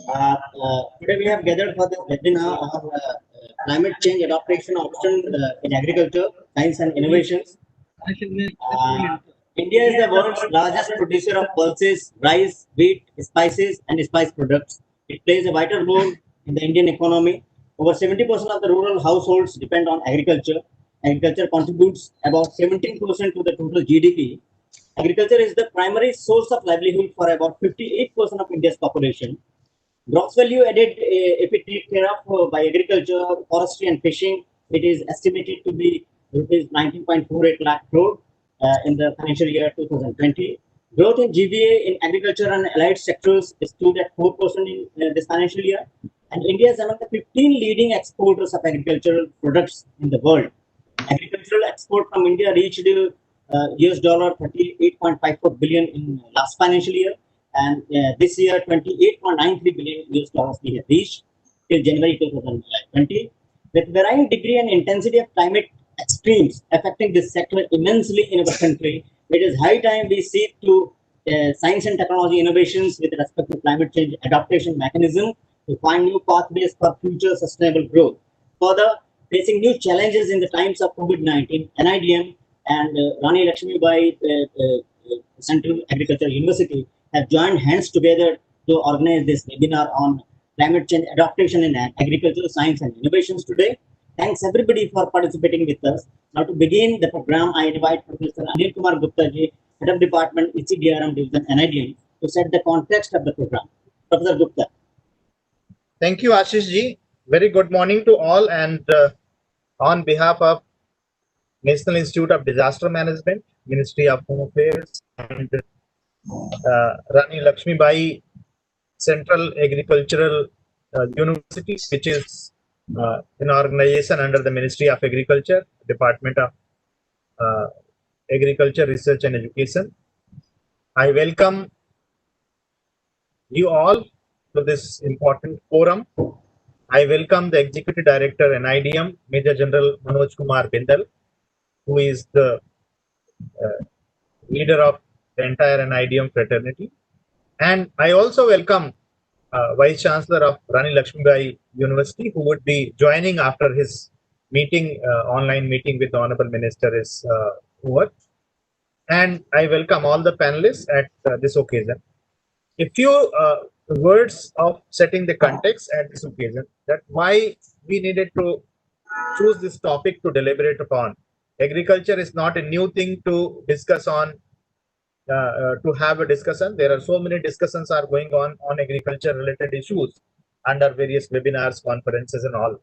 Today we have gathered for this webinar on climate change adaptation option in agriculture, science and innovations. India is the world's largest producer of pulses, rice, wheat, spices and spice products. It plays a vital role in the Indian economy. Over 70% of the rural households depend on agriculture. Agriculture contributes about 17% to the total GDP. Agriculture is the primary source of livelihood for about 58% of India's population. Gross value added, if it take care of by agriculture, forestry, and fishing, it is estimated to be rupees 19.48 lakh crore in the financial year 2020. Growth in GVA in agriculture and allied sectors stood at 4% in this financial year, and India is among the 15 leading exporters of agricultural products in the world. Agricultural export from India reached US dollar 38.54 billion in last financial year, and this year 28.93 billion US dollars we have reached till January 2020. With varying degree and intensity of climate extremes affecting this sector immensely in our country, it is high time we seek to science and technology innovations with respect to climate change adaptation mechanism to find new pathways for future sustainable growth. Further, facing new challenges in the times of COVID-19, NIDM and Rani Lakshmibai Central Agriculture University have joined hands together to organize this webinar on climate change adaptation in agriculture, science and innovations today. Thanks everybody for participating with us. Now to begin the program, I invite Professor Anil Kumar Gupta ji, Head of Department, ECDRM Division, NIDM, to set the context of the program. Professor Gupta. Thank you, Ashish ji. Very good morning to all, and on behalf of National Institute of Disaster Management, Ministry of Home Affairs, and Rani Lakshmibai Central Agricultural University, which is an organization under the Ministry of Agriculture, Department of Agriculture, Research and Education. I welcome you all to this important forum. I welcome the Executive Director NIDM, Major General Manoj Kumar Bindal, who is the leader of the entire NIDM fraternity. And I also welcome Vice Chancellor of Rani Lakshmibai University, who would be joining after his meeting, online meeting with the Honorable Minister is over. And I welcome all the panelists at this occasion. A few words of setting the context at this occasion, that why we needed to choose this topic to deliberate upon. Agriculture is not a new thing to discuss on, to have a discussion. There are so many discussions are going on agriculture related issues under various webinars, conferences and all.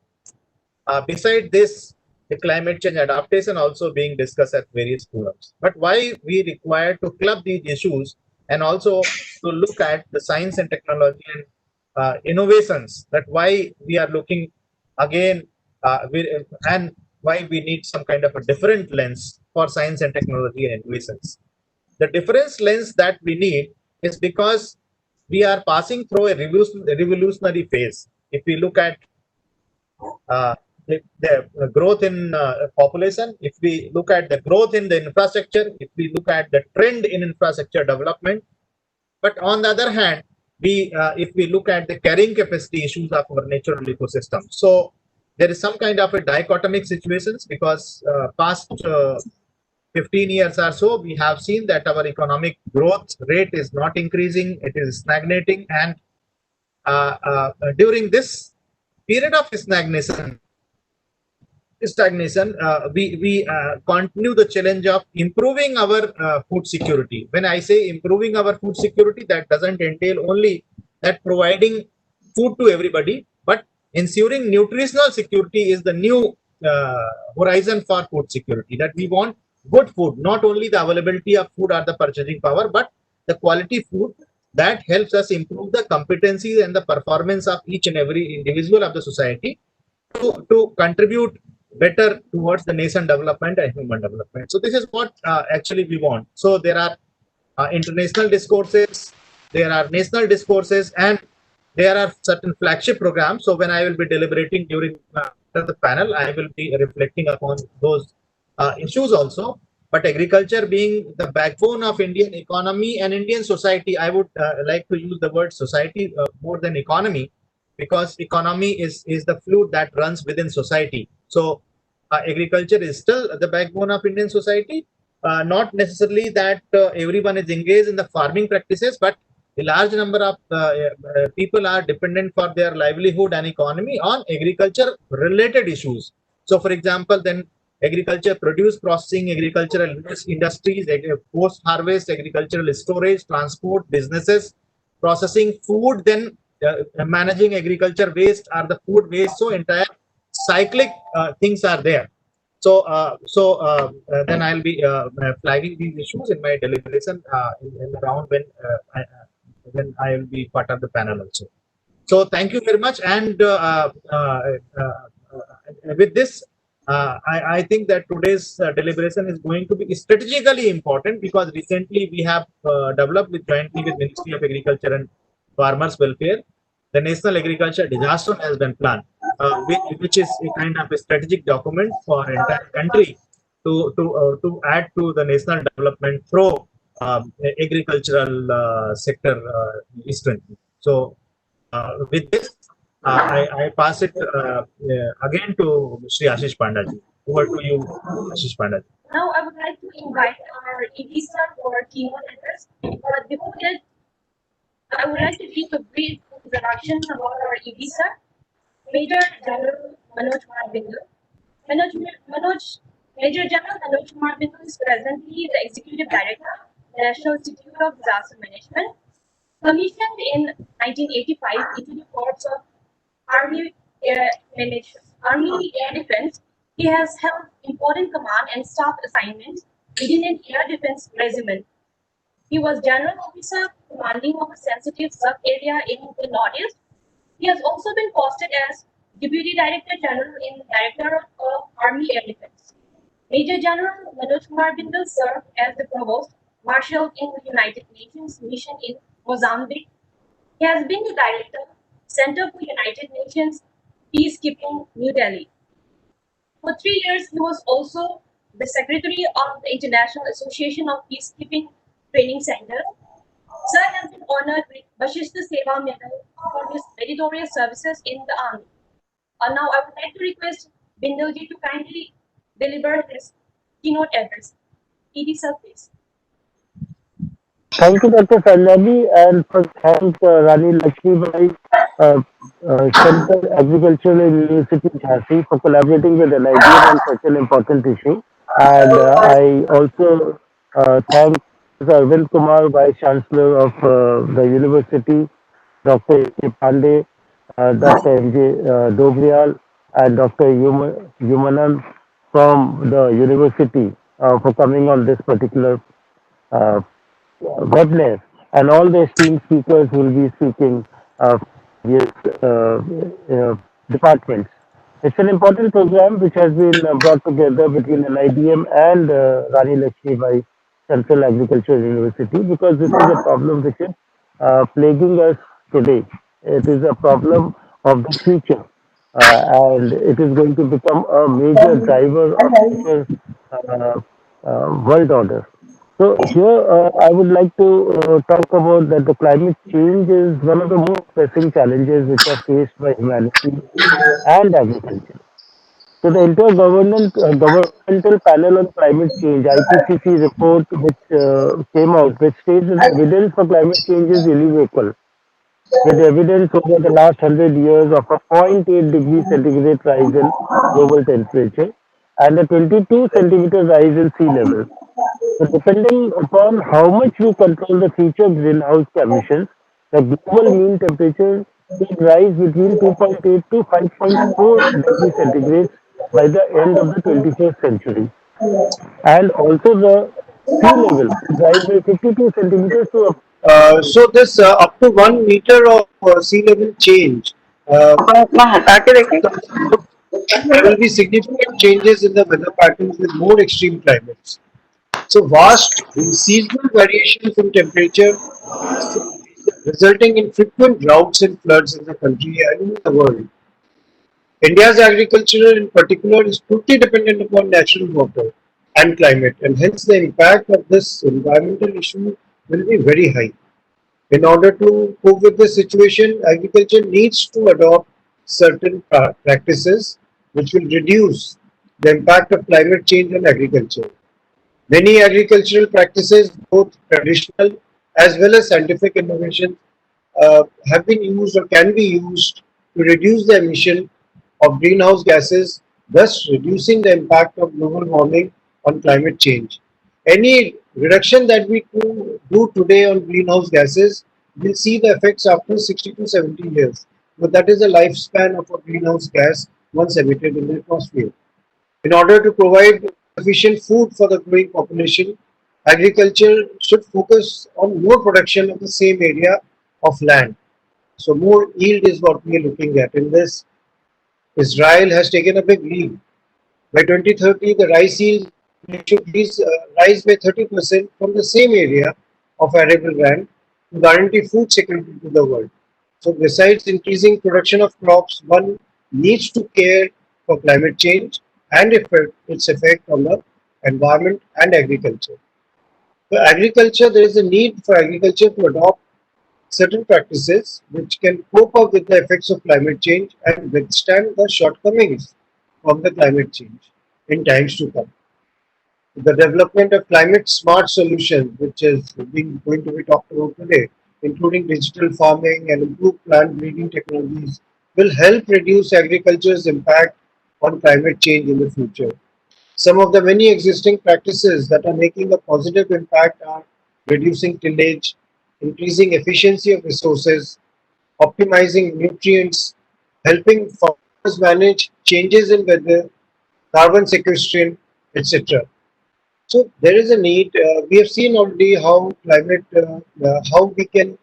Beside this, the climate change adaptation also being discussed at various forums. But why we require to club these issues and also to look at the science and technology and innovations, that why we are looking again and why we need some kind of a different lens for science and technology and innovations. The different lens that we need is because we are passing through a revolutionary phase. If we look at the growth in population, if we look at the growth in the infrastructure, if we look at the trend in infrastructure development, but on the other hand, if we look at the carrying capacity issues of our natural ecosystem, so there is some kind of a dichotomic situations, because past 15 years or so, we have seen that our economic growth rate is not increasing, it is stagnating, and during this period of stagnation, we continue the challenge of improving our food security. When I say improving our food security, that doesn't entail only that providing food to everybody, but ensuring nutritional security is the new horizon for food security. That we want good food, not only the availability of food or the purchasing power, but the quality food that helps us improve the competencies and the performance of each and every individual of the society to contribute better towards the nation development and human development. So this is what actually we want. So there are international discourses, there are national discourses, and there are certain flagship programs. So when I will be deliberating during the panel, I will be reflecting upon those issues also. But agriculture being the backbone of Indian economy and Indian society, I would like to use the word society more than economy, because economy is the fluid that runs within society. So agriculture is still the backbone of Indian society. Not necessarily that everyone is engaged in the farming practices, but a large number of people are dependent for their livelihood and economy on agriculture related issues. So, for example, then agriculture produce processing, agricultural industries, post harvest, agricultural storage, transport, businesses, processing food, then managing agriculture waste or the food waste. So, entire cyclic things are there. Then I'll be flagging these issues in my deliberation in the round when I will be part of the panel also. So thank you very much. And with this, I think that today's deliberation is going to be strategically important, because recently we have developed jointly with Ministry of Agriculture and Farmers Welfare, the National Agriculture Disaster Management Plan, which is a kind of a strategic document for entire country to add to the national development through agricultural sector strength. So with this, I pass it again to Sri Ashish Pandaji. Over to you, Ashish Pandaji. Now I would like to invite our ED sir for keynote address. But before that, I would like to give a brief introduction about our ED sir, Major General Manoj Kumar Bindal. Major General Manoj Kumar Bindal is presently the Executive Director, National Institute of Disaster Management. Commissioned in 1985 into the Corps of Army Air Defense, he has held important command and staff assignments within an air defense regiment. He was General Officer commanding of a sensitive sub-area in the Northeast. He has also been posted as Deputy Director General in Director of Army Air Defense. Major General Manoj Kumar Bindal served as the Provost Marshal in the United Nations mission in Mozambique. He has been the Director, Center for United Nations Peacekeeping, New Delhi. For 3 years, he was also the Secretary of the International Association of Peacekeeping Training Center. Sir has been honored with Bashishta Seva Medal for his meritorious services in the Army. Now, I would like to request Bindalji to kindly deliver his keynote address. ED sir, please. Thank you, Dr. Sanjabi, and first thank Rani Lakshmibai, uh, Central Agricultural University, Jhansi, for collaborating with NIDM on such an important issue. And I also thank Mr. Arvind Kumar, Vice Chancellor of the university, Dr. A. Pandey, Dr. M.J. Dogrial, and Dr. Yumanand from the university for coming on this particular uh, Wetlands, and all the esteemed speakers will be speaking various departments. It's an important program which has been brought together between NIDM and Rani Lakshmibai Central Agricultural University, because this is a problem which is plaguing us today. It is a problem of the future, and it is going to become a major driver of future world order. So here I would like to talk about that the climate change is one of the most pressing challenges which are faced by humanity and agriculture. So the Intergovernmental Panel on Climate Change (IPCC) report which came out, which states that the evidence for climate change is unequivocal, with evidence over the last 100 years of a zero point 0.8 degree centigrade rise in global temperature and a 22 centimeter rise in sea level. So depending upon how much we control the future greenhouse emissions, the global mean temperature could rise between 2.8 to 5.4 degrees centigrade by the end of the 21st century. And also the sea level could rise by 52 centimeters to up. So this up to 1 meter of sea level change, there will be significant changes in the weather patterns with more extreme climates. So vast seasonal variations in temperature, resulting in frequent droughts and floods in the country and in the world. India's agriculture in particular is totally dependent upon natural water. and climate, and hence the impact of this environmental issue will be very high. In order to cope with this situation, agriculture needs to adopt certain practices which will reduce the impact of climate change on agriculture. Many agricultural practices, both traditional as well as scientific innovation, have been used or can be used to reduce the emission of greenhouse gases, thus reducing the impact of global warming on climate change. Any reduction that we do today on greenhouse gases will see the effects after 60 to 70 years. But that is the lifespan of a greenhouse gas once emitted in the atmosphere. In order to provide sufficient food for the growing population, agriculture should focus on more production of the same area of land. So more yield is what we are looking at. In this, Israel has taken a big lead. By 2030, the rice yield should rise by 30% from the same area of arable land to guarantee food security to the world. So besides increasing production of crops, one needs to care for climate change and its effect on the environment and agriculture. For agriculture, there is a need for agriculture to adopt certain practices which can cope up with the effects of climate change and withstand the shortcomings of the climate change in times to come. The development of climate smart solutions, which is going to be talked about today, including digital farming and improved plant breeding technologies, will help reduce agriculture's impact on climate change in the future. Some of the many existing practices that are making a positive impact are reducing tillage, increasing efficiency of resources, optimizing nutrients, helping farmers manage changes in weather, carbon sequestration, etc. So there is a need. We have seen already how how we can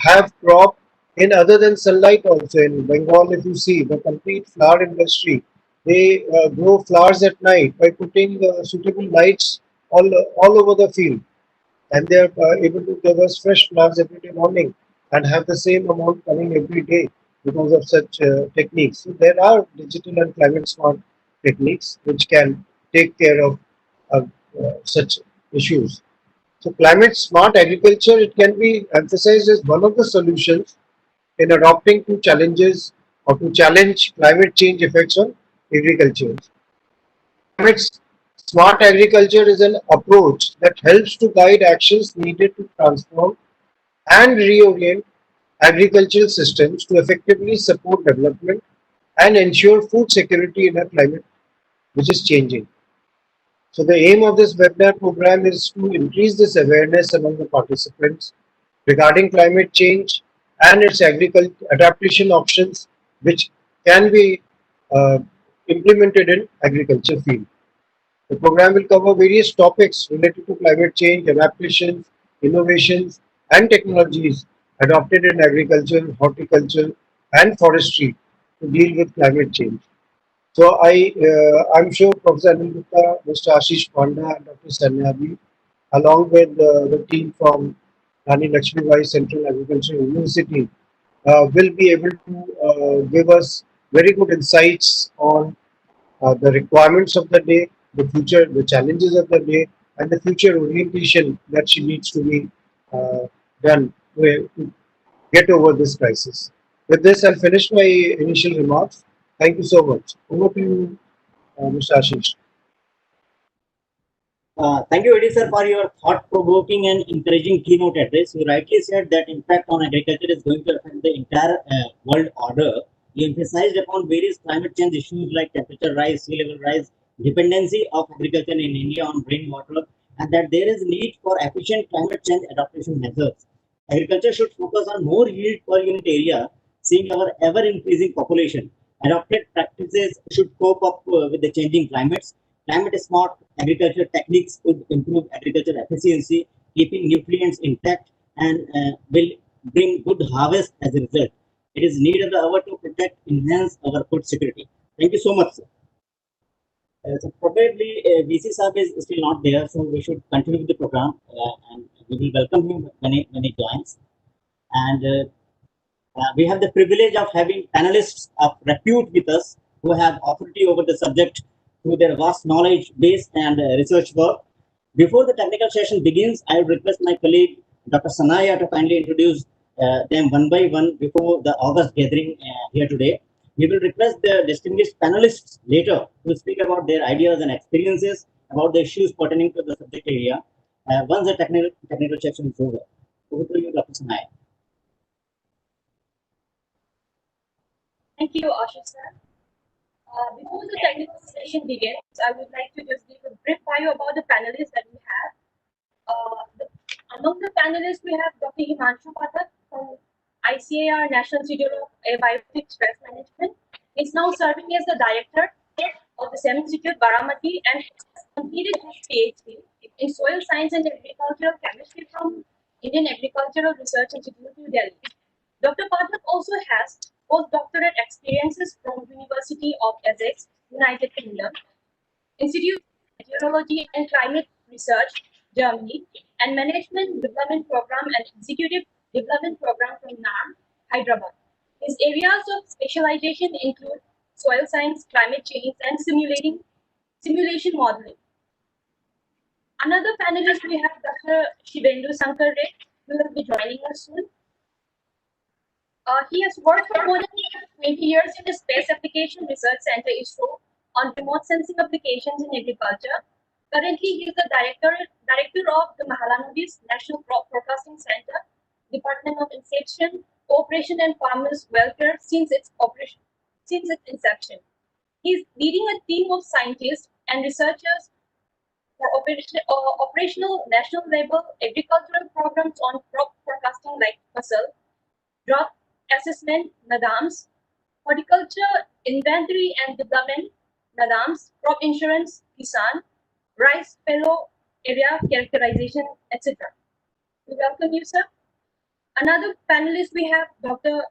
have crop in other than sunlight also. In Bengal, if you see the complete flower industry, they grow flowers at night by putting suitable lights all over the field, and they are able to give us fresh flowers every day morning and have the same amount coming every day because of such techniques. So there are digital and climate smart techniques which can take care of uh, such issues. So climate smart agriculture, it can be emphasized as one of the solutions in adopting to challenges or to challenge climate change effects on agriculture. Climate smart agriculture is an approach that helps to guide actions needed to transform and reorient agricultural systems to effectively support development and ensure food security in a climate which is changing. So the aim of this webinar program is to increase this awareness among the participants regarding climate change and its agriculture adaptation options, which can be uh, implemented in agriculture field. The program will cover various topics related to climate change, adaptations, innovations, and technologies adopted in agriculture, horticulture, and forestry to deal with climate change. So I'm sure Professor Anil Gupta, Mr. Ashish Panda, and Dr. Sanyabi, along with the team from Rani Lakshmibai Central Agricultural University, will be able to give us very good insights on the requirements of the day, the future, the challenges of the day, and the future orientation that she needs to be uh, done to get over this crisis. With this, I'll finish my initial remarks. Thank you so much. Over to you, Mr. Ashish. Thank you, Eddie sir, for your thought-provoking and encouraging keynote address. You rightly said that impact on agriculture is going to affect the entire world order. You emphasized upon various climate change issues like temperature rise, sea level rise, dependency of agriculture in India on rainwater, and that there is need for efficient climate change adaptation measures. Agriculture should focus on more yield per unit area, seeing our ever-increasing population. Adopted practices should cope up with the changing climates. Climate smart agriculture techniques could improve agriculture efficiency, keeping nutrients intact, and will bring good harvest as a result. It is need of the hour to protect, enhance our food security. Thank you so much, sir. So probably VC Saab is still not there, so we should continue with the program, and we will welcome him when he joins. And we have the privilege of having panelists of repute with us who have authority over the subject through their vast knowledge base and research work. Before the technical session begins, I would request my colleague Dr. Sanaya to kindly introduce them one by one before the August gathering here today. We will request the distinguished panelists later to speak about their ideas and experiences about the issues pertaining to the subject area once the technical session is over. Over to you, Dr. Sanaya. Thank you, Ashish sir. Before the technical session begins, I would like to just give a brief bio about the panelists that we have. Among the panelists, we have Dr. Himanshu Pathak from ICAR National Institute of Abiotic Stress Management. He's now serving as the director of the same institute, Baramati, and has completed his PhD in soil science and agricultural chemistry from Indian Agricultural Research Institute, New Delhi. Dr. Pathak also has postdoctorate experiences from University of Essex, United Kingdom, Institute of Meteorology and Climate Research, Germany, and Management Development Program and Executive Development Program from NAM, Hyderabad. His areas of specialization include soil science, climate change, and simulation modeling. Another panelist we have Dr. Shivendu Sankar Ray, who will be joining us soon. He has worked for more than 20 years in the Space Application Research Center ISRO on remote sensing applications in agriculture. Currently, he is the director of the Mahalanobis National Crop Forecasting Center, Department of Inception, Cooperation and Farmers Welfare since its inception. He is leading a team of scientists and researchers for operational national level agricultural programs on crop forecasting like fasal, drought assessment, NIDMs, horticulture inventory and development, NIDMs, crop insurance, Kisan, rice fallow area characterization, etc. We welcome you, sir. Another panelist we have Dr.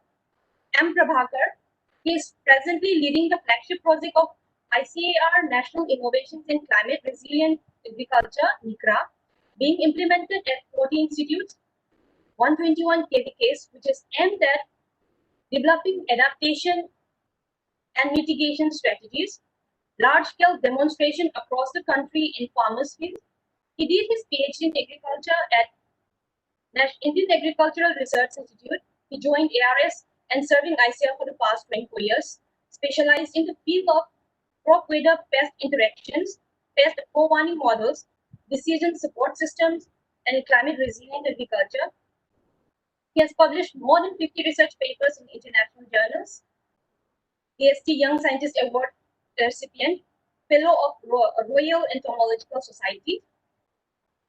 M. Prabhakar. He is presently leading the flagship project of ICAR National Innovations in Climate Resilient Agriculture, NICRA, being implemented at 40 institutes, 121 KVKs, which is aimed at developing adaptation and mitigation strategies, large-scale demonstration across the country in farmers' fields. He did his PhD in agriculture at Indian Agricultural Research Institute. He joined ARS and serving ICAR for the past 24 years, specialized in the field of crop weather pest interactions, pest forewarning models, decision support systems, and climate resilient agriculture. He has published more than 50 research papers in international journals. AST Young Scientist Award recipient, Fellow of Royal Entomological Society,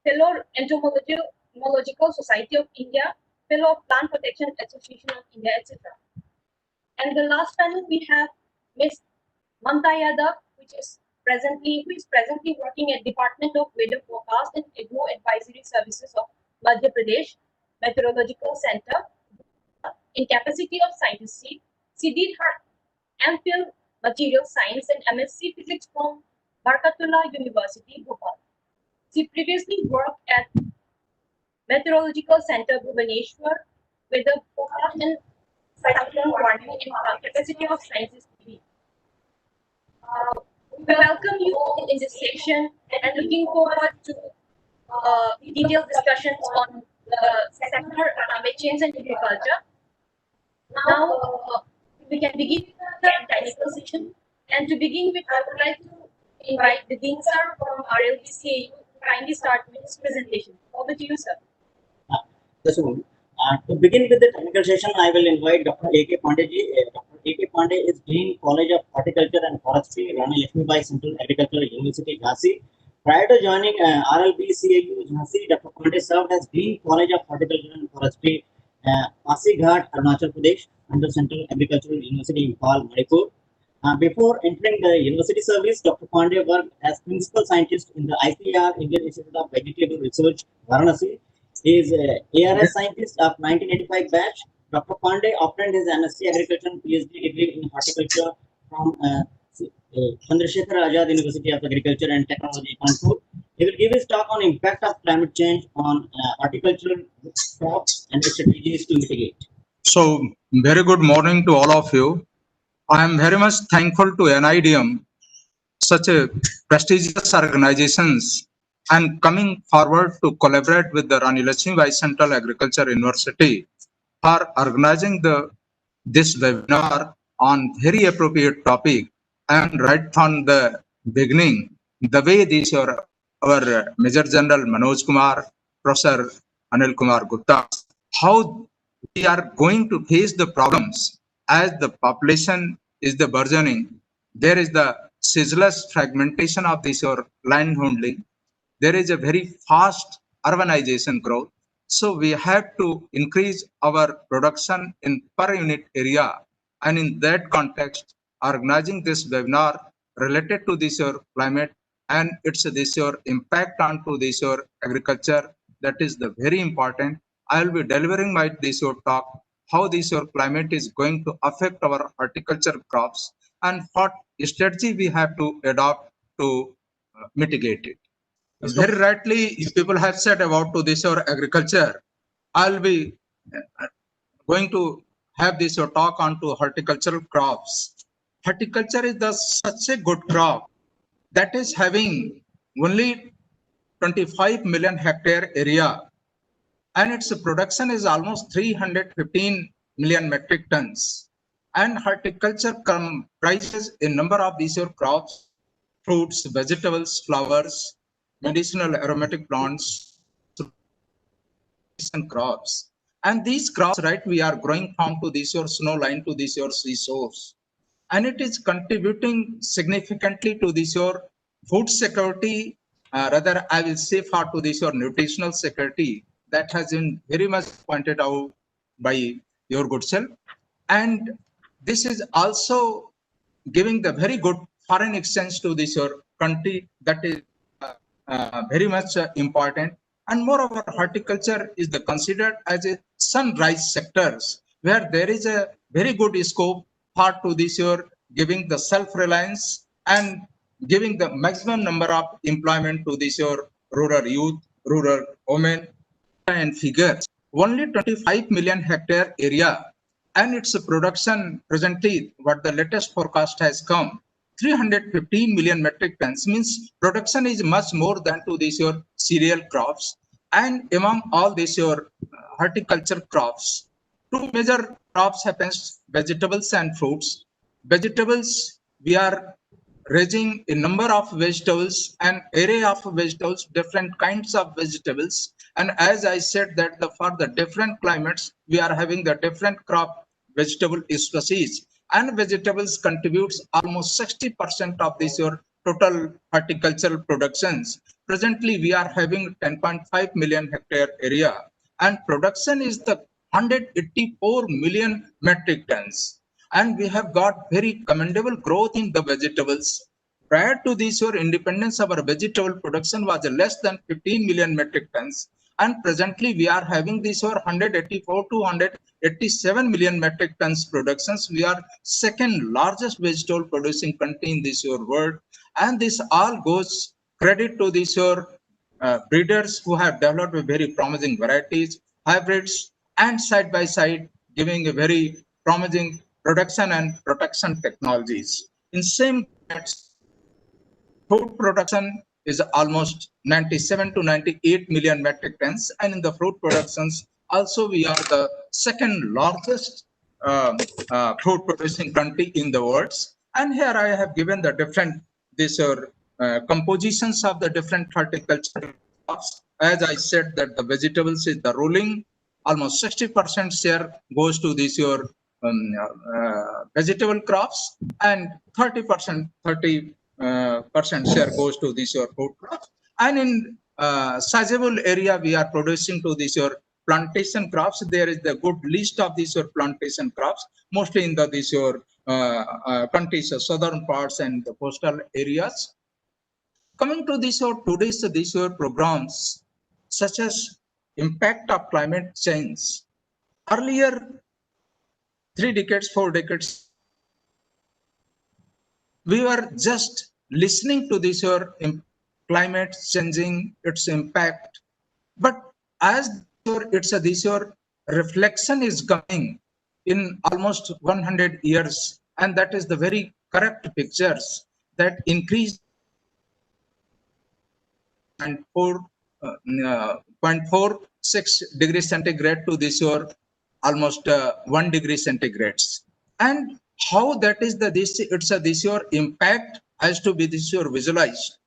Fellow Entomological Society of India, Fellow of Plant Protection Association of India, etc. And the last panel we have Ms. Mamta Yadav, who is presently working at Department of Weather Forecast and Agro Advisory Services of Madhya Pradesh Meteorological Center in capacity of scientist. She did her MPhil Material Science and MSc Physics from Barkatullah University, Bhopal. She previously worked at Meteorological Center, Bhubaneswar, with the forecast and cyclone warning in capacity of scientist. We welcome you all in this section and looking forward to detailed discussions on the sector climate change and agriculture. Now we can begin the technical session. And to begin with, I would like to invite the Dean sir from RLBCAU to kindly start with his presentation. Over to you, sir. To begin with the technical session, I will invite Dr. A.K. Pandey ji. Dr. A.K. Pandey is Dean College of Horticulture and Forestry, Rani Lakshmibai Central Agricultural University, Jhansi. Prior to joining RLBCAU Jhansi, Dr. Pandey served as Dean College of Horticulture and Forestry, Pasighat, Arunachal Pradesh, under Central Agricultural University, Impal, Manipur. Before entering the university service, Dr. Pandey worked as principal scientist in the ICAR Indian Institute of Vegetable Research, Varanasi. He is ARS scientist of 1985 batch. Dr. Pandey obtained his MSc Agriculture and PhD degree in Horticulture from Chandrasekhar Azad University of Agriculture and Technology, Kanpur. He will give his talk on impact of climate change on horticultural crops and strategies to mitigate. So, very good morning to all of you. I am very much thankful to NIDM such a prestigious organizations and coming forward to collaborate with the Rani Lakshmi Bai Central Agriculture University for organizing this webinar on very appropriate topic. And right from the beginning, the way this our Major General Manoj Kumar, Professor Anil Kumar Gupta, how we are going to face the problems as the population is the burgeoning. There is the ceaseless fragmentation of this or land holding. There is a very fast urbanization growth. So we have to increase our production in per unit area. And in that context, organizing this webinar related to this your climate and its this your impact onto this your agriculture, that is the very important. I will be delivering my this your talk, how this your climate is going to affect our horticulture crops and what strategy we have to adopt to mitigate it. Very rightly, people have said about to this or agriculture. I'll be going to have this or talk on to horticultural crops. Horticulture is such a good crop that is having only 25 million hectare area, and its production is almost 315 million metric tons. And horticulture comprises a number of these crops, fruits, vegetables, flowers, medicinal aromatic plants, and crops. And these crops, right, we are growing from to this your snow line to this your seashores. And it is contributing significantly to this your food security, rather I will say for to this your nutritional security, that has been very much pointed out by your good self. And this is also giving the very good foreign exchange to this your country, that is very much important. And moreover, horticulture is considered as a sunrise sectors where there is a very good scope for to this year giving the self-reliance and giving the maximum number of employment to this your rural youth, rural women and figures. Only 25 million hectare area, and its production presently, what the latest forecast has come, 315 million metric tons, means production is much more than to this your cereal crops. And among all these your horticulture crops, two major crops happens, vegetables and fruits. Vegetables, we are raising a number of vegetables, an array of vegetables, different kinds of vegetables. And as I said that for the different climates, we are having the different crop vegetable species, and vegetables contributes almost 60% of this your total horticultural productions. Presently, we are having 10.5 million hectare area, and production is the 184 million metric tons. And we have got very commendable growth in the vegetables. Prior to this, your independence, our vegetable production was less than 15 million metric tons. And presently, we are having this over 184 to 187 million metric tons productions. We are second largest vegetable producing country in this your world. And this all goes credit to this your breeders who have developed very promising varieties, hybrids, and side by side giving a very promising production and protection technologies. In same food production is almost 97 to 98 million metric tons, and in the fruit productions also we are the second largest fruit producing country in the world. And here I have given the different compositions of the different horticultural crops. As I said that the vegetables is the ruling, almost 60% share goes to this your vegetable crops, and 30% share goes to this your food crops. And in sizable area we are producing to this your plantation crops. There is the good list of these your plantation crops, mostly in the this your countries, southern parts and the coastal areas. Coming to this your today's this your programs, such as impact of climate change. Earlier 3 decades, 4 decades, we were just listening to this your climate changing, its impact. But as this your reflection is coming in almost 100 years, and that is the very correct pictures. that increase 0.46 degrees centigrade to this your almost 1 degree centigrades. And how that is the this your impact has to be this your visualized.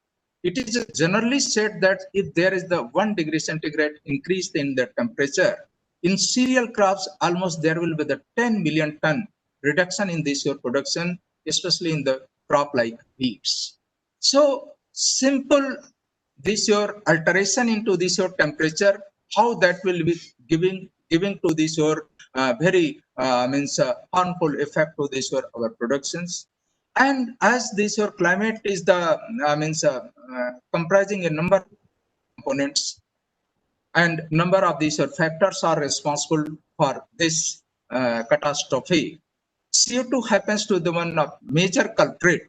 It is generally said that if there is the 1 degree centigrade increase in the temperature, in cereal crops almost there will be the 10 million ton reduction in this your production, especially in the crop like wheats. So simple this your alteration into this your temperature, how that will be giving to this your very harmful effect to this your our productions. And as this your climate is the comprising a number of components, and number of these factors are responsible for this catastrophe. CO2 happens to the one of major culprit.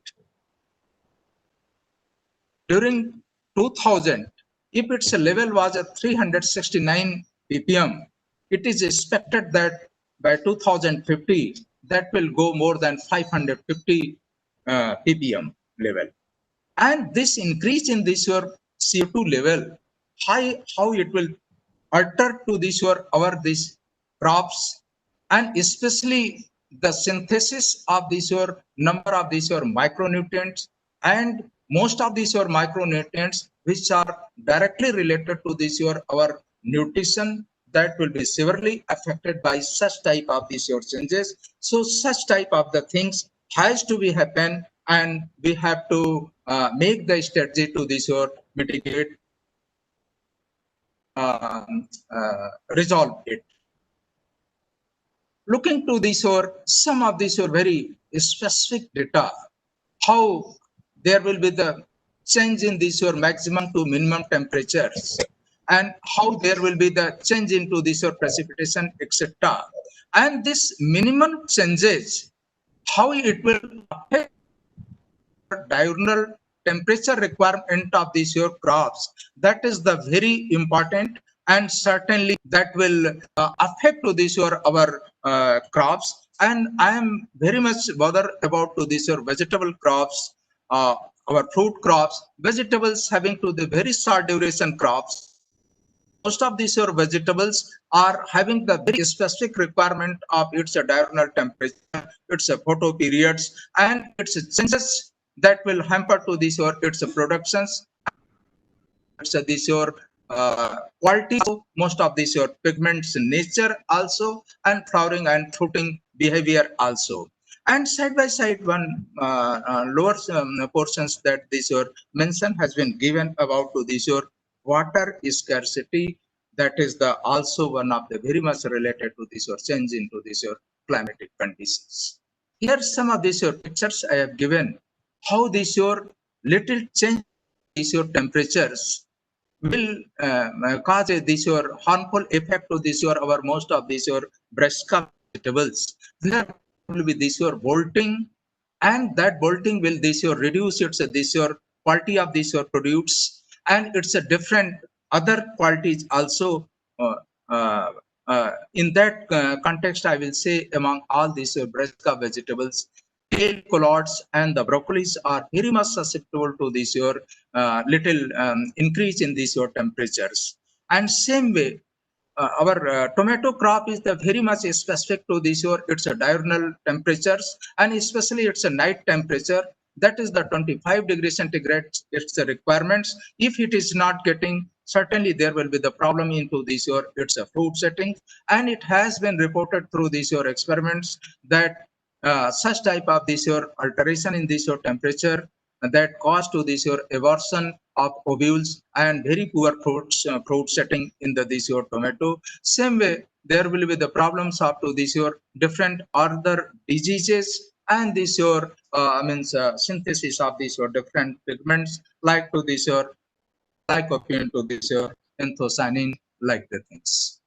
During 2000, if its level was at 369 ppm, it is expected that by 2050 that will go more than 550 ppm level. And this increase in this your CO2 level, how it will alter to this your our this crops, and especially the synthesis of this your number of these your micronutrients, and most of these your micronutrients which are directly related to this your our nutrition, that will be severely affected by such type of these your changes. So such type of the things has to be happen, and we have to make the strategy to this your mitigate resolve it. Looking to this or some of these or very specific data, how there will be the change in this your maximum to minimum temperatures, and how there will be the change into this or precipitation, etc. And this minimum changes, how it will affect diurnal temperature requirement of these your crops. That is the very important, and certainly that will affect to this your our crops. And I am very much bothered about to this your vegetable crops, our fruit crops, vegetables having to the very short duration crops. Most of these your vegetables are having the very specific requirement of its diurnal temperature, its photo periods, and its changes that will hamper to this or its productions. It's this your quality, most of this your pigments nature also, and flowering and fruiting behavior also. And side by side one lower portions that this your mention has been given about to this your water scarcity. That is the also one of the very much related to this your change into this your climatic conditions. Here some of these your pictures I have given, how this your little change these your temperatures will cause this your harmful effect to this your our most of these your brassica vegetables. There will be this your bolting, and that bolting will this your reduce its this your quality of this your produce, and it's a different other qualities also. In that context, I will say among all these brassica vegetables, kale, collards, and the broccolis are very much susceptible to this your little increase in these your temperatures. And same way, our tomato crop is the very much specific to this your its diurnal temperatures, and especially its a night temperature. That is the 25 degrees centigrade. It's the requirements. If it is not getting, certainly there will be the problem into this your its a fruit setting. And it has been reported through these your experiments that such type of this your alteration in this your temperature that cause to this your aversion of ovules and very poor fruit setting in the this your tomato. Same way there will be the problems of to this your different other diseases, and this your synthesis of these your different pigments like to this your lycopene to this your anthocyanin, like the things.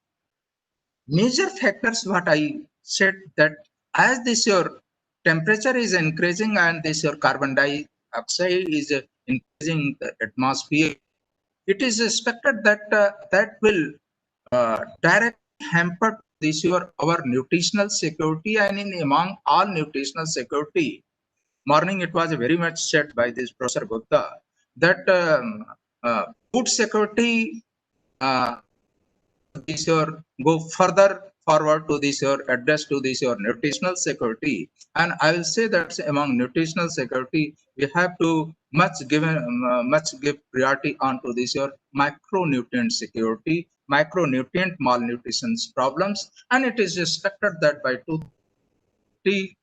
Major factors what I said, that as this your temperature is increasing and this your carbon dioxide is increasing the atmosphere, it is expected that that will directly hamper this your our nutritional security. And in among all nutritional security, morning it was very much said by this Professor Gupta that food security this your go further forward to this your address to this your nutritional security, and I will say that among nutritional security we have to much give priority on to this your micronutrient security, micronutrient malnutrition problems, and it is expected that by 2030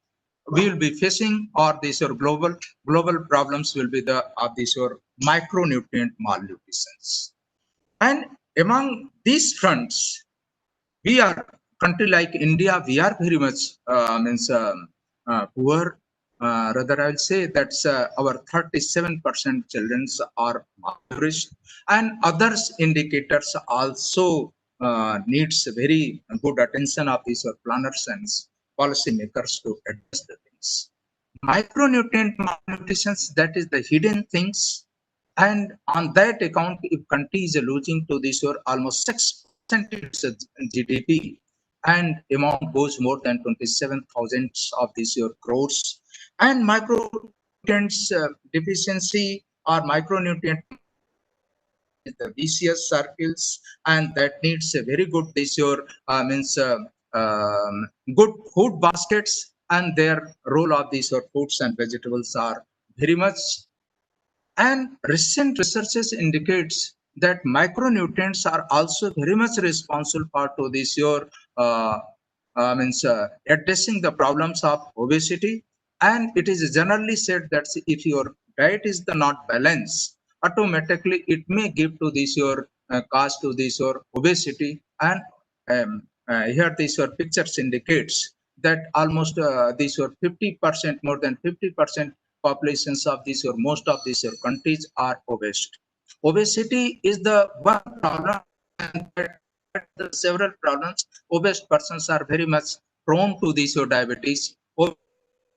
we will be facing, or these your global problems will be the of these your micronutrient malnutritions. And among these fronts, we are country like India, we are very much poor. Rather, I will say that's our 37% children are malnourished, and others indicators also needs very good attention of these planners and policymakers to address the things. Micronutrient malnutrition, that is the hidden things, and on that account, if country is losing to this or almost 6% its GDP, and amount goes more than 27,000 of these your crores, and micronutrients deficiency or micronutrient is the vicious circles, and that needs a very good this your good food baskets, and their role of these or fruits and vegetables are very much. And recent researches indicates that micronutrients are also very much responsible for to this your addressing the problems of obesity. And it is generally said that if your diet is the not balanced, automatically it may give to this your cause to this your obesity. And here this your pictures indicates that almost this your 50%, more than 50% populations of these or most of these countries are obese. Obesity is the one problem, and the several problems. Obese persons are very much prone to these or diabetes. Obese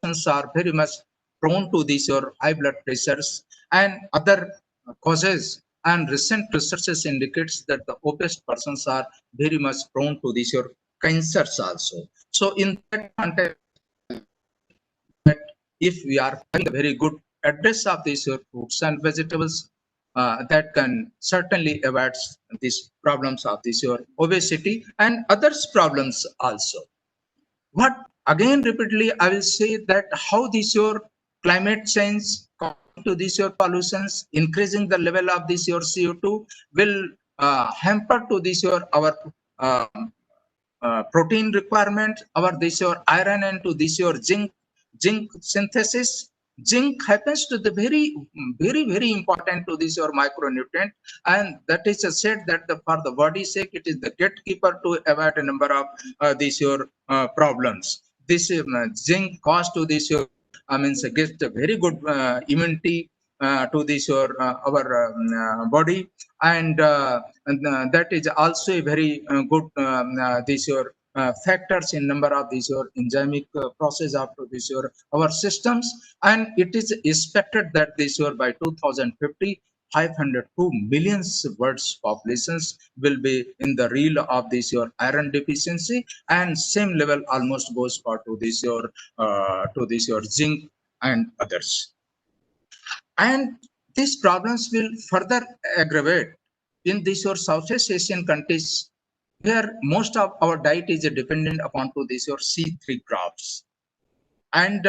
persons are very much prone to these or high blood pressures and other causes. And recent researches indicates that the obese persons are very much prone to these or cancers also. So in that context, if we are having a very good address of these fruits and vegetables, that can certainly avoid these problems of this your obesity and others problems also. What again repeatedly I will say that how this your climate change to this your pollutions, increasing the level of this your CO2 will hamper to this your our protein requirement, our this your iron, and to this your zinc synthesis. Zinc happens to the very important to this your micronutrient, and that is said that for the body's sake it is the gatekeeper to avoid a number of these your problems. This zinc cause to this your gets a very good immunity to this your our body, and that is also a very good this your factors in number of these your enzymic process after this your our systems. And it is expected that this year by 2050 502 million birds populations will be in the real of this your iron deficiency, and same level almost goes for to this your zinc and others. And these problems will further aggravate in these your Southeast Asian countries, where most of our diet is dependent upon to this your C3 crops, and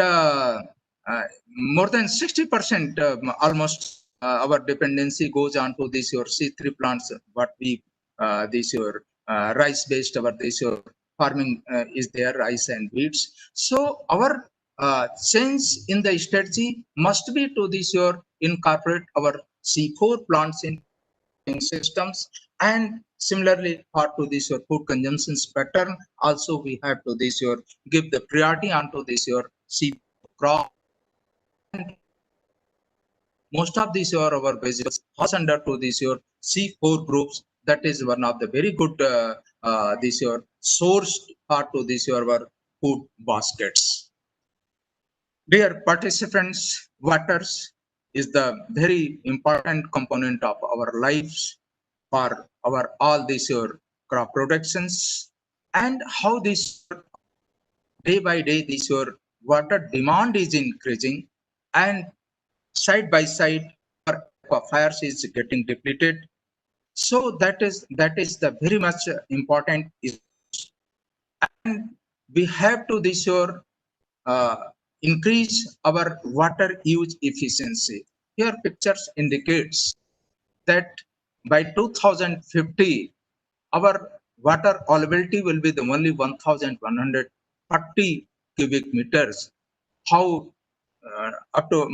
more than 60% almost our dependency goes on to this your C3 plants. What we this your rice based our this your farming is there, rice and wheats. So our change in the strategy must be to this your incorporate our C4 plants in systems, and similarly for to this your food consumption pattern also we have to this your give the priority onto this your C crop. And most of these your our vegetables falls under to this your C4 groups. That is one of the very good this your source part to this your our food baskets. Dear participants, waters is the very important component of our lives for our all these your crop productions, and how this day by day this your water demand is increasing. and side by side our aquifers is getting depleted. So that is the very much important issue. And we have to this year increase our water use efficiency. Here pictures indicates that by 2050 our water availability will be the only 1140 cubic meters. How up to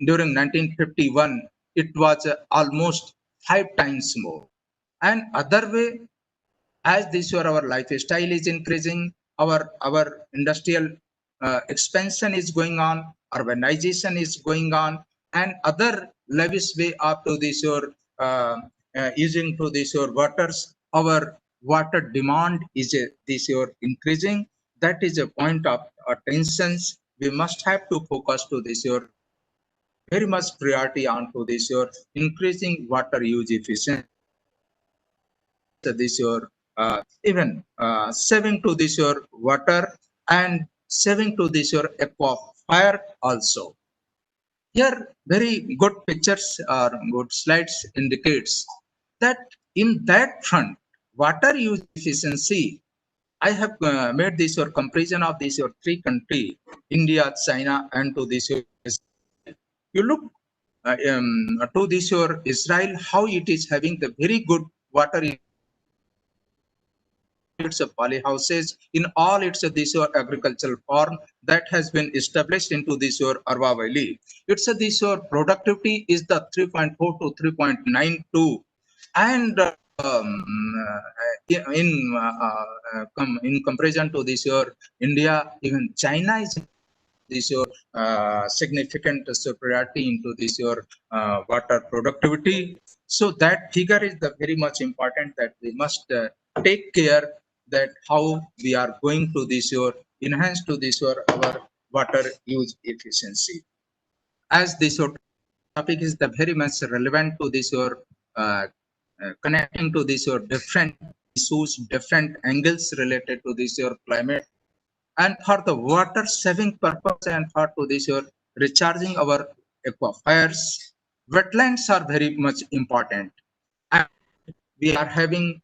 during 1951 it was almost 5 times more. And other way, as this year our lifestyle is increasing, our industrial expansion is going on, urbanization is going on, and other lavish way up to this year using to this year waters, our water demand is this year increasing. That is a point of attention. We must have to focus to this year very much priority on to this year increasing water use efficiency. This year even saving to this year water and saving to this year aquifer also. Here very good pictures or good slides indicates that in that front water use efficiency, I have made this your comparison of this your three country, India, China, and to this your you look to this your Israel, how it is having the very good water. Its polyhouses in all its this your agricultural farm that has been established into this your Arva Valley. It's this your productivity is the 3.4 to 3.92, and in comparison to this your India, even China is this your significant superiority into this your water productivity. So that figure is the very much important that we must take care that how we are going to this your enhance to this your our water use efficiency. As this your topic is the very much relevant to this your connecting to this your different issues, different angles related to this your climate, and for the water saving purpose and for to this your recharging our aquifers, wetlands are very much important. And we are having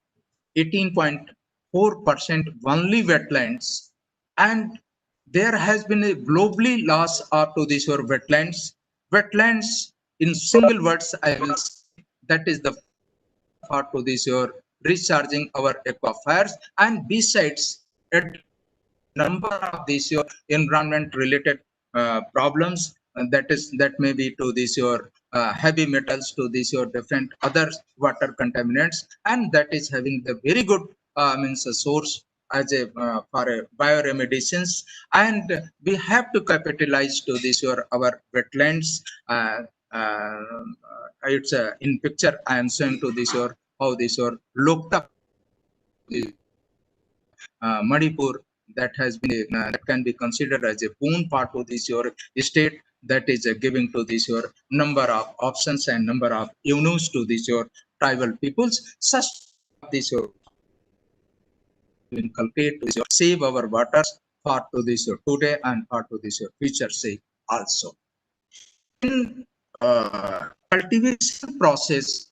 18.4% only wetlands, and there has been a globally loss of to this your wetlands. Wetlands in single words I will say that is the for to this your recharging our aquifers, and besides a number of these your environment related problems that may be to this your heavy metals, to this your different other water contaminants, and that is having the very good means a source as a for a bioremediations. And we have to capitalize to this your our wetlands. It's in picture I am showing to this your how this your looked up Manipur, that has been that can be considered as a boon part of this your state, that is giving to this your number of options and number of avenues to this your tribal peoples. Such this your inculcate to this your save our waters for to this your today and for to this your future sake also. In cultivation process,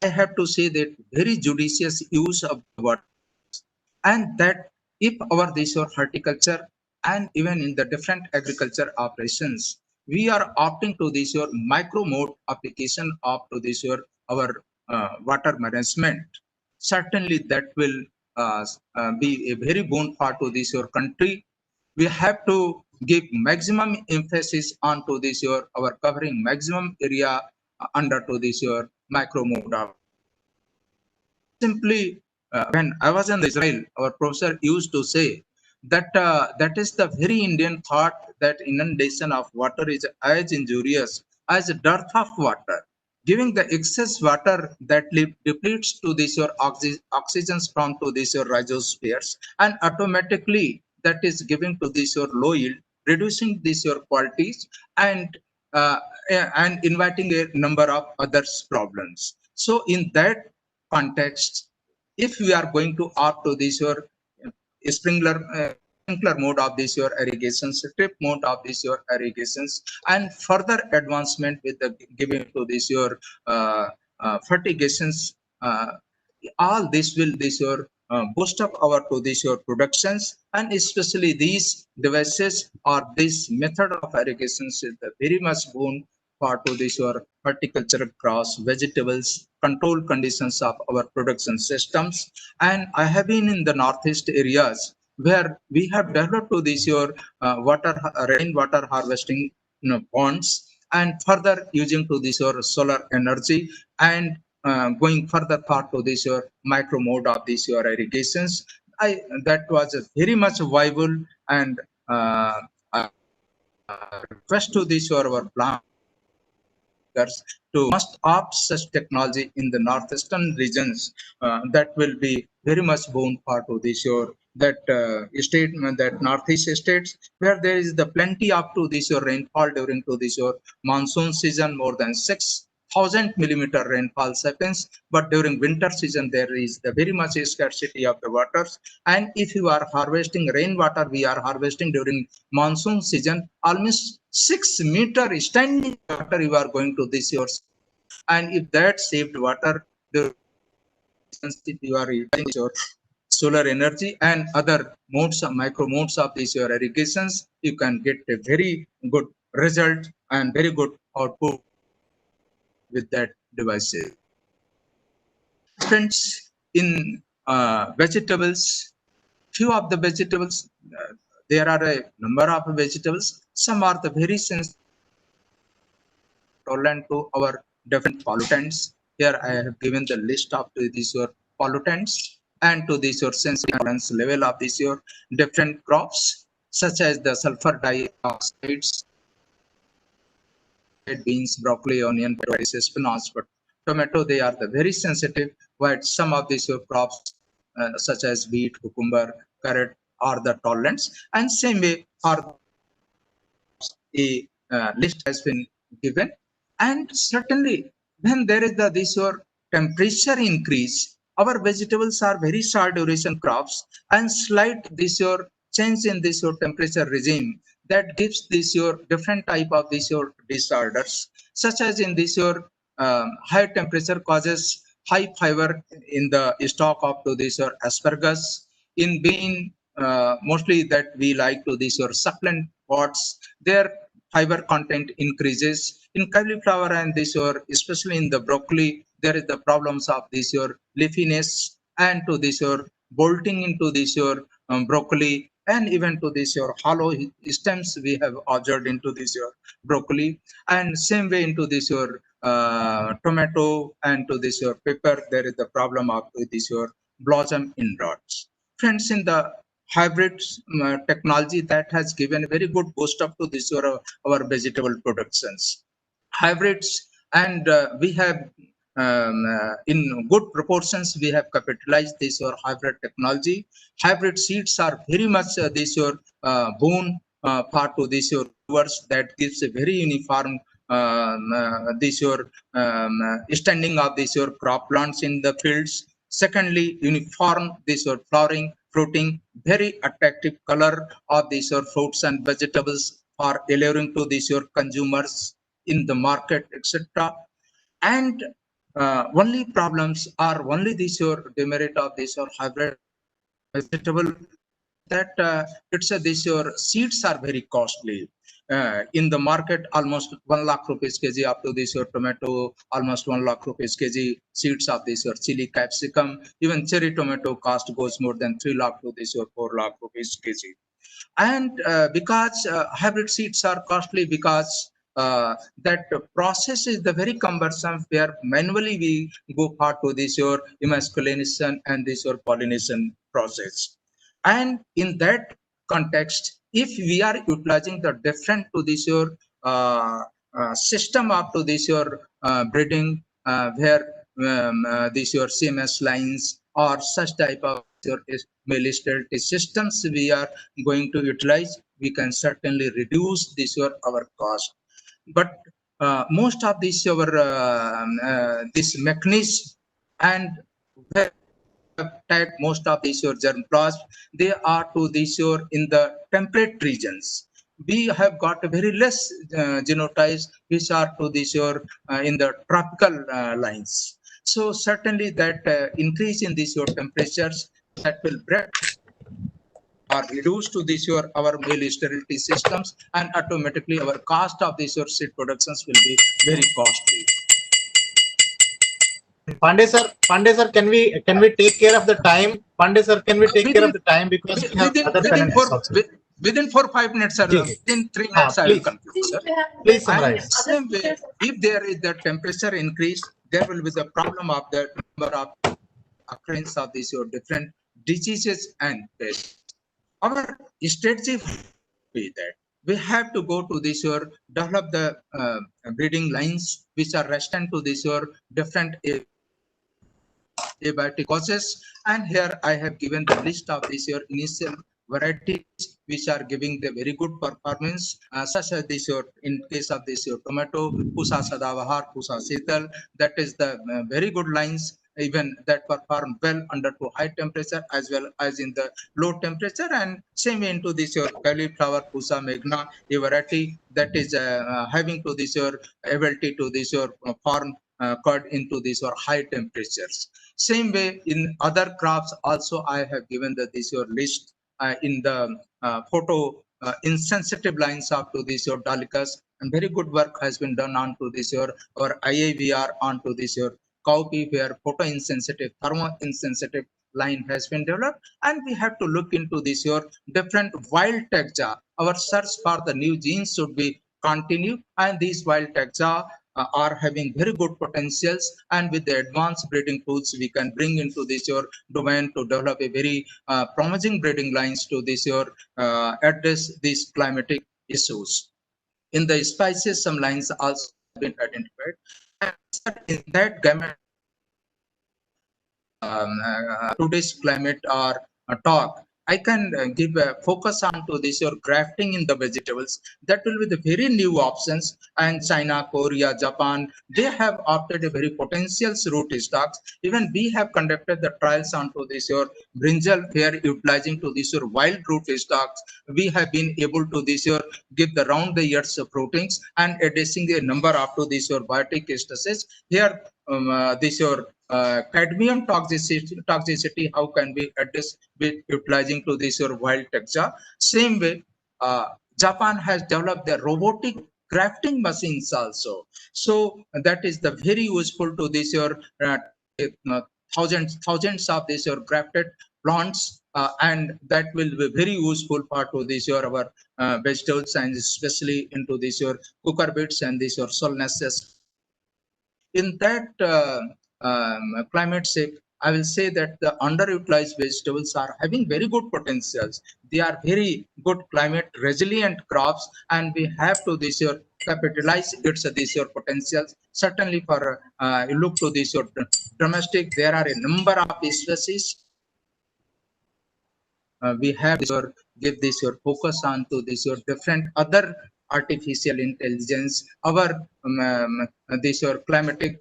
I have to say that very judicious use of water, and that if our this or horticulture and even in the different agriculture operations we are opting to this your micro mode application of to this your our water management, certainly that will be a very boon part to this your country. We have to give maximum emphasis on to this your our covering maximum area under to this your micro mode of simply when I was in Israel, our professor used to say that that is the very Indian thought that inundation of water is as injurious as a dearth of water. Giving the excess water that depletes to this your oxygens from to this your rhizospheres, and automatically that is giving to this your low yield, reducing this your qualities, uh, and inviting a number of other problems. So in that context, if we are going to opt to this your sprinkler sprinkler mode of this your irrigations, strip mode of this your irrigations, and further advancement with the giving to this your fertigations. All this will this your boost up our to this your productions, and especially these devices or this method of irrigations is the very much boon for to this your horticultural cross vegetables control conditions of our production systems. And I have been in the northeast areas where we have developed to this your rainwater harvesting ponds, and further using to this your solar energy, and going further part to this your micro mode of this your irrigations. That was a very much viable, and uh, request to this your our plant to must opt such technology in the northeastern regions. That will be very much boon for to this your that statement, that northeast states where there is the plenty up to this your rainfall during to this your monsoon season, more than 6,000 millimeter rainfall happens, but during winter season there is the very much scarcity of the waters. And if you are harvesting rainwater, we are harvesting during monsoon season almost 6 meter standing water you are going to this yours. And if that saved water, the if you are using your solar energy and other modes of micro modes of this your irrigations, you can get a very good result and very good output with that devices. Friends, in vegetables, few of the vegetables, there are a number of vegetables. Some are the very sensitive tolerant to our different pollutants. Here I have given the list of these your pollutants and to this your sensitive tolerance level of these your different crops, such as the sulfur dioxides, beans, broccoli, onion, spinach, but tomato, they are the very sensitive. But some of these your crops, such as wheat, cucumber, carrot, are the tolerants. And same way, for a list has been given. And certainly, when there is the this your temperature increase, our vegetables are very short duration crops, and slight this your change in this your temperature regime, that gives this your different type of this your disorders, such as in this your high temperature causes high fiber in the stock of to this your asparagus. In bean, mostly that we like to this your succulent pots, their fiber content increases. In cauliflower and this your, especially in the broccoli, there is the problems of this your leafiness, and to this your bolting into this your broccoli, and even to this your hollow stems we have observed into this your broccoli. And same way into this your tomato and to this your pepper, there is the problem of this your blossom in rods. Friends, in the hybrid technology, that has given a very good boost up to this our vegetable productions. Hybrids, and we have in good proportions we have capitalized this your hybrid technology. Hybrid seeds are very much this your boon part to this your viewers, that gives a very uniform this your standing of this your crop plants in the fields. Secondly, uniform this your flowering, fruiting, very attractive color of these your fruits and vegetables are alluring to these your consumers in the market, etc. And only problems are only this your demerit of this your hybrid vegetable, that it's a this your seeds are very costly. In the market, almost 1 lakh rupees kg up to this your tomato, almost 1 lakh rupees kg seeds of this your chili capsicum, even cherry tomato cost goes more than 3 lakh to this your 4 lakh rupees kg. And because hybrid seeds are costly, because that process is the very cumbersome, where manually we go part to this your emasculation and this your pollination process. And in that context, if we are utilizing the different to this your system up to this your breeding, where this your CMS lines or such type of your male sterility systems we are going to utilize, we can certainly reduce this your our cost. But most of this our this mechanism, and attack most of these your germ plots. They are to these your in the temperate regions. We have got very less genotypes which are to this your in the tropical lines. So certainly that increase in these your temperatures that will break or reduce to this your our male sterility systems, and automatically our cost of this your seed productions will be very costly. Pandey sir, can we take care of the time? Pandey sir, can we take care of the time because we have other panelists also. Within 4-5 minutes, sir. Within 3 minutes, I will Please. conclude, sir. Please And summarize. same way, if there is the temperature increase, there will be the problem of the number of occurrence of these your different diseases and pests. Our strategy be that we have to go to this your develop the breeding lines which are resistant to this your different abiotic causes. And here I have given the list of these your initial varieties which are giving the very good performance, such as this your in case of this your tomato, Pusa Sadavahar, Pusa Setal, that is the very good lines even that perform well under to high temperature as well as in the low temperature. And same way into this your cauliflower, Pusa Meghna, a variety that is having to this your ability to this your form cut into this or high temperatures. Same way in other crops also I have given the this your list in the photo insensitive lines up to this your Dolichos, and very good work has been done on to this your or IAVR on to this your cowpea where photo insensitive, thermo insensitive line has been developed. And we have to look into this your different wild taxa. Our search for the new genes should be continue, and these wild taxa are having very good potentials, and with the advanced breeding tools we can bring into this your domain to develop a very promising breeding lines to this your address these climatic issues. In the spices, some lines also have been identified, and in that gamut today's climate or talk, I can give a focus on to this your grafting in the vegetables. That will be the very new options. And China, Korea, Japan, they have opted a very potential root stocks. Even we have conducted the trials onto this your brinjal where utilizing to this your wild root stocks. We have been able to this your give the round the years proteins and addressing a number up to this your biotic stresses. Here this your cadmium toxicity, how can we address with utilizing to this your wild taxa. Same way Japan has developed their robotic grafting machines also, so that is the very useful to this your thousands of this your grafted plants, and that will be very useful for to this your our vegetables, and especially into this your cucurbits and this your solanaceous. In that climate shift, I will say that the underutilized vegetables are having very good potentials. They are very good climate resilient crops, and we have to this year capitalize its this year potentials. Certainly, for you look to this year domestic, there are a number of species. We have this your give this your focus on to this your different other artificial intelligence, our this your climatic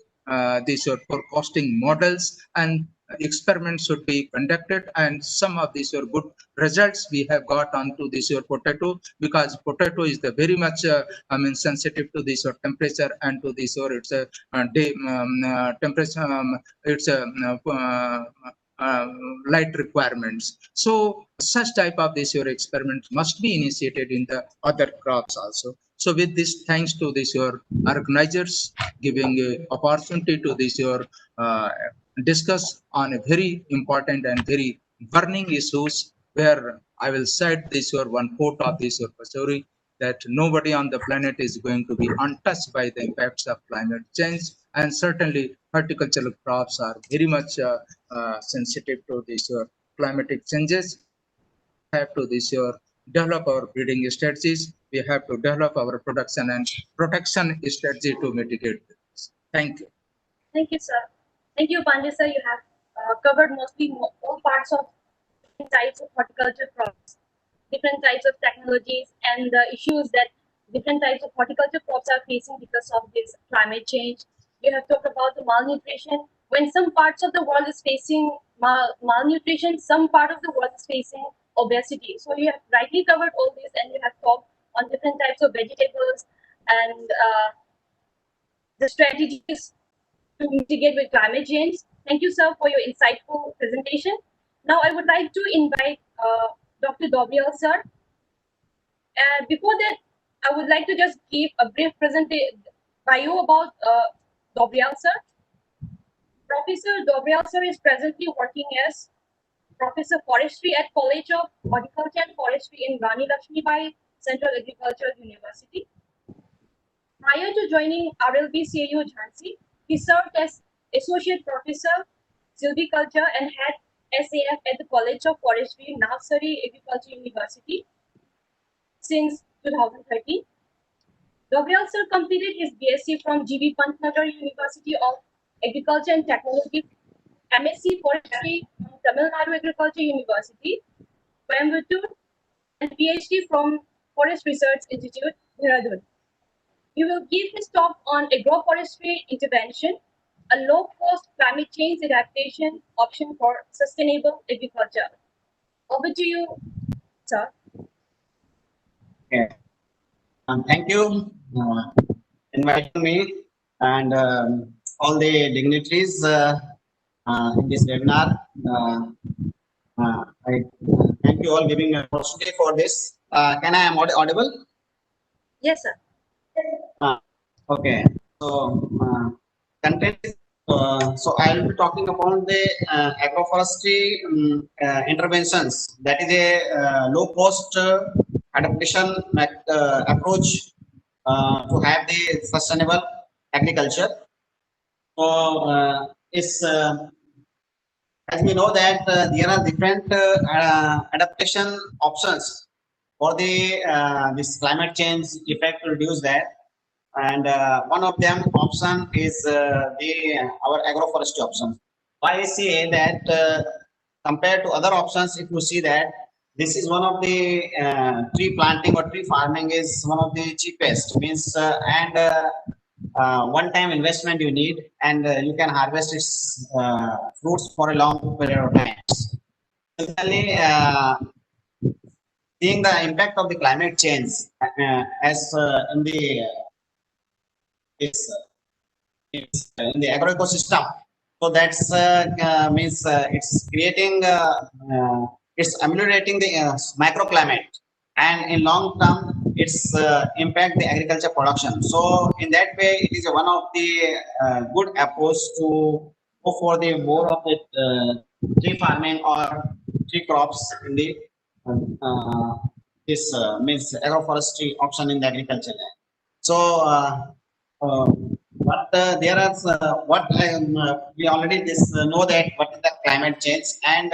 these your forecasting models, and experiments should be conducted, and some of these your good results we have got onto this your potato, because potato is the very much sensitive to this your temperature and to this your it's a day temperature it's a light requirements. So such type of this your experiment must be initiated in the other crops also. So with this, thanks to this your organizers giving a opportunity to this your discuss on a very important and very burning issues, where I will cite this your one quote of this your story, that nobody on the planet is going to be untouched by the impacts of climate change, and certainly horticultural crops are very much sensitive to these climatic changes. Have to this year develop our breeding strategies. We have to develop our production and protection strategy to mitigate this. Thank you. Thank you, sir. Thank you, Pandey sir. You have covered mostly all parts of different types of horticulture crops, different types of technologies, and the issues that different types of horticulture crops are facing because of this climate change. You have talked about the malnutrition, when some parts of the world is facing malnutrition, some part of the world is facing obesity. So you have rightly covered all this, and you have talked on different types of vegetables and the strategies to mitigate with climate change. Thank you, sir, for your insightful presentation. Now I would like to invite Dr. Dobriel, sir. Before that, I would like to just give a brief bio about Dobriel, sir. Professor Dobriel, sir, is presently working as Professor Forestry at College of Horticulture and Forestry in Rani Lakshmibai Central Agricultural University. Prior to joining RLB CAU Jhansi, he served as Associate Professor, Silviculture and had SAF at the College of Forestry, Navsari Agriculture University since 2013. Dobriel sir completed his BSc from GB Pantnagar University of Agriculture and Technology, MSc Forestry from Tamil Nadu Agriculture University, Coimbatore, and PhD from Forest Research Institute, Dehradun. He will give his talk on agroforestry intervention, a low-cost climate change adaptation option for sustainable agriculture. Over to you, sir. Okay. Thank you inviting me and all the dignitaries in this webinar. I thank you all giving me an opportunity for this. Can I am audible? Yes, sir. Okay. So content. So I will be talking about the agroforestry interventions. That is a low-cost adaptation approach to have the sustainable agriculture. So it's as we know that there are different adaptation options for the this climate change effect to reduce that, and one of them option is our agroforestry option. Why I say that compared to other options, if you see that this is one of the tree planting or tree farming is one of the cheapest means one-time investment you need, and you can harvest its fruits for a long period of time. Similarly, seeing the impact of the climate change as in the in the agroecosystem, so that's means it's creating it's ameliorating the microclimate, and in long term it's impact the agriculture production. So in that way it is one of the good approach to go for the more of the tree farming or tree crops in the this means agroforestry option in the agriculture. So but there are what we already know that what is the climate change, and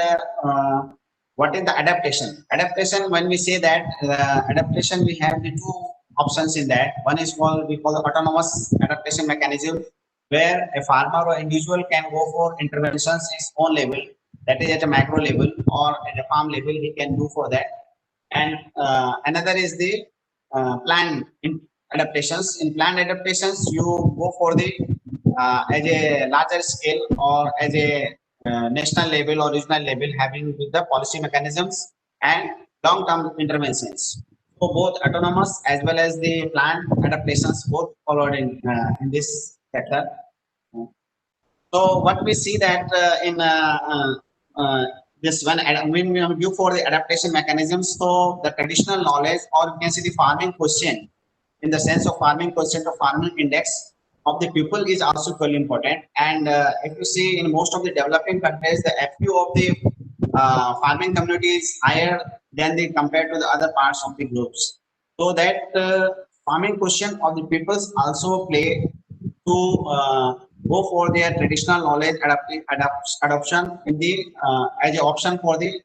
what is the adaptation. Adaptation, when we say that adaptation, we have the two options in that. One is we call the autonomous adaptation mechanism, where a farmer or individual can go for interventions at his own level, that is at a macro level or at a farm level he can do for that. And another is the planned adaptations. In planned adaptations, you go for the as a larger scale or as a national level or regional level, having with the policy mechanisms and long-term interventions. So both autonomous as well as the planned adaptations both followed in this sector. So what we see that in this one, when we view for the adaptation mechanisms, so the traditional knowledge, or you can see the farming question, in the sense of farming question or farming index of the people is also very important. And if you see in most of the developing countries, the FQ of the farming community is higher than the compared to the other parts of the groups. So that farming question of the peoples also play to go for their traditional knowledge adoption in the as an option for the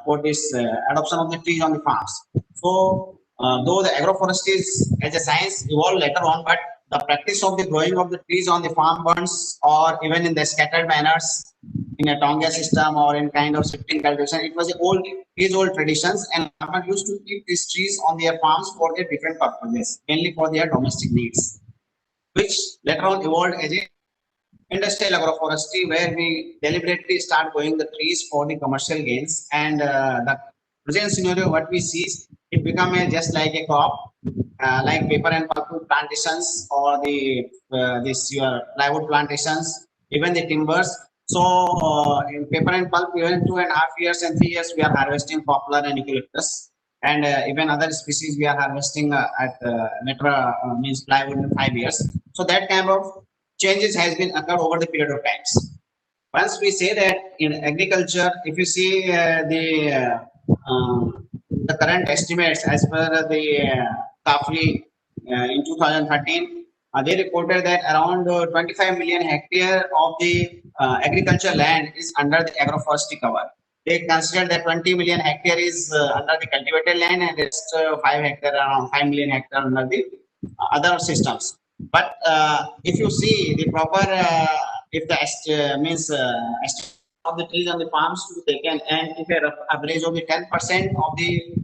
for this adoption of the trees on the farms. So though the agroforestry is as a science evolved later on, but the practice of the growing of the trees on the farm burns or even in the scattered manners in a tonga system or in kind of shifting cultivation, it was old age-old traditions, and farmers used to keep these trees on their farms for their different purposes, mainly for their domestic needs, which later on evolved as a industrial agroforestry, where we deliberately start growing the trees for the commercial gains. And the present scenario, what we see is it become just like a crop, like paper and pulp plantations, or the this your plywood plantations, even the timbers. So in paper and pulp, even 2.5 years and 3 years, we are harvesting poplar and eucalyptus, and even other species we are harvesting at metra means plywood in 5 years. So that kind of changes has been occurred over the period of times. Once we say that in agriculture, if you see the current estimates as per the CAFRI in 2013, they reported that around 25 million hectare of the agriculture land is under the agroforestry cover. They consider that 20 million hectare is under the cultivated land, and rest 5 hectare, around 5 million hectare under the other systems. But if you see the proper, if the means of the trees on the farms to be taken, and if an average of the 10% of the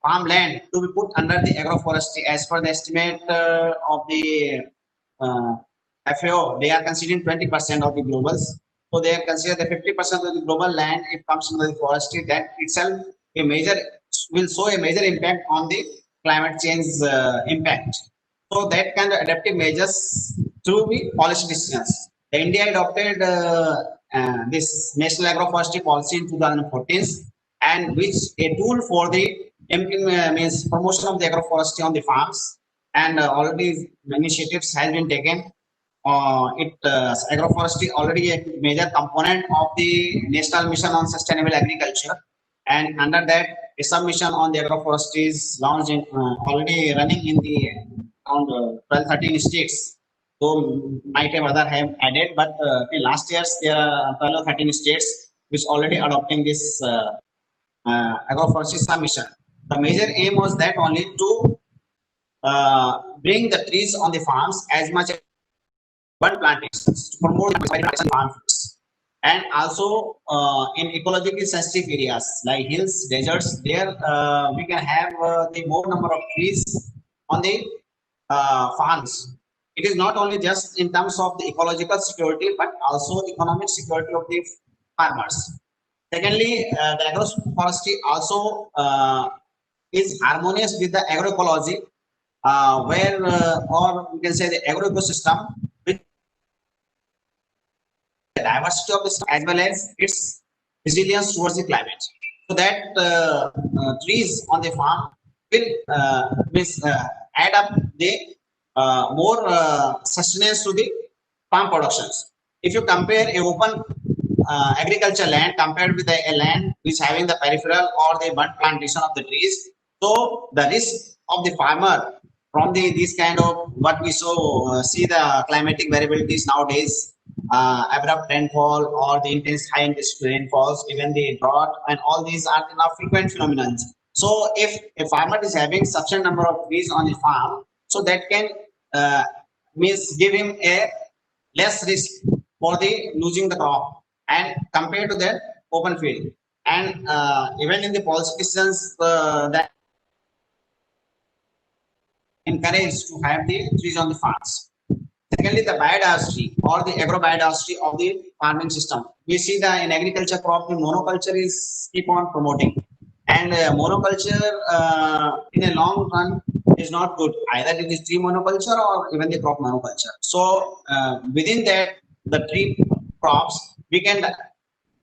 farmland to be put under the agroforestry, as per the estimate of the FAO, they are considering 20% of the globals. So they are considered that 50% of the global land, it comes under the forestry. That itself a major will show a major impact on the climate change impact. So that kind of adaptive measures through the policy decisions. India adopted this national agroforestry policy in 2014, and which a tool for the means promotion of the agroforestry on the farms, and already initiatives has been taken. Agroforestry already a major component of the National Mission on Sustainable Agriculture, and under that a sub-mission on the agroforestry is launched in, already running in the around 12-13 states. So might have other have added, but in last years there are 12 or 13 states which already adopting this agroforestry sub-mission. The major aim was that only to bring the trees on the farms as much as one plantations to promote the farms, and also in ecologically sensitive areas like hills, deserts, there we can have the more number of trees on the farms. It is not only just in terms of the ecological security, but also economic security of the farmers. Secondly, the agroforestry also is harmonious with the agroecology, where or we can say the agroecosystem, with the diversity of the system as well as its resilience towards the climate. So that trees on the farm will add up the more sustenance to the farm productions. If you compare a open agriculture land compared with a land which having the peripheral or the bud plantation of the trees, so the risk of the farmer from this kind of what we see the climatic variabilities nowadays, abrupt rainfall or the intense high intensity rainfalls, even the drought, and all these are now frequent phenomena. So if a farmer is having sufficient number of trees on the farm, so that can means give him a less risk for the losing the crop, and compared to that open field. And even in the policy decisions that encourage to have the trees on the farms. Secondly, the biodiversity or the agrobiodiversity of the farming system. We see that in agriculture crop, the monoculture is keep on promoting, and monoculture in a long run is not good. Either it is tree monoculture or even the crop monoculture. So within that, the tree crops, we can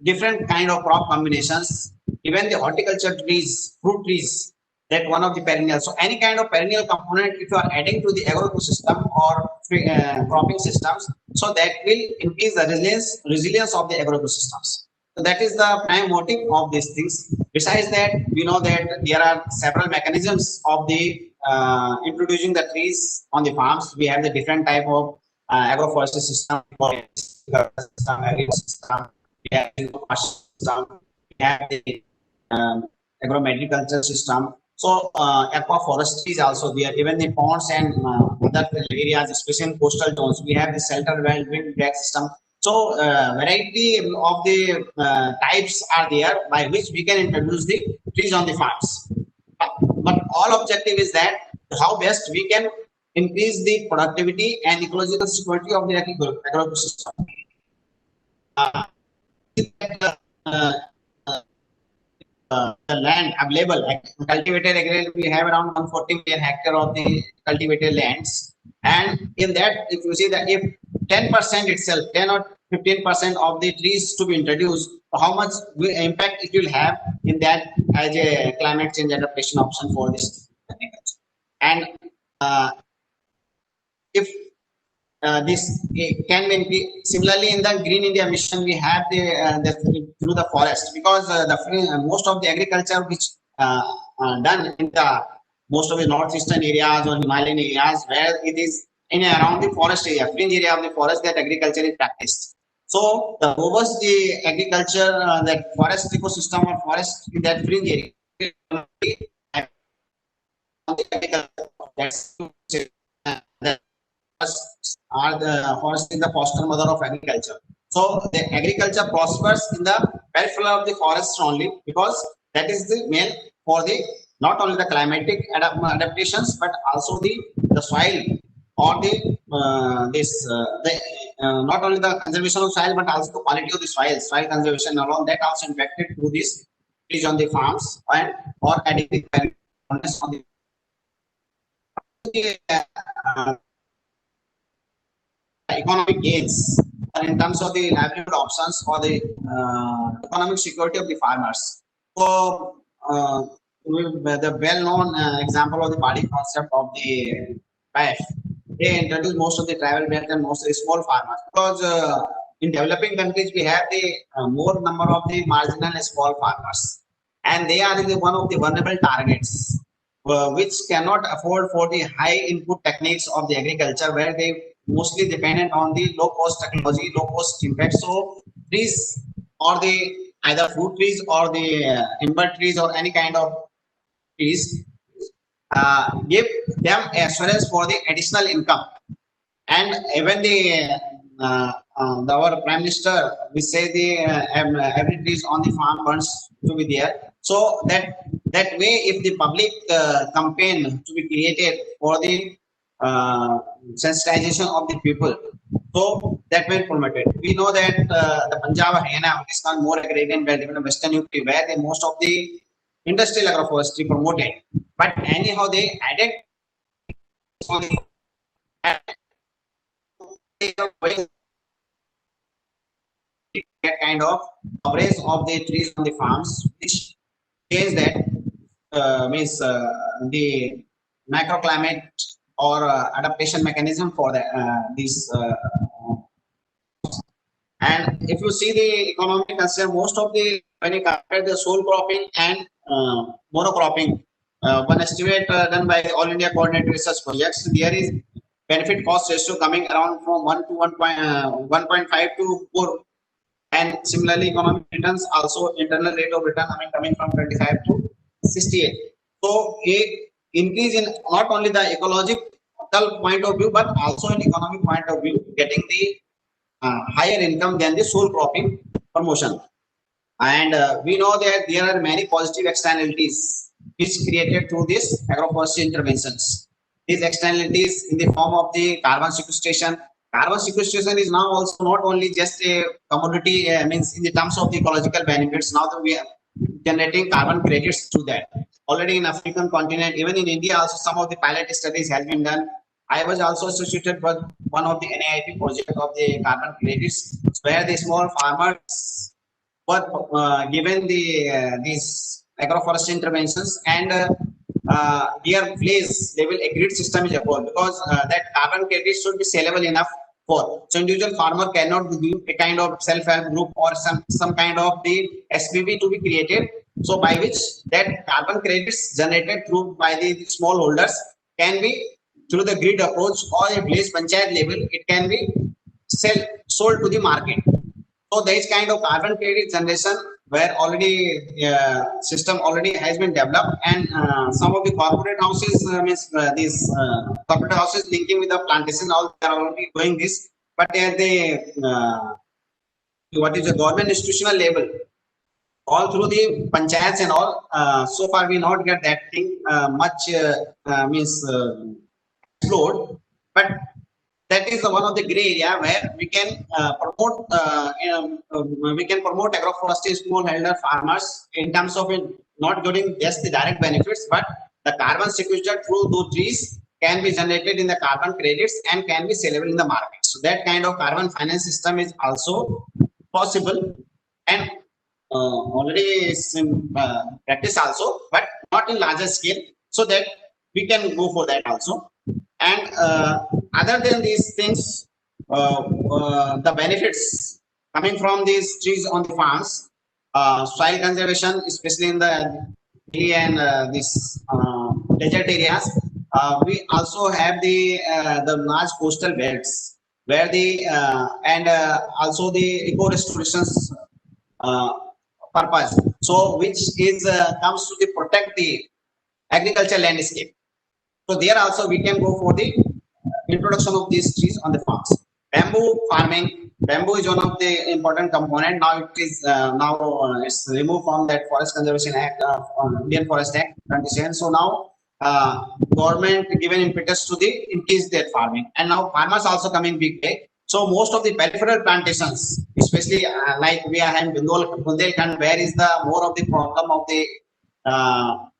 different kind of crop combinations. Even the horticulture trees, fruit trees, that one of the perennial. So any kind of perennial component, if you are adding to the ecosystem or cropping systems, so that will increase the resilience of the ecosystems. So that is the prime motive of these things. Besides that, we know that there are several mechanisms of the introducing the trees on the farms. We have the different type of agroforestry system, we have the agromediculture system. So aquaforestry is also there. Even the ponds and other areas, especially in coastal zones, we have the shelter well wind drag system. So variety of the types are there by which we can introduce the trees on the farms. But all objective is that how best we can increase the productivity and ecological security of the ecosystem. The land available, like cultivated area, we have around 140 million hectare of the cultivated lands. And in that, if you see that if 10% itself, 10 or 15% of the trees to be introduced, how much impact it will have in that as a climate change adaptation option for this agriculture. And if this can be similarly in the Green India mission, we have the through the forest, because most of the agriculture which done in the most of the northeastern areas or Himalayan areas where it is in and around the forest area, fringe area of the forest, that agriculture is practiced. So the robust the agriculture, that forest ecosystem or forest in that fringe area, are the forest is the foster mother of agriculture. So the agriculture prospers in the periphery of the forest only, because that is the main for the not only the climatic adaptations but also the soil or the not only the conservation of soil but also the quality of the soil conservation along that also impacted through this trees on the farms and or adding the on the economic gains in terms of the livelihood options or the economic security of the farmers. So the well-known example of the body concept of the PAF, they introduced most of the tribal belt and most of the small farmers, because in developing countries we have the more number of the marginal and small farmers, and they are one of the vulnerable targets which cannot afford for the high input techniques of the agriculture, where they mostly dependent on the low cost technology, low cost impact. So trees or the either fruit trees or the timber trees or any kind of trees give them assurance for the additional income. And even our prime minister, we say the every trees on the farm wants to be there. So that way, if the public campaign to be created for the sensitization of the people, so that will promote it. We know that the Punjab, Haryana, is called more agrarian belt, even Western UP, where the most of the industrial agroforestry promoted. But anyhow, they added that kind of coverage of the trees on the farms, which says that means the microclimate or adaptation mechanism for the, these. And if you see the economic concern, most of the, when you compare the sole cropping and monocropping, one estimate done by the All India Coordinated Research Projects, there is benefit cost ratio coming around from 1 to 1.5 to 4. And similarly, economic returns also internal rate of return coming from 25 to 68. So a increase in not only the ecological point of view, but also in economic point of view, getting the higher income than the sole cropping promotion. And we know that there are many positive externalities which created through this agroforestry interventions. These externalities in the form of the carbon sequestration. Carbon sequestration is now also not only just a commodity, means in the terms of the ecological benefits. Now that we are generating carbon credits through that. Already in African continent, even in India, also some of the pilot studies has been done. I was also associated with one of the NIDM project of the carbon credits, where the small farmers were given the these agroforestry interventions, and their place level a grid system is evolved, because that carbon credit should be sellable enough for. So individual farmer cannot do a kind of self-help group or some kind of the SPV to be created. So by which that carbon credits generated through by the smallholders can be through the grid approach or a village panchayat level, it can be sold to the market. So there is kind of carbon credit generation where already system already has been developed, and some of the corporate houses means these corporate houses linking with the plantation, all they are already doing this. But at the what is the government institutional level, all through the panchayats and all, so far we not get that thing much means explored, but that is one of the gray area where we can promote agroforestry smallholder farmers in terms of not getting just the direct benefits, but the carbon sequestered through those trees can be generated in the carbon credits and can be sellable in the market. So that kind of carbon finance system is also possible and already is in practice also, but not in larger scale. So that we can go for that also. And other than these things, the benefits coming from these trees on the farms, soil conservation, especially in the hilly and this desert areas. We also have the large coastal belts where the and also the eco restorations uh, purpose. So which is comes to the protect the agriculture landscape. So there also we can go for the introduction of these trees on the farms. Bamboo farming. Bamboo is one of the important component. Now it is it's removed from that Forest Conservation Act, Indian Forest Act 27. So now government given impetus to the increase their farming, and now farmers also coming big way. So most of the peripheral plantations, especially like we are having Bundelkhand, where is the more of the problem of the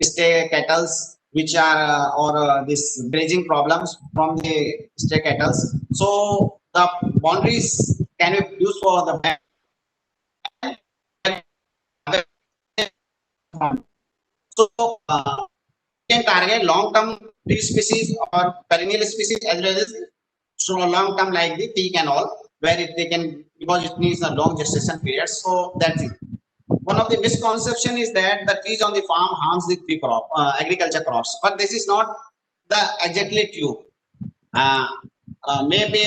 stray cattles which are or this grazing problems from the stray cattle. So the boundaries can be used for the so can target long-term tree species or perennial species as well as so long-term like the teak and all, where they can because it needs a long gestation period. So that's it. One of the misconception is that the trees on the farm harms the tree crop, agriculture crops, but this is not the exactly true. Uh, maybe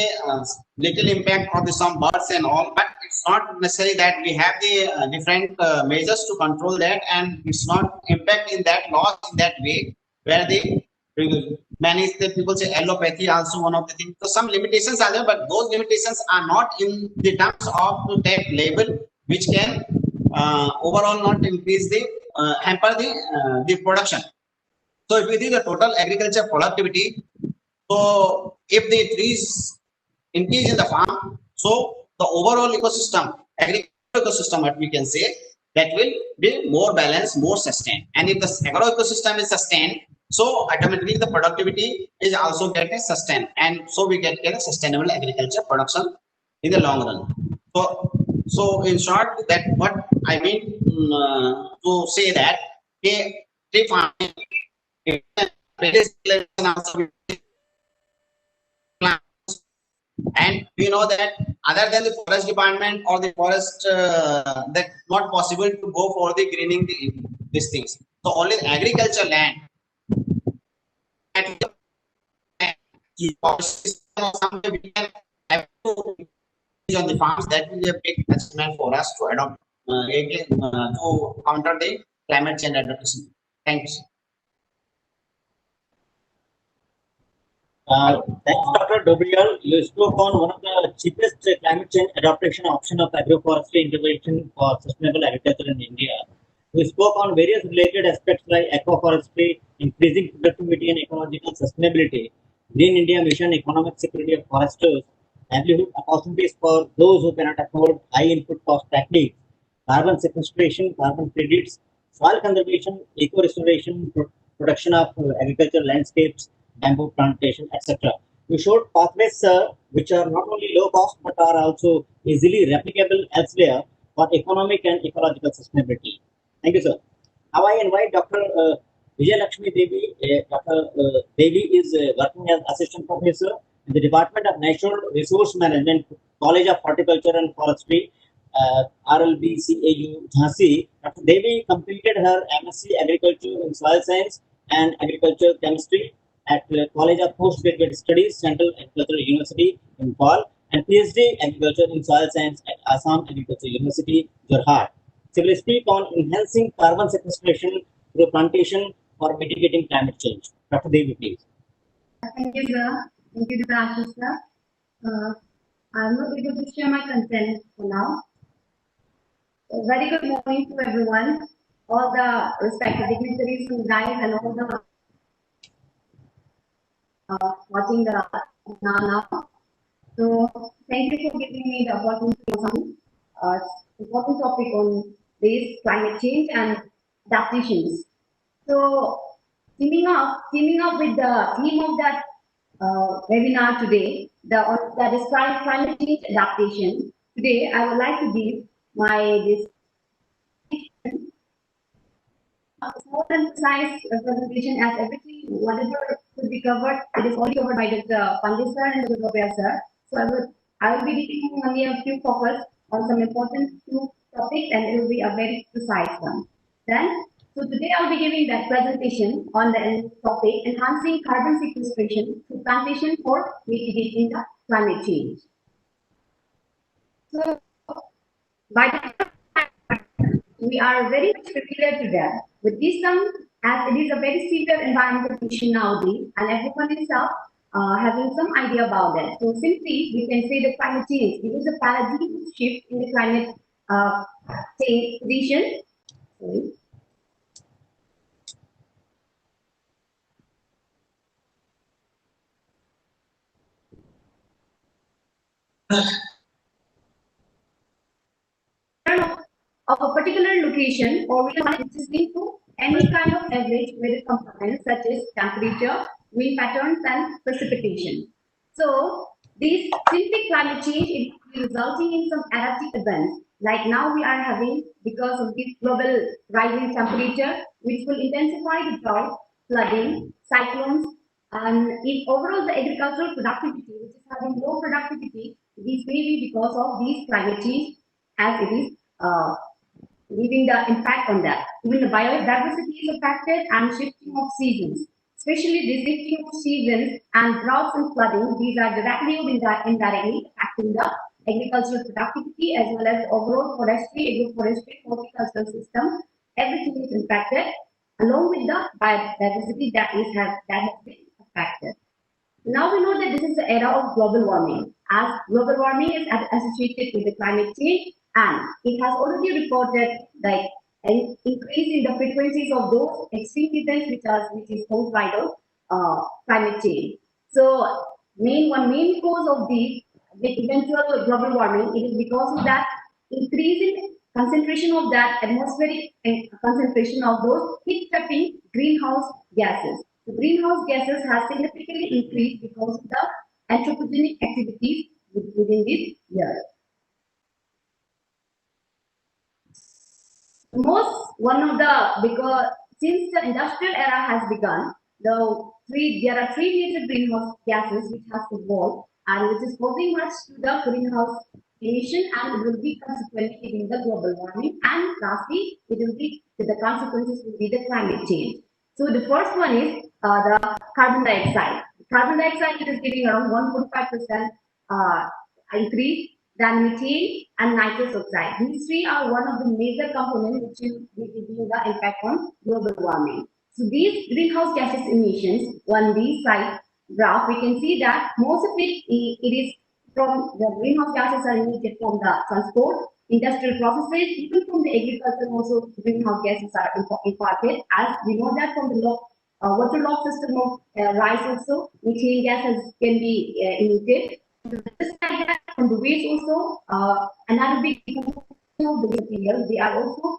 little impact on the some birds and all, but it's not necessary that we have the different measures to control that, and it's not impact in that loss in that way where they manage the people say allopathy also one of the things. So some limitations are there, but those limitations are not in the terms of that label, which can overall not increase the hamper the production. So if we see the total agriculture productivity, so if the trees increase in the farm, so the overall ecosystem, agricultural ecosystem, what we can say, that will be more balanced, more sustained. And if the agro ecosystem is sustained, so automatically the productivity is also get sustained, and so we get a sustainable agriculture production in the long run. So in short, that what I mean to say that tree farming also and we know that other than the forest department or the forest that not possible to go for the greening these things. So only agriculture land we can have to on the farms. That will be a big achievement for us to adopt to counter the climate change adaptation. Thanks. Thanks, Dr. Dobriel. You spoke on one of the cheapest climate change adaptation option of agroforestry intervention for sustainable agriculture in India. We spoke on various related aspects like agroforestry, increasing productivity and ecological sustainability, Green India mission, economic security of foresters, livelihood opportunities for those who cannot afford high input cost techniques, carbon sequestration, carbon credits, soil conservation, eco-restoration, protection of agricultural landscapes, bamboo plantation, etc. We showed pathways which are not only low cost but are also easily replicable elsewhere for economic and ecological sustainability. Thank you, sir. Now I invite Dr. Vijay Lakshmi Devi. Dr. Devi is working as assistant professor in the Department of Natural Resource Management, College of Horticulture and Forestry, RLBCAU, Jhansi. Dr. Devi completed her MSc Agriculture in Soil Science and Agriculture Chemistry at the College of Postgraduate Studies, Central Agricultural University in Fall, and PhD Agriculture in Soil Science at Assam Agricultural University, Jorhat. She will speak on enhancing carbon sequestration through plantation for mitigating climate change. Dr. Devi, please. Thank you, sir. Thank you, Dr. Ashish, sir. I'm not able to share my consent for now. Very good morning to everyone, all the respected dignitaries who guide and all the watching the now. So thank you for giving me the opportunity to some important topic on this climate change and adaptations. So teaming up with the theme of that webinar today, that is climate change adaptation. Today, I would like to give this more concise presentation as everything, whatever could be covered, it is already covered by Dr. Pandit sir and Dr. Gopal sir. So I will be taking only a few focus on some important two topics, and it will be a very precise one. So today I'll be giving that presentation on the topic enhancing carbon sequestration through plantation for mitigating the climate change. So by the we are very much familiar to that. With this sum, as it is a very severe environmental condition nowadays, and everyone is having some idea about that. So simply, we can say that climate change, it is a paradigm shift in the climate change condition. Sorry. Of a particular location or which is linked to any kind of average weather components such as temperature, wind patterns, and precipitation. So these simply climate change is resulting in some erratic events. Like now we are having, because of this global rising temperature, which will intensify the drought, flooding, cyclones, and if overall the agricultural productivity, which is having low productivity, this may be because of these climate change as it is leaving the impact on that. Even the biodiversity is affected and shifting of seasons. Especially the shifting of seasons and droughts and flooding, these are directly or indirectly affecting the agricultural productivity as well as the overall forestry, agroforestry, horticultural system. Everything is impacted along with the biodiversity that has been affected. Now we know that this is the era of global warming, as global warming is associated with the climate change, and it has already reported like an increase in the frequencies of those extreme events which is caused by the climate change. So one main cause of the eventual global warming, it is because of that increasing concentration of that atmospheric concentration of those heat trapping greenhouse gases. The greenhouse gases have significantly increased because of the anthropogenic activities within this year. Because since the industrial era has begun, there are three major greenhouse gases which has evolved and which is causing much to the greenhouse emission, and it will be consequently giving the global warming, and lastly the consequences will be the climate change. So the first one is the carbon dioxide. Carbon dioxide is giving around 1.5% increase than methane and nitrous oxide. These three are one of the major components which will be giving the impact on global warming. So these greenhouse gases emissions, on this side graph, we can see that most of it is from the greenhouse gases are emitted from the transport, industrial processes, even from the agriculture also greenhouse gases are imparted, as we know that from the water lock system of rice also, methane gases can be emitted. Just like that, from the waste also, another big component of the material, they are also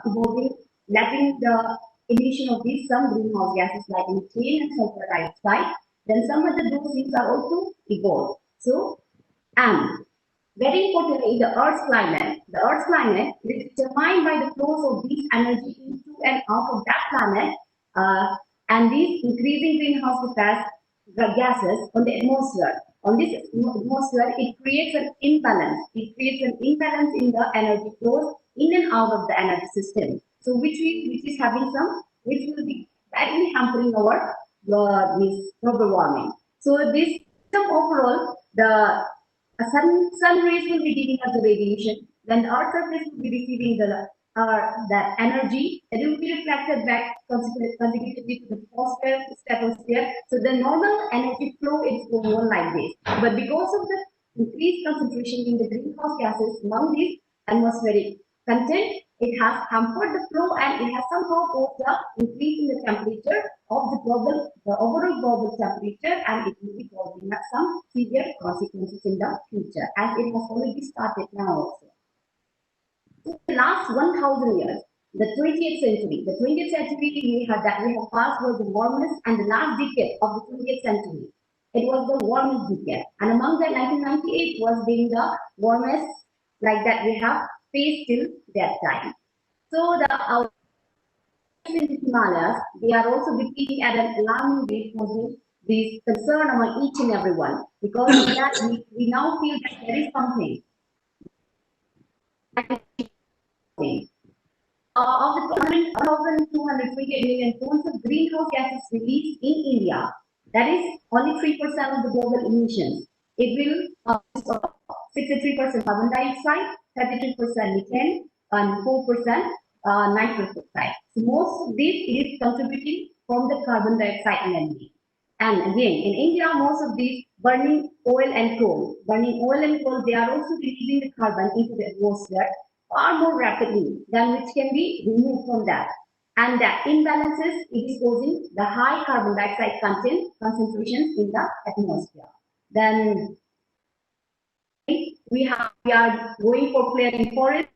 evolving, letting the emission of these some greenhouse gases like methane and sulfur dioxide. Then some of those things are also evolved. So, and very importantly, the Earth's climate. The Earth's climate is determined by the flows of these energy into and out of that planet, and these increasing greenhouse gases on the atmosphere. On this atmosphere, it creates an imbalance. It creates an imbalance in the energy flows in and out of the energy system. So which is having which will be directly hampering our this global warming. So this system overall, the sun rays will be giving us the radiation. Then the Earth surface will be receiving that energy. It will be reflected back consecutively to the stratosphere. So the normal energy flow is going on like this. But because of the increased concentration in the greenhouse gases among these atmospheric content, it has hampered the flow and it has somehow caused the increase in the temperature of the overall global temperature, and it will be causing us some severe consequences in the future, as it has already started now also. In the last 1,000 years, the 20th century we have passed was the warmest, and the last decade of the 20th century, it was the warmest decade. And among that, 1998 was being the warmest like that we have faced till that time. So our in the Himalayas, they are also depleting at an alarming rate, causing this concern among each and everyone. Because of that, we now feel that there is something. Of the 1,228 million tons of greenhouse gases released in India, that is only 3% of the global emissions. It will 63% carbon dioxide, 32% methane, and 4% nitrous oxide. So most of this is contributing from the carbon dioxide energy. And again, in India, most of these burning oil and coal, they are also releasing the carbon into the atmosphere far more rapidly than which can be removed from that. And that imbalances, it is causing the high carbon dioxide concentrations in the atmosphere. Then we are going for clearing forests.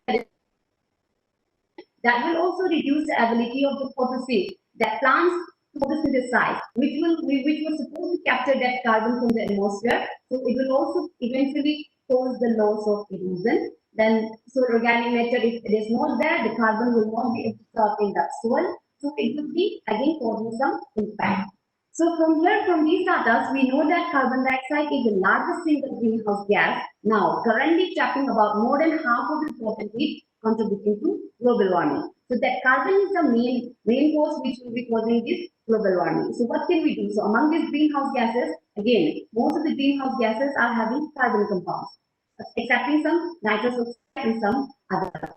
That will also reduce the ability of the photosynthesis that plants photosynthesize, which was supposed to capture that carbon from the atmosphere. So it will also eventually cause the loss of erosion. Then soil organic matter, if it is not there, the carbon will not be absorbed in that soil. So it will be again causing some impact. So from these data, we know that carbon dioxide is the largest single greenhouse gas now, currently trapping about more than half of the total heat contributing to global warming. So that carbon is the main cause which will be causing this global warming. So what can we do? So among these greenhouse gases, again, most of the greenhouse gases are having carbon compounds, excepting some nitrous oxide and some other.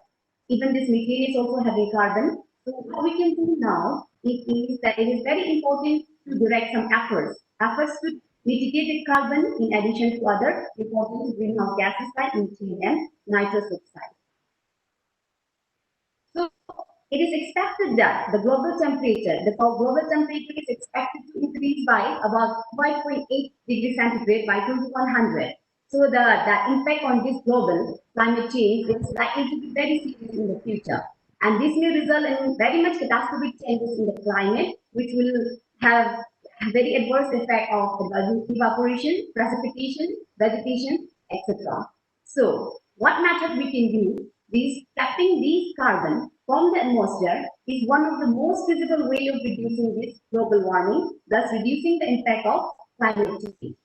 Even this methane is also having carbon. So what we can do now is that it is very important to direct some efforts to mitigate the carbon in addition to other important greenhouse gases like methane and nitrous oxide. So it is expected that the global temperature is expected to increase by about 5.8 degrees centigrade by 2100. So the impact on this global climate change is likely to be very serious in the future. And this may result in very much catastrophic changes in the climate, which will have a very adverse effect of evaporation, precipitation, vegetation, etc. So what method we can do? Trapping these carbon from the atmosphere is one of the most feasible way of reducing this global warming, thus reducing the impact of climate change.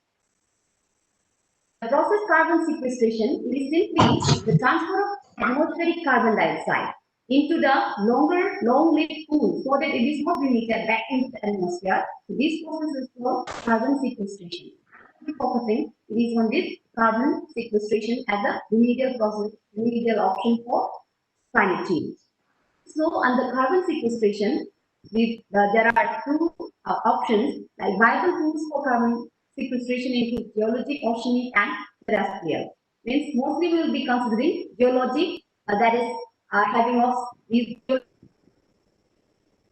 The process carbon sequestration is simply the transfer of atmospheric carbon dioxide into the long-lived pool so that it is not emitted back into the atmosphere. So this process is called carbon sequestration. Focusing is on this carbon sequestration as a remedial option for climate change. So under carbon sequestration, there are two options like viable tools for carbon sequestration into geologic, oceanic, and terrestrial. Means mostly we will be considering geologic, that is having of these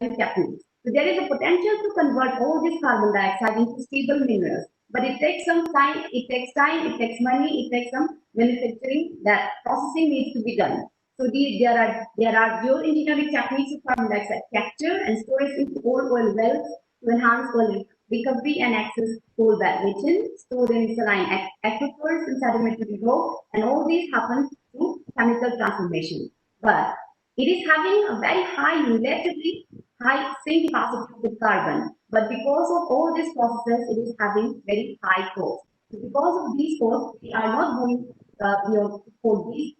techniques. So there is a potential to convert all this carbon dioxide into stable minerals, but it takes some time, it takes money, it takes some manufacturing, that processing needs to be done. So there are geoengineering techniques of carbon dioxide capture and storage into old oil wells to enhance oil recovery and access coal bed methane stored in saline aquifers and sedimentary rock, and all these happen through chemical transformation. But it is having a very relatively high sink capacity of the carbon, but because of all these processes, it is having very high cost. So because of these costs, we are not going for this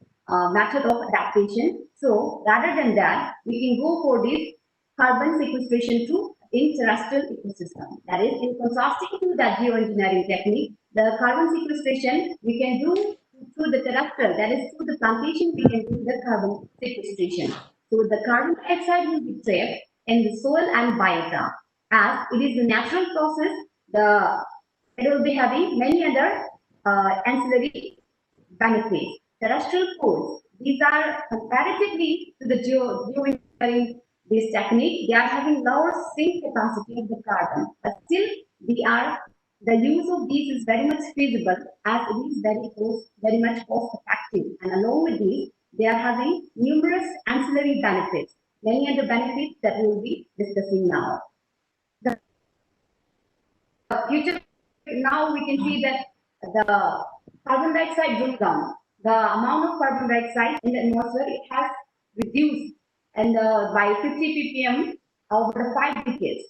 method of adaptation. So rather than that, we can go for this carbon sequestration in terrestrial ecosystem. That is, in contrasting to that geoengineering technique, the carbon sequestration we can do through the terrestrial, that is through the plantation, we can do the carbon sequestration. So the carbon dioxide will be trapped in the soil and biota. As it is the natural process, it will be having many other ancillary benefits. Terrestrial coals, these are comparatively to the geoengineering this technique, they are having lower sink capacity of the carbon, but still the use of these is very much feasible as it is very much cost effective. And along with these, they are having numerous ancillary benefits, many of the benefits that we will be discussing now. The future, now we can see that the carbon dioxide goes down. The amount of carbon dioxide in the atmosphere, it has reduced and by 50 ppm over the 5 decades.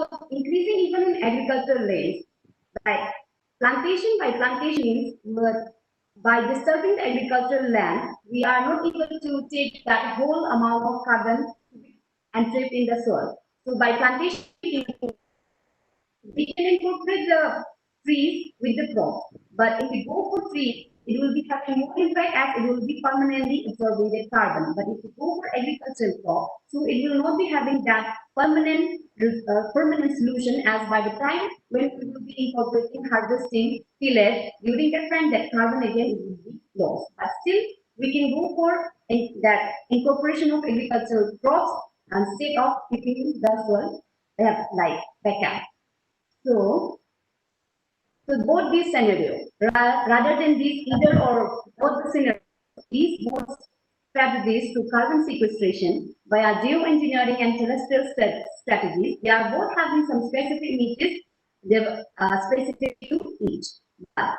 So increasing even in agricultural lands, by plantation by disturbing the agricultural land, we are not able to take that whole amount of carbon and trap in the soil. So by plantation, we can incorporate the trees with the crop. But if we go for trees, it will be having more impact as it will be permanently absorbing the carbon. But if you go for agricultural crop, so it will not be having that permanent solution, as by the time when we will be incorporating harvesting tillage, during that time that carbon again will be lost. But still we can go for that incorporation of agricultural crops instead of keeping the soil like backup. So both these scenarios, rather than these either or both the scenarios, these both strategies to carbon sequestration via geoengineering and terrestrial strategies, they are both having some specific niches, they're specific to each. But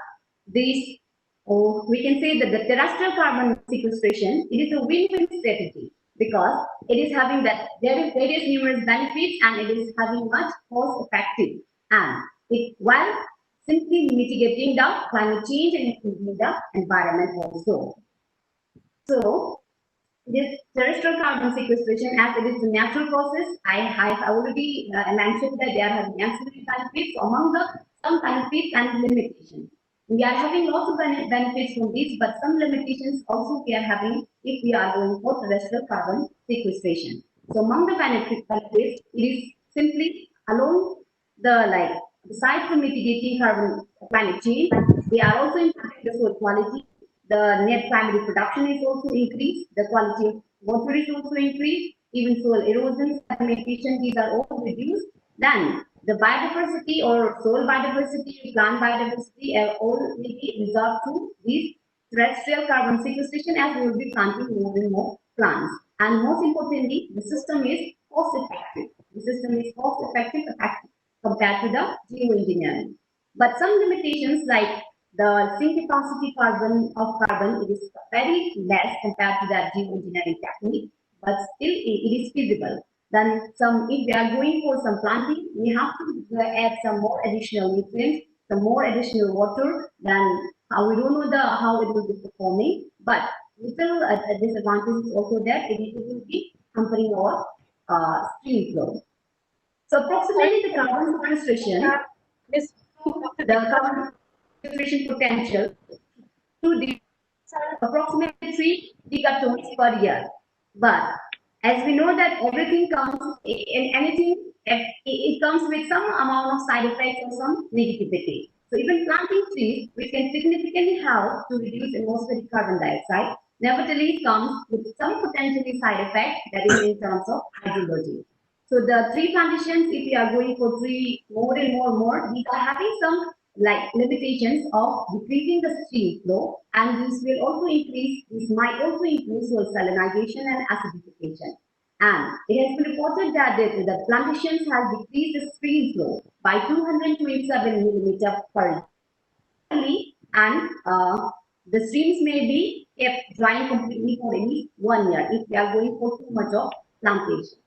these, we can say that the terrestrial carbon sequestration, it is a win-win strategy because it is having that there is various numerous benefits and it is having much cost effective, and it while simply mitigating the climate change and improving the environment also. So this terrestrial carbon sequestration, as it is a natural process, I have already mentioned that they are having ancillary benefits. Among the some benefits and limitations, we are having lots of benefits from this, but some limitations also we are having if we are going for terrestrial carbon sequestration. So among the benefits, it is simply along the besides from mitigating climate change, they are also improving the soil quality. The net primary production is also increased. The quality of water is also increased. Even soil erosion, sedimentation, these are all reduced. Then the biodiversity or soil biodiversity, plant biodiversity, all will be resolved to this terrestrial carbon sequestration as we will be planting more and more plants. And most importantly, the system is cost effective. The system is cost effective compared to the geoengineering. But some limitations like the sink capacity of carbon, it is very less compared to that geoengineering technique, but still it is feasible. Then if we are going for some planting, we have to add some more additional nutrients, some more additional water, then we don't know how it will be performing, but little disadvantage is also that it will be hampering our stream flow. So approximately the carbon sequestration, the carbon sequestration potential to approximately 3 gigatons per year. But as we know that everything comes in anything, it comes with some amount of side effects or some negativity. So even planting trees, which can significantly help to reduce atmospheric carbon dioxide, nevertheless comes with some potentially side effects, that is in terms of hydrology. So the tree plantations, if we are going for tree more and more, these are having some limitations of decreasing the stream flow, and this might also increase soil salinization and acidification. And it has been reported that the plantations have decreased the stream flow by 227 millimeter per year, and the streams may be kept drying completely for at least 1 year if we are going for too much of plantation.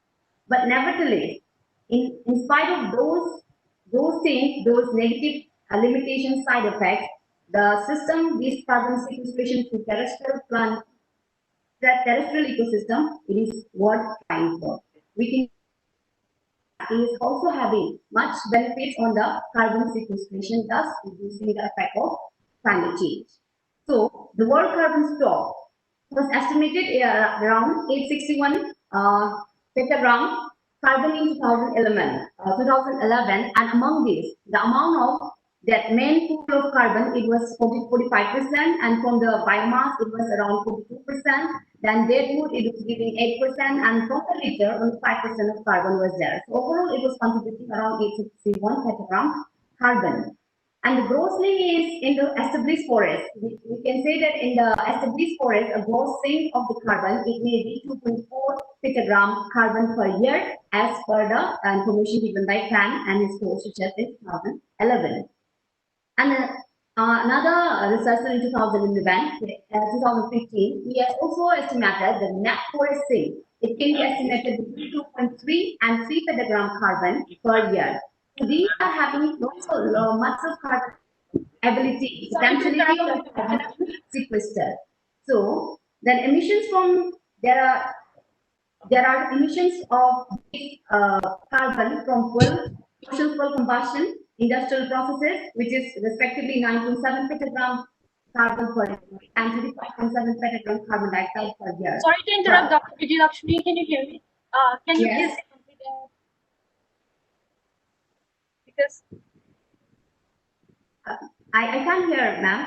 But nevertheless, in spite of those things, those negative limitation side effects, the system, this carbon sequestration to terrestrial ecosystem, it is worth trying for. We can is also having much benefits on the carbon sequestration, thus reducing the effect of climate change. So the world carbon stock was estimated around 861 petagram carbon in 2011, and among these, the amount of that main pool of carbon, it was 45%, and from the biomass, it was around 42%. Then dead wood, it was giving 8%, and from the litter, only 5% of carbon was there. So overall, it was contributing around 861 petagram carbon. And grossly is in the established forest. We can say that in the established forest, a gross sink of the carbon, it may be 2.4 petagram carbon per year, as per the information given by Pan and his co-researchers in 2011. And another researcher in 2015, he has also estimated the net forest sink. It can be estimated between 2.3 and 3 petagram carbon per year. So these are having also much of carbon ability, potentiality of the carbon sequester. So then emissions from there are emissions of carbon from fossil fuel combustion, industrial processes, which is respectively 9.7 petagram carbon per year and 35.7 petagram carbon dioxide per year. Sorry to interrupt, Dr. Vijayalakshmi, can you hear me? Can you Yes. please complete because I can't hear, ma'am.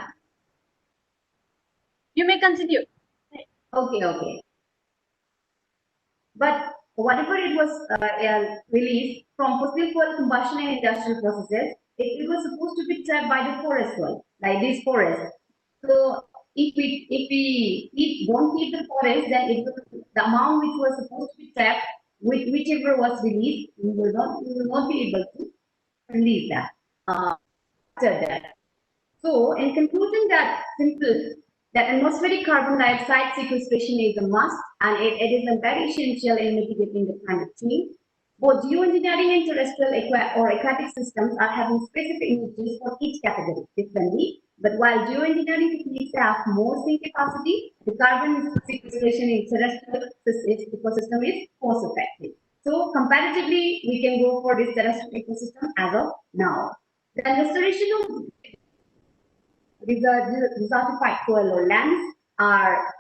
you may continue. Okay. But whatever it was released from fossil fuel combustion and industrial processes, it was supposed to be trapped by the forest soil, like this forest. So if we don't keep the forest, then the amount which was supposed to be trapped, whichever was released, we will not be able to release that after that. So in conclusion, that simple, that atmospheric carbon dioxide sequestration is a must, and it is very essential in mitigating the climate change. Both geoengineering and terrestrial or aquatic systems are having specific needs for each category differently. But while geoengineering techniques have more sink capacity, the carbon sequestration in terrestrial ecosystem is cost effective. So comparatively, we can go for this terrestrial ecosystem as of now. The restoration of desertified soil or lands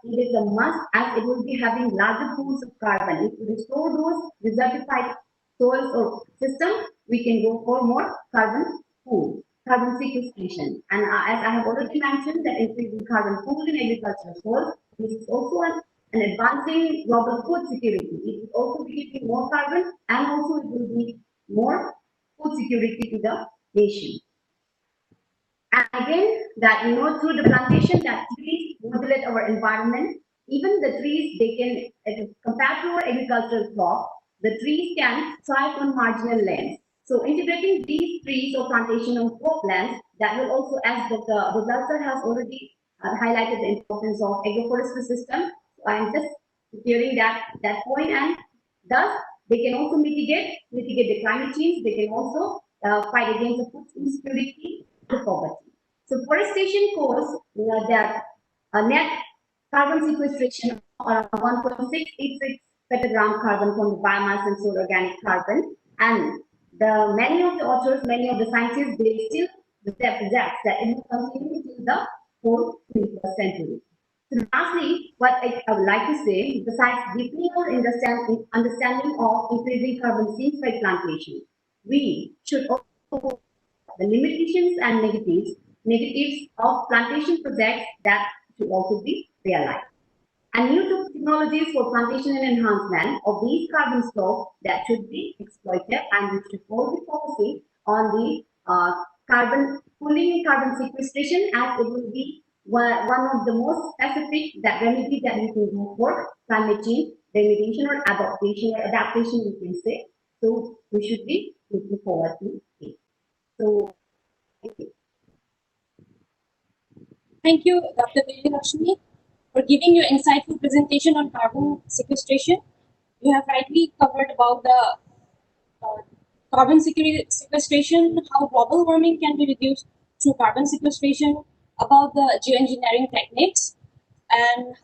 it is a must, as it will be having larger pools of carbon. If we restore those desertified soils or systems, we can go for more carbon pool, carbon sequestration. And as I have already mentioned, that increasing carbon pool in agricultural soils, this is also an advancing global food security. It will also be giving more carbon, and also it will be more food security to the nation. And again, that through the plantation, that trees modulate our environment. Even the trees, they can, compared to our agricultural crop, the trees can thrive on marginal lands. So integrating these trees or plantation on croplands, that will also, as Dr. Abdullah has already highlighted the importance of agroforestry system. So I'm just clearing that point, and thus they can also mitigate the climate change. They can also fight against the food insecurity, the poverty. So forestation costs that net carbon sequestration around 1.686 petagram carbon from the biomass and soil organic carbon, and many of the authors, many of the scientists, they still project that it will continue to the whole 21st century. So lastly, what I would like to say, besides deepening our understanding of increasing carbon sinks by plantation, we should also the limitations and negatives of plantation projects that should also be realized. And new technologies for plantation and enhancement of these carbon stocks that should be exploited, and we should all be focusing on the carbon pooling and carbon sequestration, as it will be one of the most specific remedies that we can go for climate change remediation or adaptation, we can say. So we should be looking forward to it. So Thank you, Dr. Vijayalakshmi, for giving your insightful presentation on carbon sequestration. You have rightly covered about the carbon sequestration, how global warming can be reduced through carbon sequestration, about the geoengineering techniques, and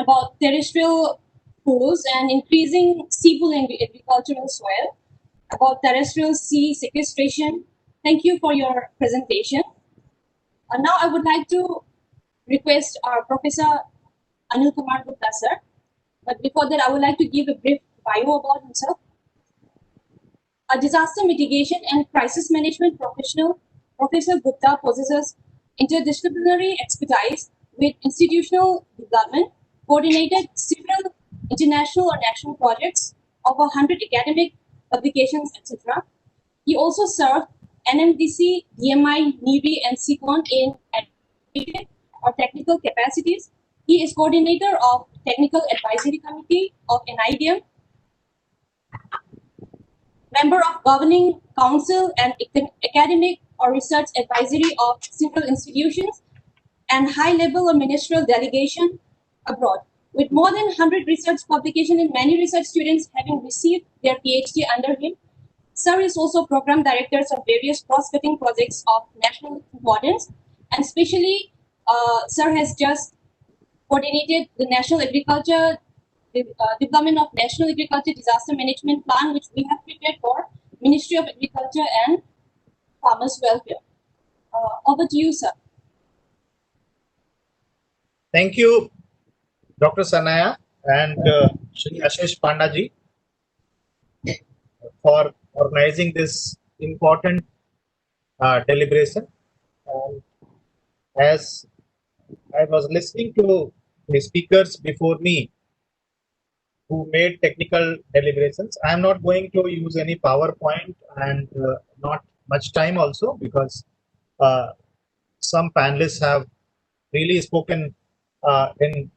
about terrestrial pools and increasing sea pool in agricultural soil, about terrestrial sea sequestration. Thank you for your presentation. Now I would like to request our Professor Anil Kumar Gupta, sir. But before that, I would like to give a brief bio about himself. A disaster mitigation and crisis management professional Professor Gupta possesses interdisciplinary expertise with institutional development, coordinated several international or national projects, over 100 academic publications, etc. He also served NMDC, DMI, NIRI, and SICON in administrative or technical capacities. He is coordinator of Technical Advisory Committee of NIDM, member of Governing Council and academic or research advisory of several institutions, and high-level or ministerial delegation abroad. With more than 100 research publications and many research students having received their PhD under him, Sir is also program directors of various cross-cutting projects of national importance, and especially Sir has just coordinated the National Agriculture development of National Agriculture Disaster Management Plan, which we have prepared for Ministry of Agriculture and Farmers Welfare. Over to you, sir. Thank you, Dr. Sanaya and Shri Ashish Pandaji for organizing this important deliberation. And as I was listening to the speakers before me who made technical deliberations, I am not going to use any PowerPoint and not much time also, because some panelists have really spoken in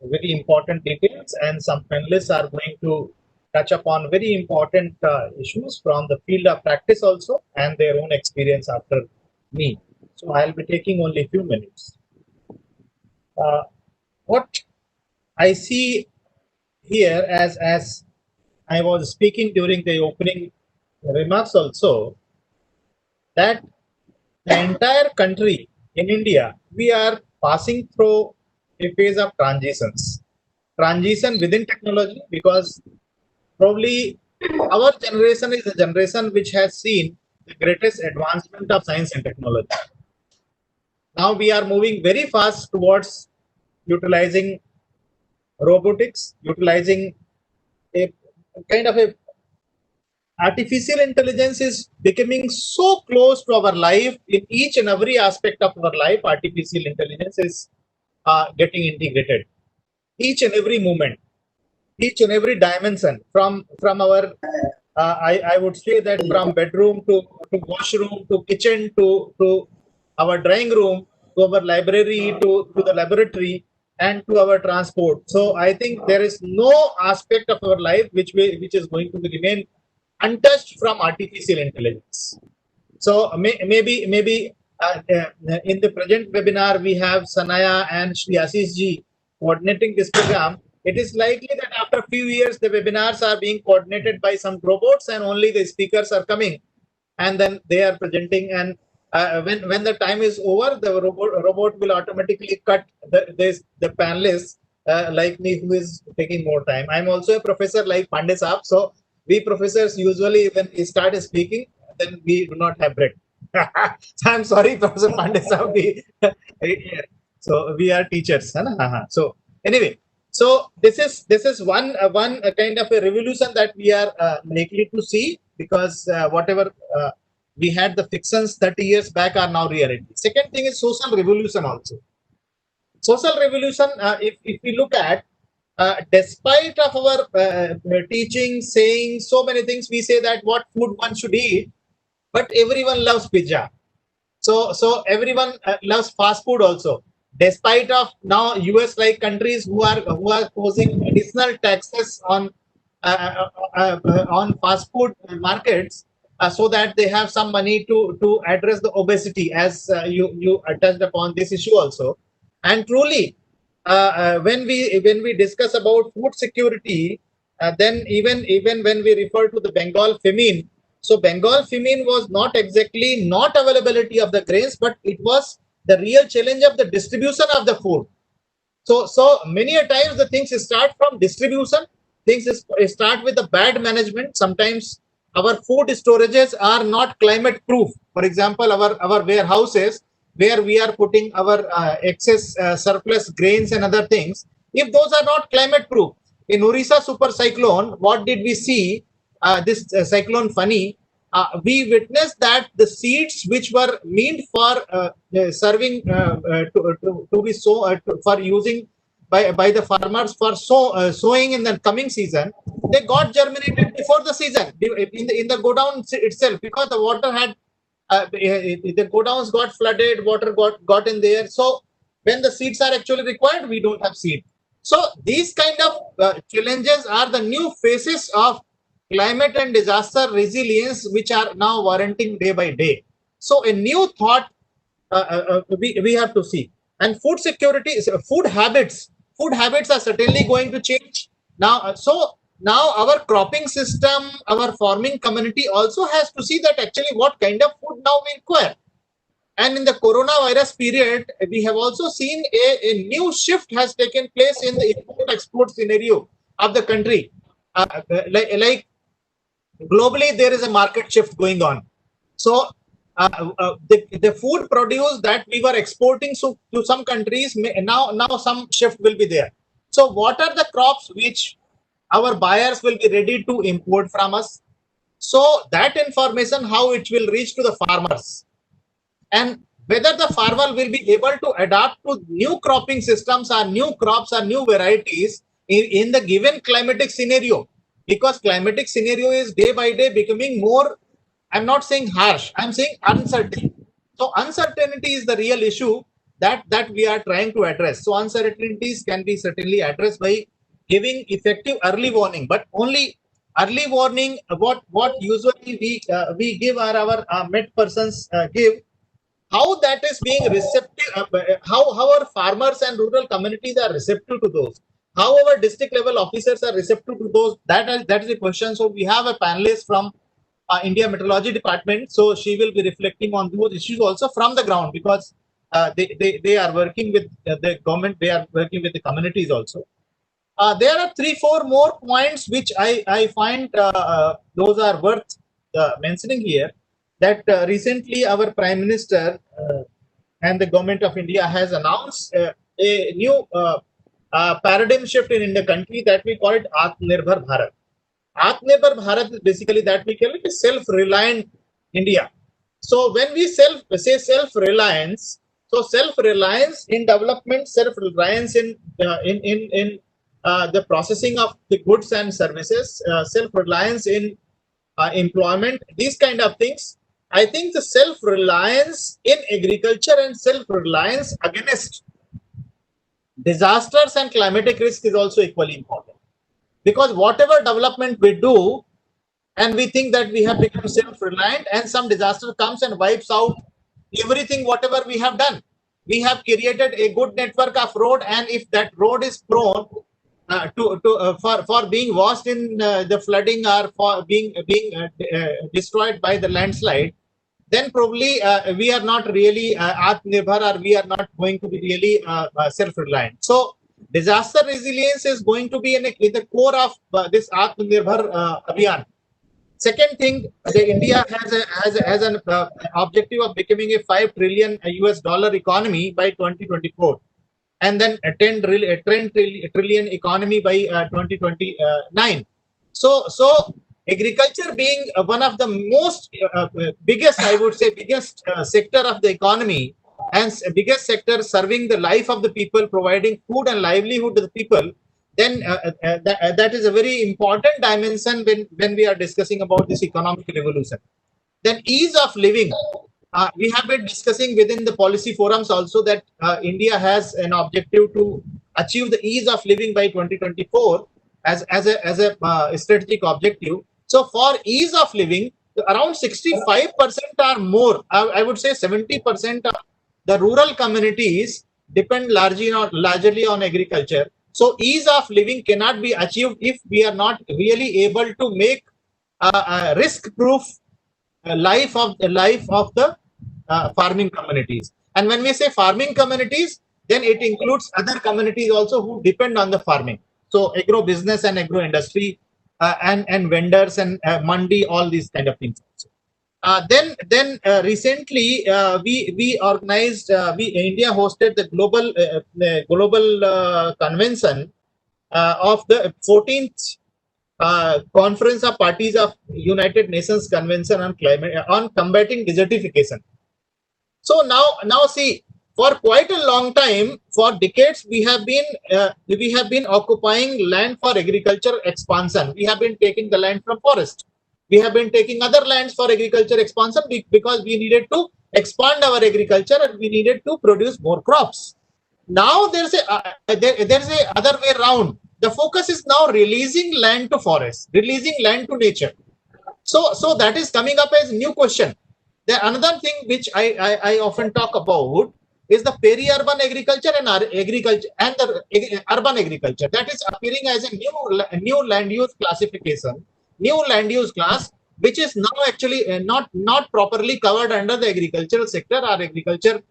very important details, and some panelists are going to touch upon very important issues from the field of practice also and their own experience after me. So I'll be taking only a few minutes. What I see here, as I was speaking during the opening remarks also, that the entire country in India, we are passing through a phase of transition within technology, because probably our generation is a generation which has seen the greatest advancement of science and technology. Now we are moving very fast towards utilizing robotics, utilizing a kind of a artificial intelligence is becoming so close to our life. In each and every aspect of our life, artificial intelligence is getting integrated. Each and every moment, each and every dimension, from our I would say that from bedroom to washroom to kitchen to our drawing room to our library to the laboratory and to our transport. So I think there is no aspect of our life which is going to remain untouched from artificial intelligence. So maybe in the present webinar we have Sanaya and Shri Ashish ji coordinating this program. It is likely that after a few years the webinars are being coordinated by some robots and only the speakers are coming and then they are presenting, and when the time is over, the robot will automatically cut the panelists like me who is taking more time. I'm also a professor like Pandey Saab, so we professors usually when we start speaking, then we do not have break. So I'm sorry, Professor Pandey Saab. So we are teachers. So anyway, so this is one kind of a revolution that we are likely to see, because whatever we had the fictions 30 years back are now reality. Second thing is social revolution also. Social revolution, if we look at, despite of our teaching, saying so many things, we say that what food one should eat, but everyone loves pizza. So everyone loves fast food also. Despite of now US like countries who are posing additional taxes on fast food markets, so that they have some money to address the obesity, as you touched upon this issue also. And truly, when we discuss about food security, then even when we refer to the Bengal famine, so Bengal famine was not exactly not availability of the grains, but it was the real challenge of the distribution of the food. So many a times the things start from distribution. Things start with the bad management. Sometimes our food storages are not climate proof. For example, our warehouses where we are putting our excess surplus grains and other things, if those are not climate proof. In Orissa super cyclone, what did we see? This cyclone Fani, we witnessed that the seeds which were meant for serving to be for using by the farmers for sowing in the coming season, they got germinated before the season in the godown itself, because the water had the godowns got flooded, water got in there. So when the seeds are actually required, we don't have seed. So these kind of challenges are the new phases of climate and disaster resilience, which are now warranting day by day. So a new thought we have to see. And food security, food habits are certainly going to change now. So now our cropping system, our farming community also has to see that actually what kind of food now we require. And in the coronavirus period, we have also seen a new shift has taken place in the import-export scenario of the country. Like globally, there is a market shift going on. So the food produce that we were exporting to some countries, now some shift will be there. So what are the crops which our buyers will be ready to import from us? So that information, how it will reach to the farmers, and whether the farmer will be able to adapt to new cropping systems or new crops or new varieties in the given climatic scenario, because climatic scenario is day by day becoming more, I'm not saying harsh, I'm saying uncertain. So uncertainty is the real issue that we are trying to address. So uncertainties can be certainly addressed by giving effective early warning, but only early warning. What usually we give, or our med persons give, how that is being receptive, how our farmers and rural communities are receptive to those, how our district level officers are receptive to those, that is the question. So we have a panelist from India Meteorology Department, so she will be reflecting on those issues also from the ground, because they are working with the government, they are working with the communities also. There are 3-4 more points which I find those are worth mentioning here. That recently our Prime Minister and the Government of India has announced a new paradigm shift in the country, that we call it Atmanirbhar Bharat. Atmanirbhar Bharat is basically that we call it self-reliant India. So when we say self-reliance, so self-reliance in development, self-reliance in the processing of the goods and services, self-reliance in employment, these kind of things. I think the self-reliance in agriculture and self-reliance against disasters and climatic risk is also equally important, because whatever development we do, and we think that we have become self-reliant, and some disaster comes and wipes out everything whatever we have done. We have created a good network of road, and if that road is prone for being washed in the flooding, or for being destroyed by the landslide, then probably we are not really Atmanirbhar, or we are not going to be really self-reliant. So disaster resilience is going to be in the core of this Atmanirbhar Abhiyan. Second thing, India has an objective of becoming a $5 trillion US dollar economy by 2024, and then a 10 trillion economy by 2029. So agriculture being one of the most biggest, I would say, biggest sector of the economy, and biggest sector serving the life of the people, providing food and livelihood to the people, then that is a very important dimension when we are discussing about this economic revolution. Then ease of living. We have been discussing within the policy forums also that India has an objective to achieve the ease of living by 2024 as a strategic objective. So for ease of living, around 65% or more, I would say 70% of the rural communities depend largely on agriculture. So ease of living cannot be achieved if we are not really able to make a risk-proof life of the farming communities. And when we say farming communities, then it includes other communities also who depend on the farming. So agro business and agro industry, and vendors and mandi, all these kind of things. Then recently we organized, India hosted the global convention of the 14th Conference of Parties of United Nations Convention on Climate on Combating Desertification. So now see, for quite a long time, for decades, we have been occupying land for agriculture expansion. We have been taking the land from forest. We have been taking other lands for agriculture expansion because we needed to expand our agriculture and we needed to produce more crops. Now there's a other way around. The focus is now releasing land to forest, releasing land to nature. So that is coming up as new question. The another thing which I often talk about is the peri-urban agriculture and agriculture and the urban agriculture that is appearing as a new land use classification, new land use class, which is now actually not properly covered under the agricultural sector or agriculture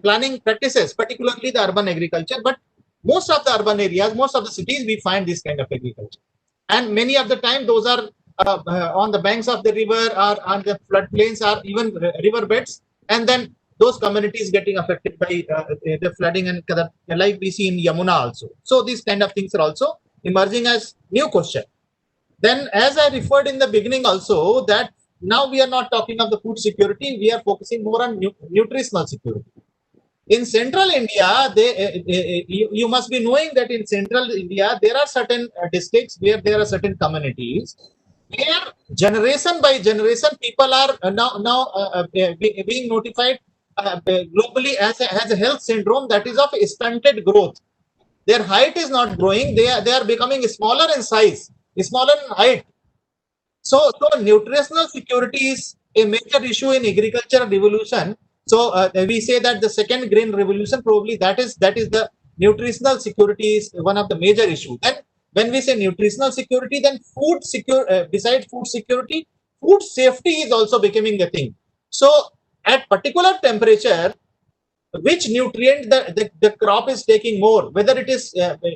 planning practices, particularly the urban agriculture. But most of the urban areas, most of the cities, we find this kind of agriculture, and many of the time those are on the banks of the river or on the floodplains or even river beds, and then those communities getting affected by the flooding and like we see in Yamuna also. So these kind of things are also emerging as new question. Then, as I referred in the beginning also, that now we are not talking of the food security, we are focusing more on nutritional security. In central India, you must be knowing that in central India, there are certain districts where there are certain communities where generation by generation people are being notified globally as a health syndrome that is of stunted growth. Their height is not growing, they are becoming smaller in size, smaller in height. So nutritional security is a major issue in agricultural revolution. So we say that the second green revolution, probably that is the nutritional security is one of the major issues. And when we say nutritional security, then food secure besides food security, food safety is also becoming a thing. So at particular temperature, which nutrient the crop is taking more, whether it is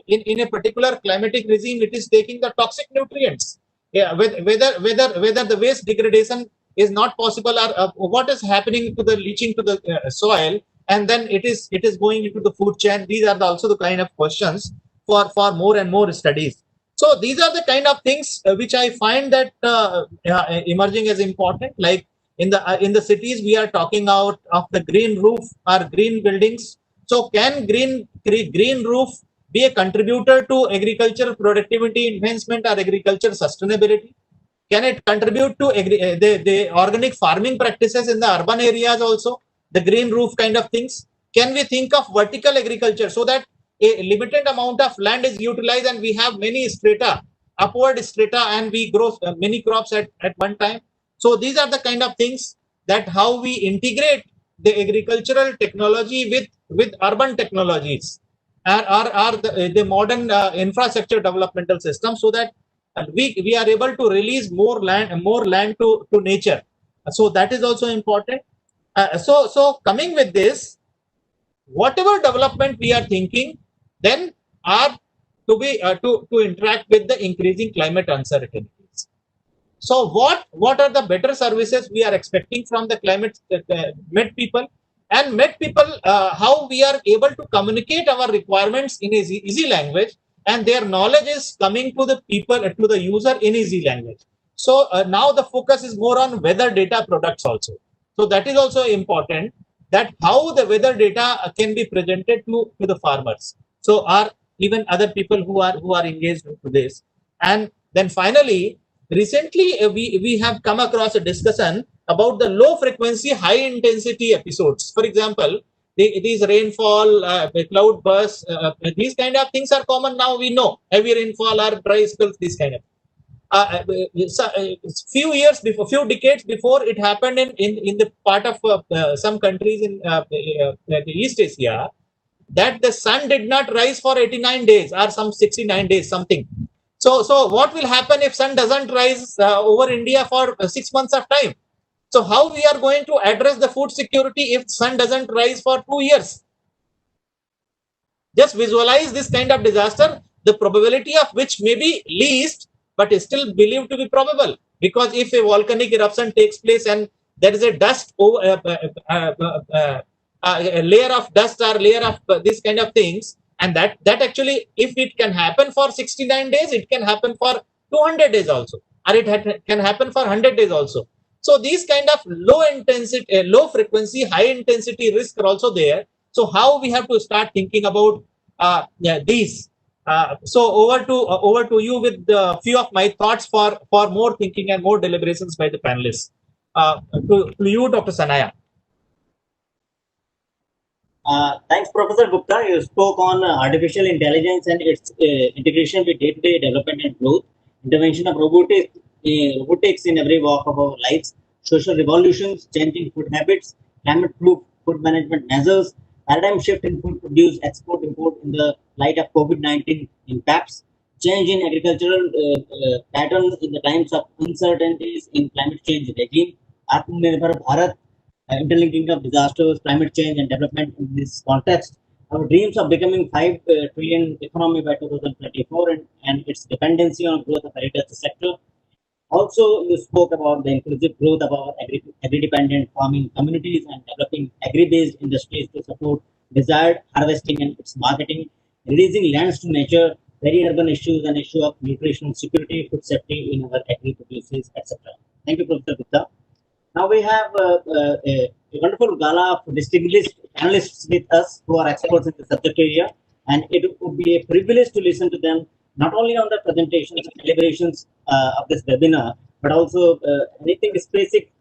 in a particular climatic regime, it is taking the toxic nutrients. Yeah, whether the waste degradation is not possible, or what is happening to the leaching to the soil, and then it is going into the food chain. These are also the kind of questions for more and more studies. So these are the kind of things which I find that emerging as important. Like in the cities, we are talking out of the green roof or green buildings. So can green roof be a contributor to agricultural productivity enhancement or agriculture sustainability? Can it contribute to the organic farming practices in the urban areas also? The green roof kind of things. Can we think of vertical agriculture so that a limited amount of land is utilized and we have many strata, upward strata, and we grow many crops at one time? So these are the kind of things that how we integrate the agricultural technology with urban technologies or the modern infrastructure developmental system, so that we are able to release more land to nature. So that is also important. So coming with this, whatever development we are thinking, then are to be to interact with the increasing climate uncertainties. So what are the better services we are expecting from the climate met people? And met people, how we are able to communicate our requirements in easy language, and their knowledge is coming to the people, to the user in easy language. So now the focus is more on weather data products also. So that is also important, that how the weather data can be presented to the farmers. So are even other people who are engaged into this. And then finally, recently we have come across a discussion about the low frequency, high intensity episodes. For example, these rainfall, cloud bursts, these kind of things are common now. We know heavy rainfall or dry spells, these kind of. Few years before, few decades before, it happened in the part of some countries in the East Asia, that the sun did not rise for 89 days or some 69 days, something. So what will happen if sun doesn't rise over India for 6 months of time? So how we are going to address the food security if sun doesn't rise for 2 years? Just visualize this kind of disaster, the probability of which may be least, but is still believed to be probable. Because if a volcanic eruption takes place and there is a dust over a layer of dust or layer of this kind of things, and that actually, if it can happen for 69 days, it can happen for 200 days also, or it can happen for 100 days also. So these kind of low intensity, low frequency, high intensity risk are also there. So how we have to start thinking about these. So over to you with a few of my thoughts for more thinking and more deliberations by the panelists. To you, Dr. Sanaya. Thanks, Professor Gupta. You spoke on artificial intelligence and its integration with day-to-day development and growth, intervention of robotics in every walk of our lives, social revolutions, changing food habits, climate-proof food management measures, paradigm shift in food produce, export, import in the light of COVID-19 impacts, change in agricultural patterns in the times of uncertainties in climate change regime, Atmanirbhar Bharat, interlinking of disasters, climate change, and development in this context. Our dreams of becoming 5 trillion economy by 2024 and its dependency on growth of agriculture sector. Also, you spoke about the inclusive growth of our agri-dependent farming communities and developing agri-based industries to support desired harvesting and its marketing, releasing lands to nature, peri-urban issues, and issue of nutritional security, food safety in our agri-produces, etc. Thank you, Professor Gupta. Now we have a wonderful gala of distinguished panelists with us who are experts in the subject area, and it would be a privilege to listen to them not only on the presentations and deliberations of this webinar, but also anything specific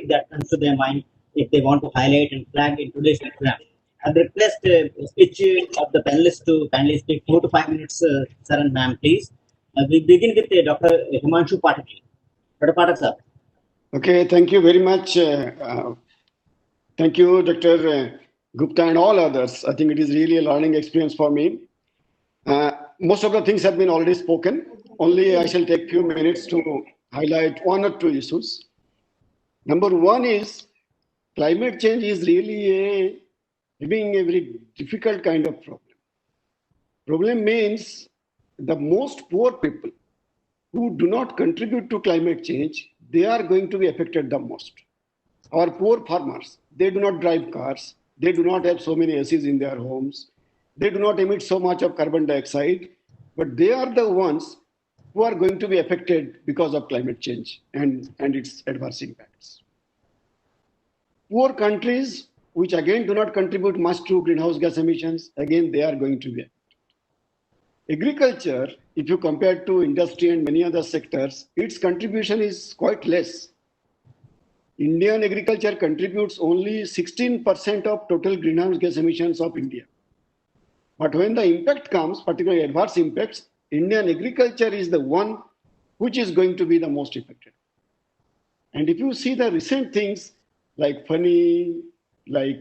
that comes to their mind if they want to highlight and flag in today's program. I request a speech of the panelists to kindly speak 4 to 5 minutes, sir and ma'am, please. We begin with Dr. Himanshu Pathak. Dr. Pathak, sir. Okay, thank you very much. Thank you, Dr. Gupta and all others. I think it is really a learning experience for me. Most of the things have been already spoken. Only I shall take a few minutes to highlight 1 or 2 issues. Number 1 is climate change is really having a very difficult kind of problem. Problem means the most poor people who do not contribute to climate change, they are going to be affected the most. Our poor farmers, they do not drive cars, they do not have so many ACs in their homes, they do not emit so much of carbon dioxide, but they are the ones who are going to be affected because of climate change and its adverse impacts. Poor countries, which again do not contribute much to greenhouse gas emissions, again they are going to be affected. Agriculture, if you compare to industry and many other sectors, its contribution is quite less. Indian agriculture contributes only 16% of total greenhouse gas emissions of India. But when the impact comes, particularly adverse impacts, Indian agriculture is the one which is going to be the most affected. And if you see the recent things like Fani, like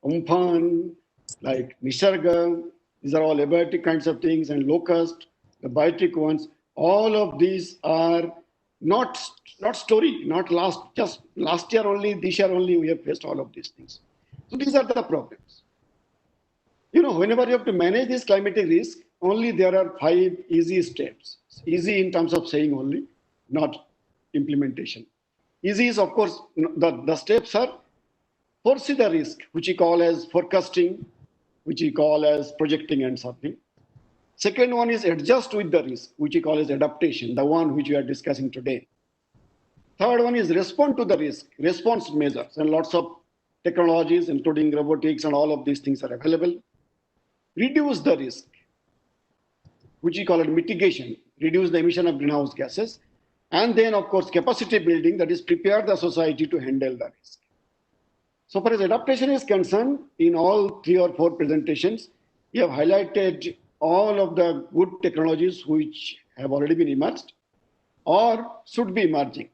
Umphan, like Nisarga, these are all abiotic kinds of things, and locust, the biotic ones, all of these are not just last year only, this year only we have faced all of these things. So these are the problems. You know, whenever you have to manage this climatic risk, only there are 5 easy steps. Easy in terms of saying only, not implementation. Easy is, of course, the steps are foresee the risk, which we call as forecasting, which we call as projecting and something. Second one is adjust with the risk, which we call as adaptation, the one which we are discussing today. Third one is respond to the risk, response measures, and lots of technologies, including robotics and all of these things are available. Reduce the risk, which we call it mitigation, reduce the emission of greenhouse gases. And then, of course, capacity building, that is prepare the society to handle the risk. So far as adaptation is concerned, in all 3 or 4 presentations, we have highlighted all of the good technologies which have already been emerged or should be emerging.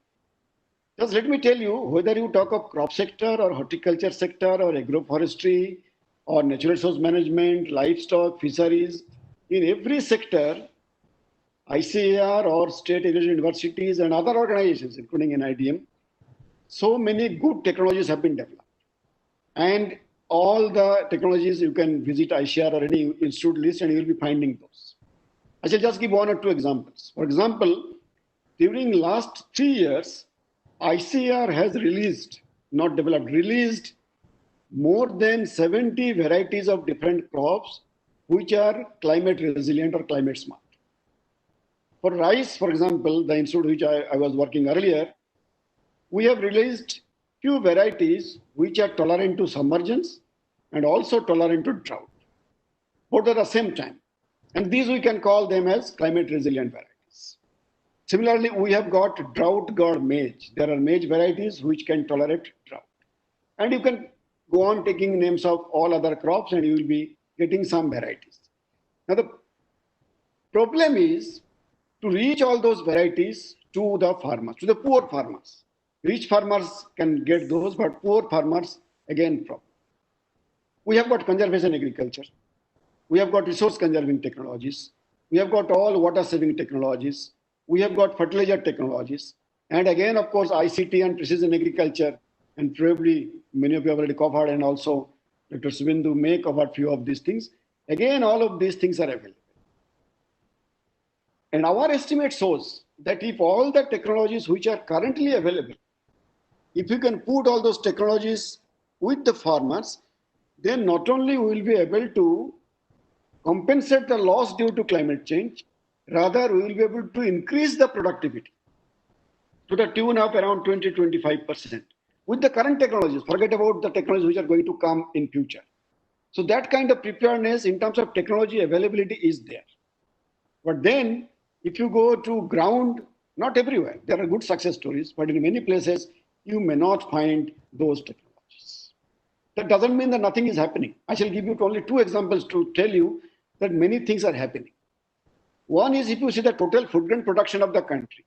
Just let me tell you, whether you talk of crop sector or horticulture sector or agroforestry or natural resource management, livestock, fisheries, in every sector, ICAR or state agricultural universities and other organizations, including NIDM, so many good technologies have been developed. And all the technologies, you can visit ICAR or any institute list and you will be finding those. I shall just give 1 or 2 examples. For example, during last 3 years, ICAR has released more than 70 varieties of different crops which are climate resilient or climate smart. For rice, for example, the institute which I was working earlier, we have released few varieties which are tolerant to submergence and also tolerant to drought, both at the same time. And these we can call them as climate resilient varieties. Similarly, we have got drought guard maize. There are maize varieties which can tolerate drought. And you can go on taking names of all other crops and you will be getting some varieties. Now the problem is to reach all those varieties to the farmers, to the poor farmers. Rich farmers can get those, but poor farmers, again, problem. We have got conservation agriculture. We have got resource conserving technologies. We have got all water saving technologies. We have got fertilizer technologies. And again, of course, ICT and precision agriculture, and probably many of you have already covered, and also Dr. Subindu may cover a few of these things. Again, all of these things are available. And our estimate shows that if all the technologies which are currently available, if you can put all those technologies with the farmers, then not only we will be able to compensate the loss due to climate change, rather we will be able to increase the productivity to the tune of around 20-25% with the current technologies. Forget about the technologies which are going to come in future. So that kind of preparedness in terms of technology availability is there. But then if you go to ground, not everywhere, there are good success stories, but in many places you may not find those technologies. That doesn't mean that nothing is happening. I shall give you only two examples to tell you that many things are happening. One is if you see the total food grain production of the country,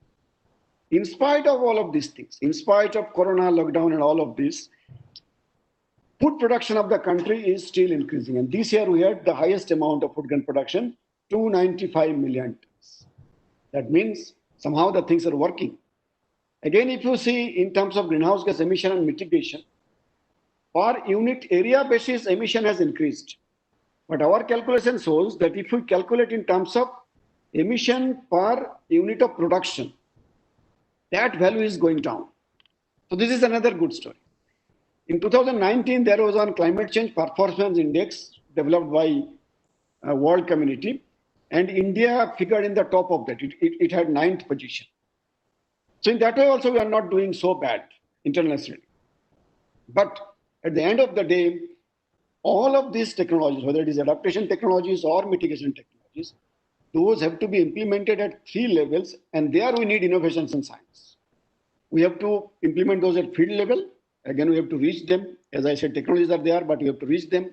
in spite of all of these things, in spite of Corona, lockdown and all of this, food production of the country is still increasing. And this year we had the highest amount of food grain production, 295 million tons. That means somehow the things are working. Again, if you see in terms of greenhouse gas emission and mitigation, per unit area basis emission has increased. But our calculation shows that if we calculate in terms of emission per unit of production, that value is going down. So this is another good story. In 2019, there was a climate change performance index developed by world community, and India figured in the top of that. It had 9th position. So in that way also we are not doing so bad internationally. But at the end of the day, all of these technologies, whether it is adaptation technologies or mitigation technologies, those have to be implemented at 3 levels, and there we need innovations in science. We have to implement those at field level. Again, we have to reach them. As I said, technologies are there, but we have to reach them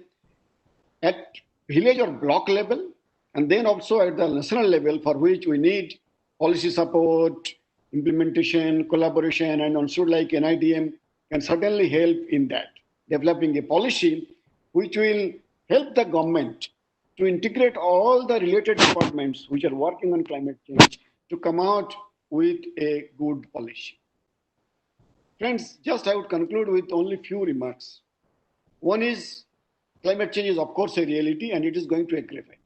at village or block level, and then also at the national level, for which we need policy support, implementation, collaboration, and also like NIDM can certainly help in that, developing a policy which will help the government to integrate all the related departments which are working on climate change to come out with a good policy. Friends, just I would conclude with only few remarks. One is climate change is of course a reality and it is going to aggravate.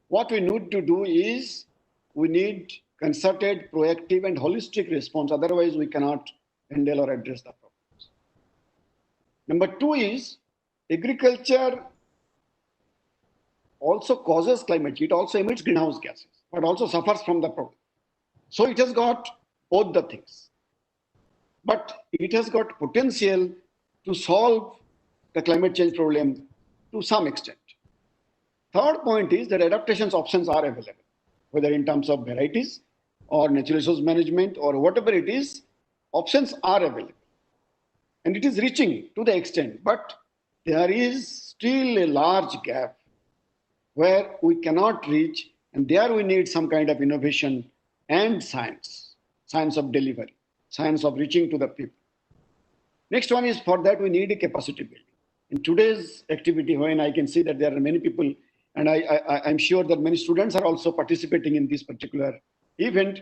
What we need to do is we need concerted, proactive and holistic response. Otherwise we cannot handle or address the problems. Number 2 is agriculture also causes climate change. It also emits greenhouse gases, but also suffers from the problem. So it has got both the things. But it has got potential to solve the climate change problem to some extent. Third point is that adaptation options are available, whether in terms of varieties or natural resource management or whatever it is, options are available. And it is reaching to the extent, but there is still a large gap where we cannot reach, and there we need some kind of innovation and science of delivery, science of reaching to the people. Next one is, for that we need a capacity building. In today's activity, when I can see that there are many people, and I'm sure that many students are also participating in this particular event,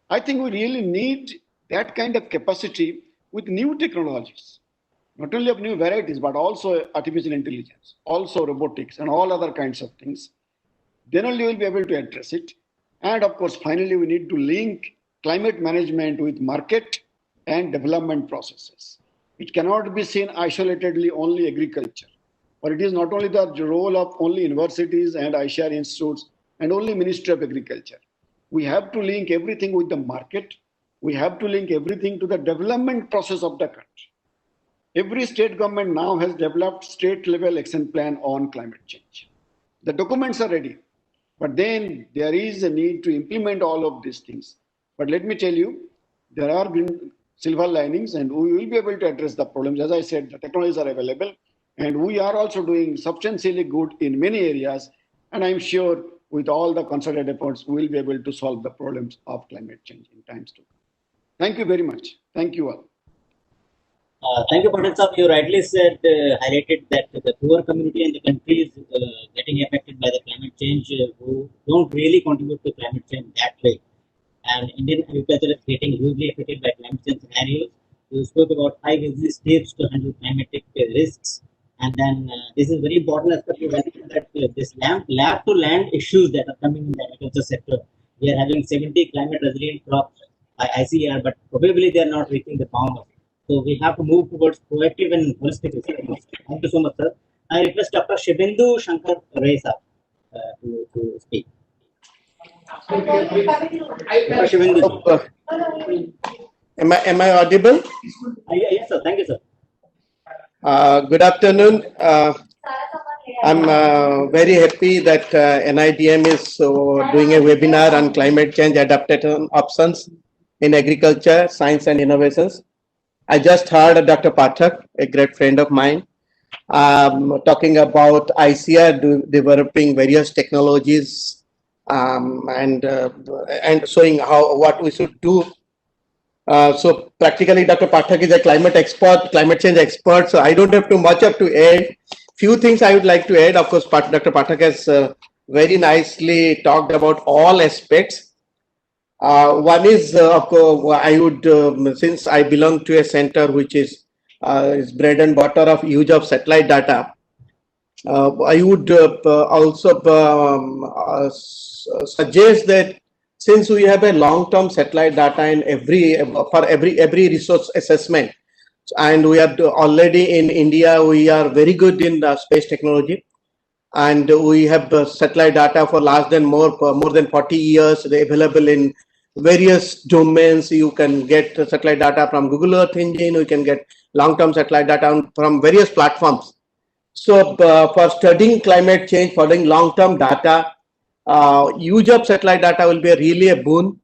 I think we really need that kind of capacity with new technologies, not only of new varieties, but also artificial intelligence, also robotics and all other kinds of things. Then only we'll be able to address it. And of course, finally, we need to link climate management with market and development processes. It cannot be seen isolatedly only agriculture, or it is not only the role of only universities and ICR institutes and only Ministry of Agriculture. We have to link everything with the market. We have to link everything to the development process of the country. Every state government now has developed state level action plan on climate change. The documents are ready, but then there is a need to implement all of these things. But let me tell you, there are silver linings and we will be able to address the problems. As I said, the technologies are available and we are also doing substantially good in many areas. And I'm sure with all the concerted efforts, we will be able to solve the problems of climate change in times to come. Thank you very much. Thank you all. Thank you, Patel Saab. You rightly said, highlighted that the poor community in the country is getting affected by the climate change who don't really contribute to climate change that way. And Indian agriculture is getting hugely affected by climate change scenarios. You spoke about 5 easy steps to handle climatic risks. And then this is very important aspect you mentioned that this lab to land issues that are coming in the agriculture sector. We are having 70 climate resilient crops by ICR, but probably they are not reaching the farmers. So we have to move towards proactive and holistic research. Thank you so much, sir. I request Dr. Shibindu Shankar Ray sir, to speak. Dr. Shibindu. Am I audible? Yes, sir. Thank you, sir. Good afternoon. I'm very happy that NIDM is doing a webinar on climate change adaptation options in agriculture, science and innovations. I just heard Dr. Pathak, a great friend of mine, talking about ICR developing various technologies and showing what we should do. So practically, Dr. Pathak is a climate change expert. So I don't have too much to add. Few things I would like to add. Of course, Dr. Pathak has very nicely talked about all aspects. One is, of course, I would, since I belong to a center which is bread and butter of use of satellite data, I would also suggest that since we have a long-term satellite data in every resource assessment, and we are already in India, we are very good in space technology, and we have satellite data for more than 40 years. They're available in various domains. You can get satellite data from Google Earth Engine. You can get long-term satellite data from various platforms. So for studying climate change, following long-term data, use of satellite data will be really a boon.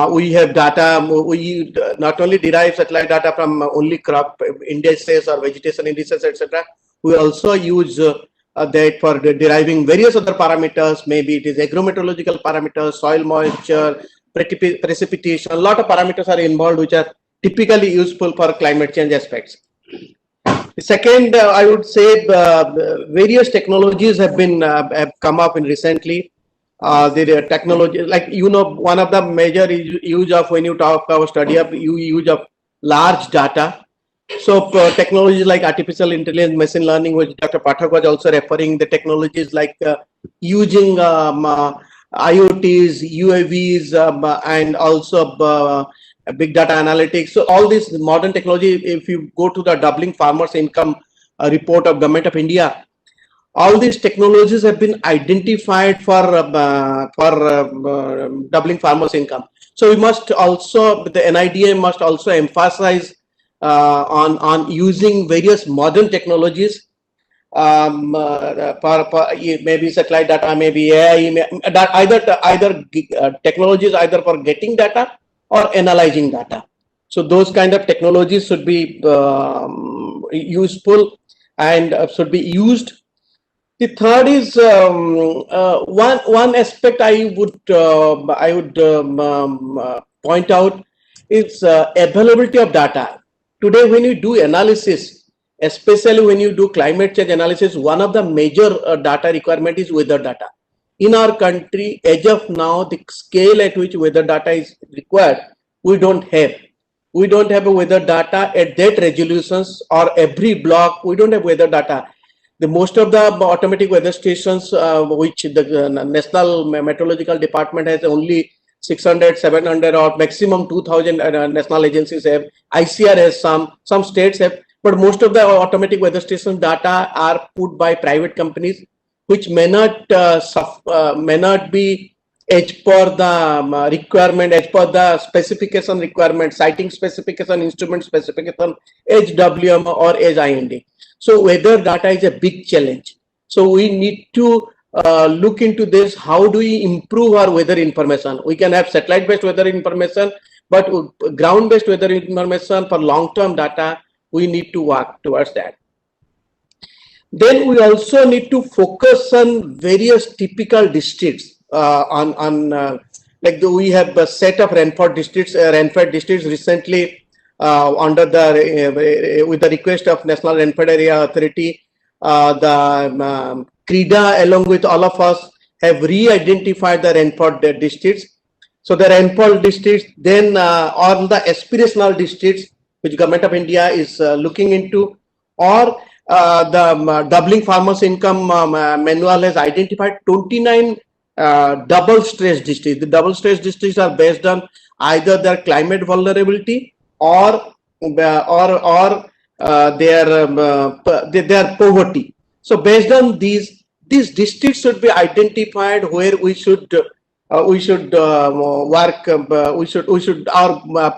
We have data, we not only derive satellite data from only crop indices or vegetation indices, etc. We also use that for deriving various other parameters. Maybe it is agrometeorological parameters, soil moisture, precipitation. A lot of parameters are involved which are typically useful for climate change aspects. Second, I would say various technologies have come up in recently. The technology, like one of the major use of when you talk about study of use of large data. So technologies like artificial intelligence, machine learning, which Dr. Pathak was also referring, the technologies like using IoTs, UAVs, and also big data analytics. So all this modern technology, if you go to the doubling farmers income report of Government of India, all these technologies have been identified for doubling farmers income. So we must also, the NIDM must also emphasize on using various modern technologies, maybe satellite data, maybe AI, either technologies either for getting data or analyzing data. So those kind of technologies should be useful and should be used. The third is one aspect I would point out is availability of data. Today, when you do analysis, especially when you do climate change analysis, one of the major data requirement is weather data. In our country, as of now, the scale at which weather data is required, we don't have. We don't have a weather data at that resolutions, or every block, we don't have weather data. The most of the automatic weather stations, which the National Meteorological Department has only 600, 700 or maximum 2000 national agencies have. ICR has some states have, but most of the automatic weather station data are put by private companies, which may not be as per the requirement, as per the specification requirement, siting specification, instrument specification, as WMO or as IND. So weather data is a big challenge. So we need to look into this. How do we improve our weather information? We can have satellite-based weather information, but ground-based weather information for long-term data, we need to work towards that. Then we also need to focus on various typical districts. We have a set of rainfall districts, recently under the with the request of National Rainfall Area Authority, the CRIDA along with all of us have re-identified the rainfall districts. So the rainfall districts, then all the aspirational districts which Government of India is looking into, or the doubling farmers income manual has identified 29 double stress districts. The double stress districts are based on either their climate vulnerability or their poverty. So based on these districts should be identified where we should work. We should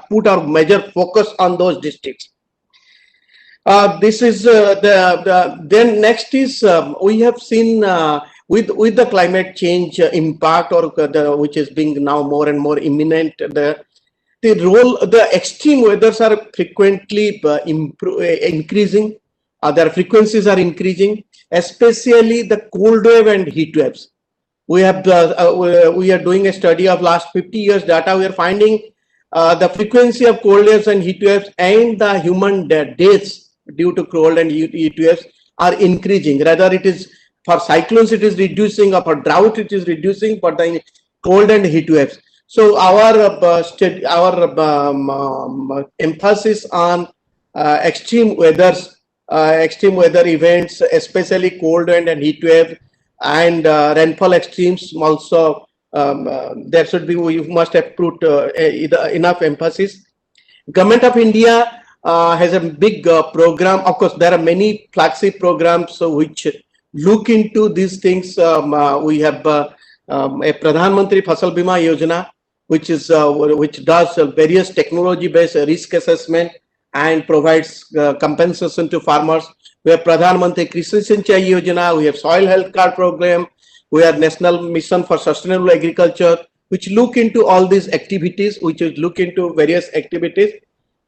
put our major focus on those districts. This is then next is we have seen with the climate change impact, or which is being now more and more imminent, the extreme weathers are frequently increasing. Their frequencies are increasing, especially the cold wave and heat waves. We have we are doing a study of last 50 years data. We are finding the frequency of cold waves and heat waves and the human deaths due to cold and heat waves are increasing. Rather, it is for cyclones it is reducing, or for drought it is reducing, but the cold and heat waves. So our emphasis on extreme weather events, especially cold and heat wave and rainfall extremes, also there should be, we must have put enough emphasis. Government of India has a big program. Of course, there are many flagship programs which look into these things. We have a Pradhan Mantri Fasal Bima Yojana, which does various technology-based risk assessment and provides compensation to farmers. We have Pradhan Mantri Krishi Sinchai Yojana. We have Soil Health Card Program. We have National Mission for Sustainable Agriculture, which look into all these activities, look into various activities.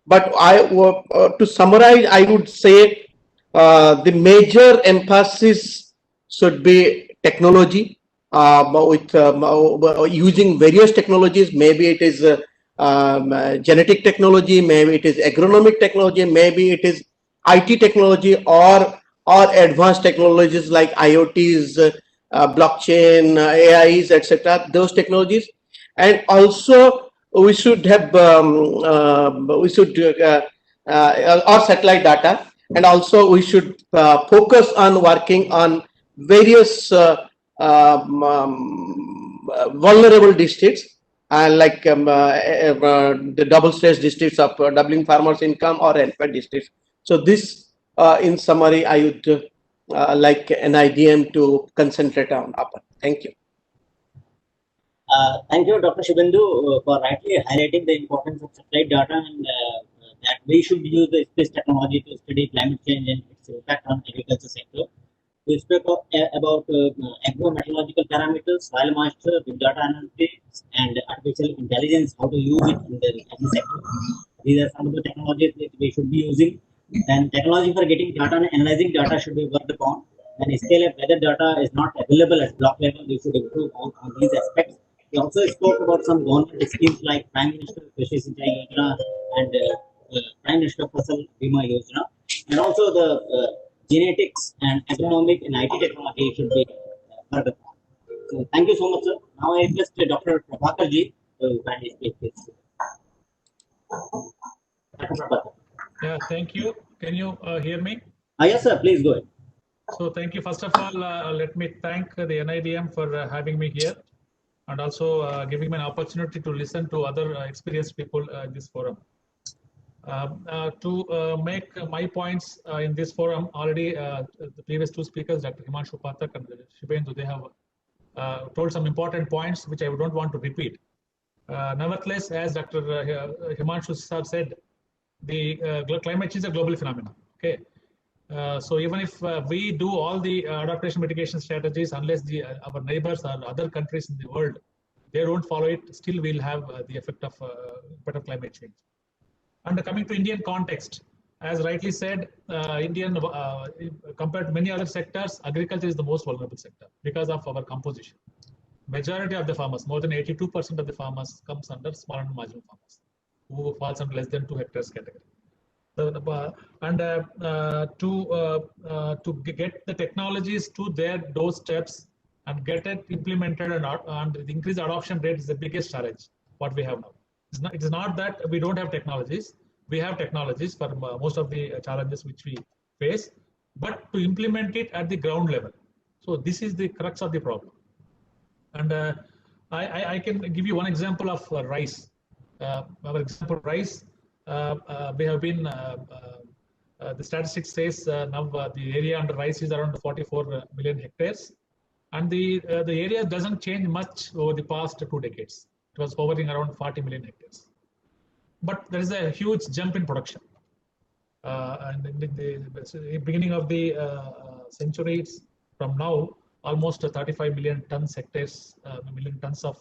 But to summarize, I would say the major emphasis should be technology, with using various technologies. Maybe it is genetic technology, maybe it is agronomic technology, maybe it is IT technology, or advanced technologies like IoTs, blockchain, AIs, etc. Those technologies, and also we should have or satellite data, and also we should focus on working on various vulnerable districts, like the double stress districts of doubling farmers income or rainfall districts. So this, in summary, I would like NIDM to concentrate on upon. Thank you. Thank you, Dr. Shibendu, for rightly highlighting the importance of satellite data, and that we should use the space technology to study climate change and its impact on agriculture sector. We spoke about agro-meteorological parameters, soil moisture, big data analytics, and artificial intelligence, how to use it in the agri sector. These are some of the technologies that we should be using. Then technology for getting data and analyzing data should be worked upon. When scale of weather data is not available at block level, we should improve on these aspects. We also spoke about some government schemes like Prime Minister Krishi Sinchai Yojana and Prime Minister Fasal Bima Yojana, and also the genetics and agronomic and IT technology should be worked upon. So thank you so much, sir. Now I request Dr. Prabhakar ji to kindly speak, please. Dr. Prabhakar. Yeah, thank you. Can you hear me? Yes, sir. Please go ahead. So thank you. First of all, let me thank the NIDM for having me here, and also giving me an opportunity to listen to other experienced people in this forum. To make my points in this forum, already the previous two speakers, Dr. Himanshu Pathak and Shibendu, they have told some important points which I don't want to repeat. Nevertheless, as Dr. Himanshu Sir said, the climate change is a global phenomenon. Okay, so even if we do all the adaptation mitigation strategies, unless our neighbors or other countries in the world they don't follow it, still we'll have the effect of better climate change. And coming to Indian context, as rightly said, compared to many other sectors, agriculture is the most vulnerable sector because of our composition. Majority of the farmers, more than 82% of the farmers, comes under small and marginal farmers, who falls under less than 2 hectares category. To get the technologies to their doorsteps and get it implemented and increase adoption rate is the biggest challenge what we have now. It is not that we don't have technologies. We have technologies for most of the challenges which we face, but to implement it at the ground level. So this is the crux of the problem. And I can give you one example of rice. Our example rice, we have been, the statistics says now the area under rice is around 44 million hectares. And the area doesn't change much over the past 2 decades. It was hovering around 40 million hectares. But there is a huge jump in production. And in the beginning of the century, from now, almost 35 million tons million tons of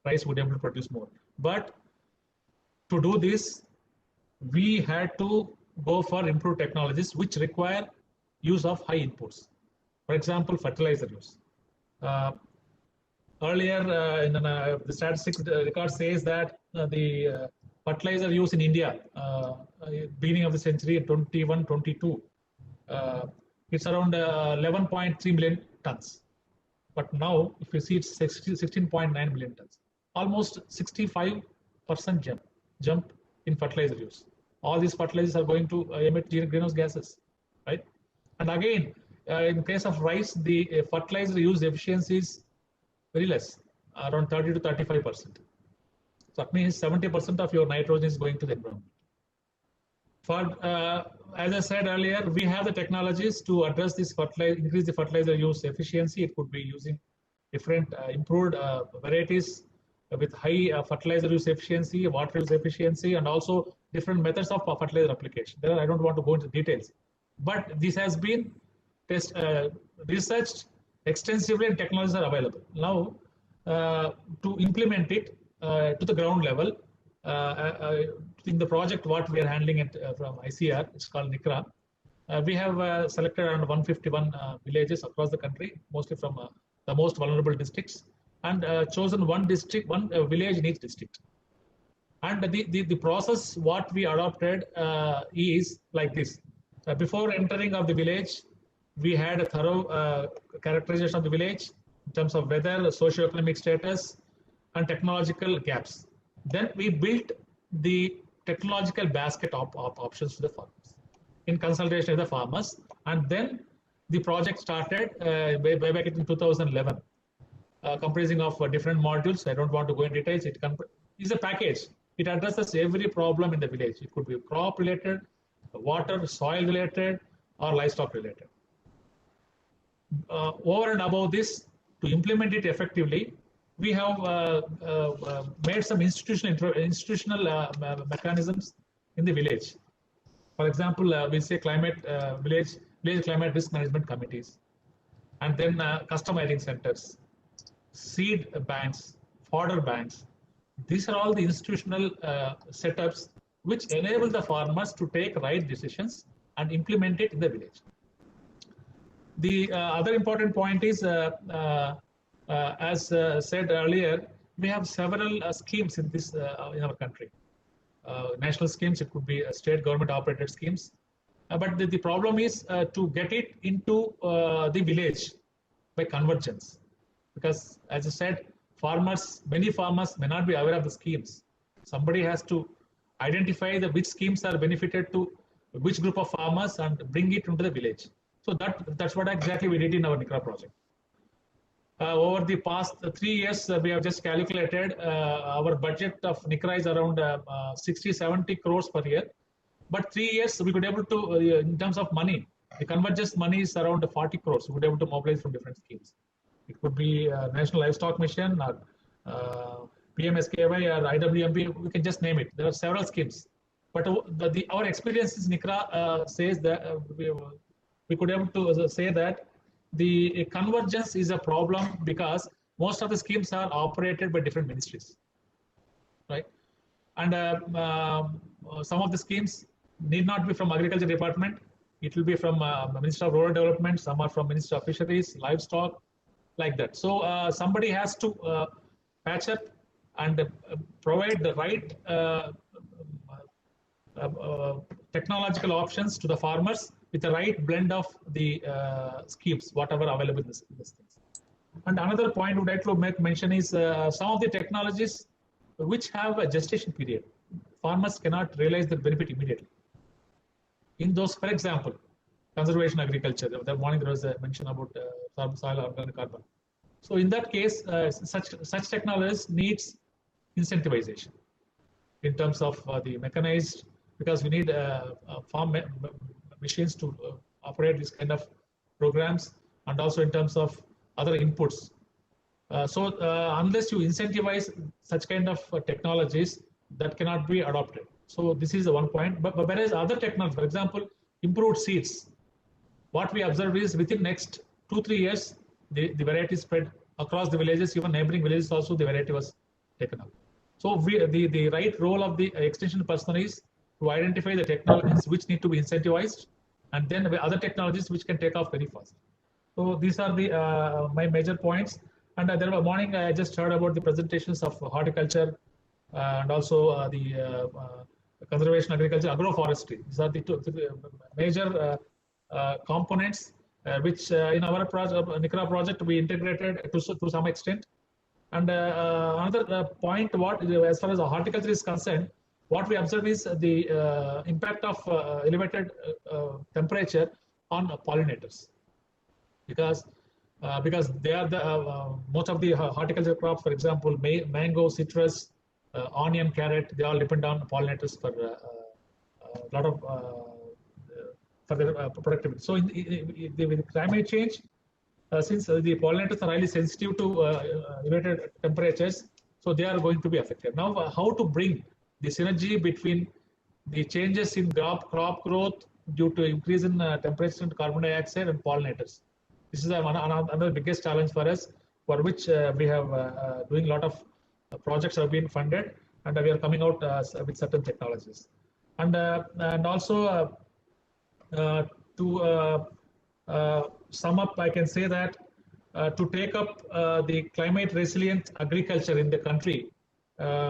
rice would be able to produce more. But to do this, we had to go for improved technologies which require use of high inputs. For example, fertilizer use. Earlier, the statistics record says that the fertilizer use in India, beginning of the century, 21-22, it's around 11.3 million tons. But now, if you see, it's 16.9 million tons. Almost 65% jump in fertilizer use. All these fertilizers are going to emit greenhouse gases, right? And again, in case of rice, the fertilizer use efficiency is very less, around 30 to 35%. So that means 70% of your nitrogen is going to the environment. As I said earlier, we have the technologies to address this increase the fertilizer use efficiency. It could be using different improved varieties with high fertilizer use efficiency, water use efficiency, and also different methods of fertilizer application. There, I don't want to go into details, but this has been researched extensively and technologies are available. Now, to implement it to the ground level, in the project what we are handling it from ICR, it's called NICRA. We have selected around 151 villages across the country, mostly from the most vulnerable districts, and chosen one village in each district. And the process what we adopted is like this. Before entering of the village, we had a thorough characterization of the village in terms of weather, socioeconomic status, and technological gaps. Then we built the technological basket of options to the farmers in consultation with the farmers. And then the project started way back in 2011, comprising of different modules. I don't want to go in details. It is a package. It addresses every problem in the village. It could be crop related, water, soil related, or livestock related. Over and above this, to implement it effectively, we have made some institutional mechanisms in the village. For example, we say village climate risk management committees, and then customizing centers, seed banks, fodder banks. These are all the institutional setups which enable the farmers to take right decisions and implement it in the village. The other important point is, as said earlier, we have several schemes in this in our country. National schemes, it could be state government operated schemes. But the problem is to get it into the village by convergence. Because as I said, many farmers may not be aware of the schemes. Somebody has to identify which schemes are benefited to which group of farmers and bring it into the village. So that's what exactly we did in our NICRA project. Over the past 3 years, we have just calculated our budget of NICRA is around 60-70 crores per year. But 3 years, we could be able to, in terms of money, the convergence money is around 40 crores. We could be able to mobilize from different schemes. It could be National Livestock Mission or PMSKY or IWMP. We can just name it. There are several schemes. But our experiences in ICRA says that we could able to say that the convergence is a problem because most of the schemes are operated by different ministries, right? And some of the schemes need not be from Agriculture Department. It will be from Minister of Rural Development. Some are from Minister of Fisheries, Livestock, like that. So somebody has to patch up and provide the right technological options to the farmers with the right blend of the schemes, whatever available in this things. And another point I would like to make mention is some of the technologies which have a gestation period. Farmers cannot realize the benefit immediately. In those, for example, conservation agriculture, that morning there was a mention about soil organic carbon. So in that case, such technologies needs incentivization in terms of the mechanized, because we need farm machines to operate this kind of programs, and also in terms of other inputs. So unless you incentivize such kind of technologies, that cannot be adopted. So this is the one point. But whereas other technologies, for example, improved seeds, what we observe is within next 2-3 years, the variety spread across the villages, even neighboring villages also the variety was taken up. So the right role of the extension person is to identify the technologies which need to be incentivized, and then other technologies which can take off very fast. So these are the my major points. And there was morning I just heard about the presentations of horticulture and also the conservation agriculture, agroforestry. These are the two major components which in our project, NICRA project, we integrated to some extent. And another point, as far as the horticulture is concerned, what we observe is the impact of elevated temperature on pollinators, because they are the most of the horticulture crops, for example, mango, citrus, onion, carrot, they all depend on pollinators for a lot of for their productivity. So with climate change, since the pollinators are highly sensitive to elevated temperatures, so they are going to be affected. Now, how to bring the synergy between the changes in crop growth due to increase in temperature and carbon dioxide and pollinators? This is another biggest challenge for us, for which we have doing a lot of projects have been funded, and we are coming out with certain technologies. And also to sum up, I can say that to take up the climate resilient agriculture in the country,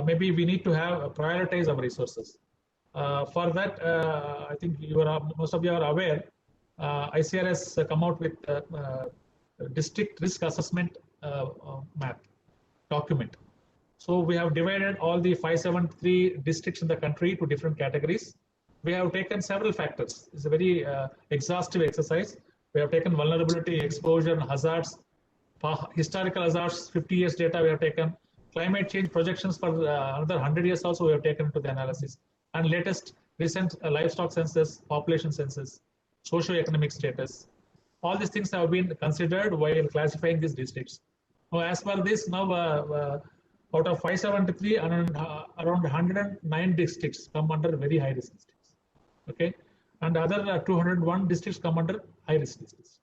maybe we need to have prioritize our resources. For that, I think most of you are aware, ICR has come out with district risk assessment map document. So we have divided all the 573 districts in the country to different categories. We have taken several factors. It's a very exhaustive exercise. We have taken vulnerability, exposure, and hazards, historical hazards, 50 years data we have taken, climate change projections for another 100 years also we have taken into the analysis, and latest recent livestock census, population census, socio-economic status. All these things have been considered while classifying these districts. Now, as per this, now out of 573, around 109 districts come under very high risk districts. Okay, and other 201 districts come under high risk districts.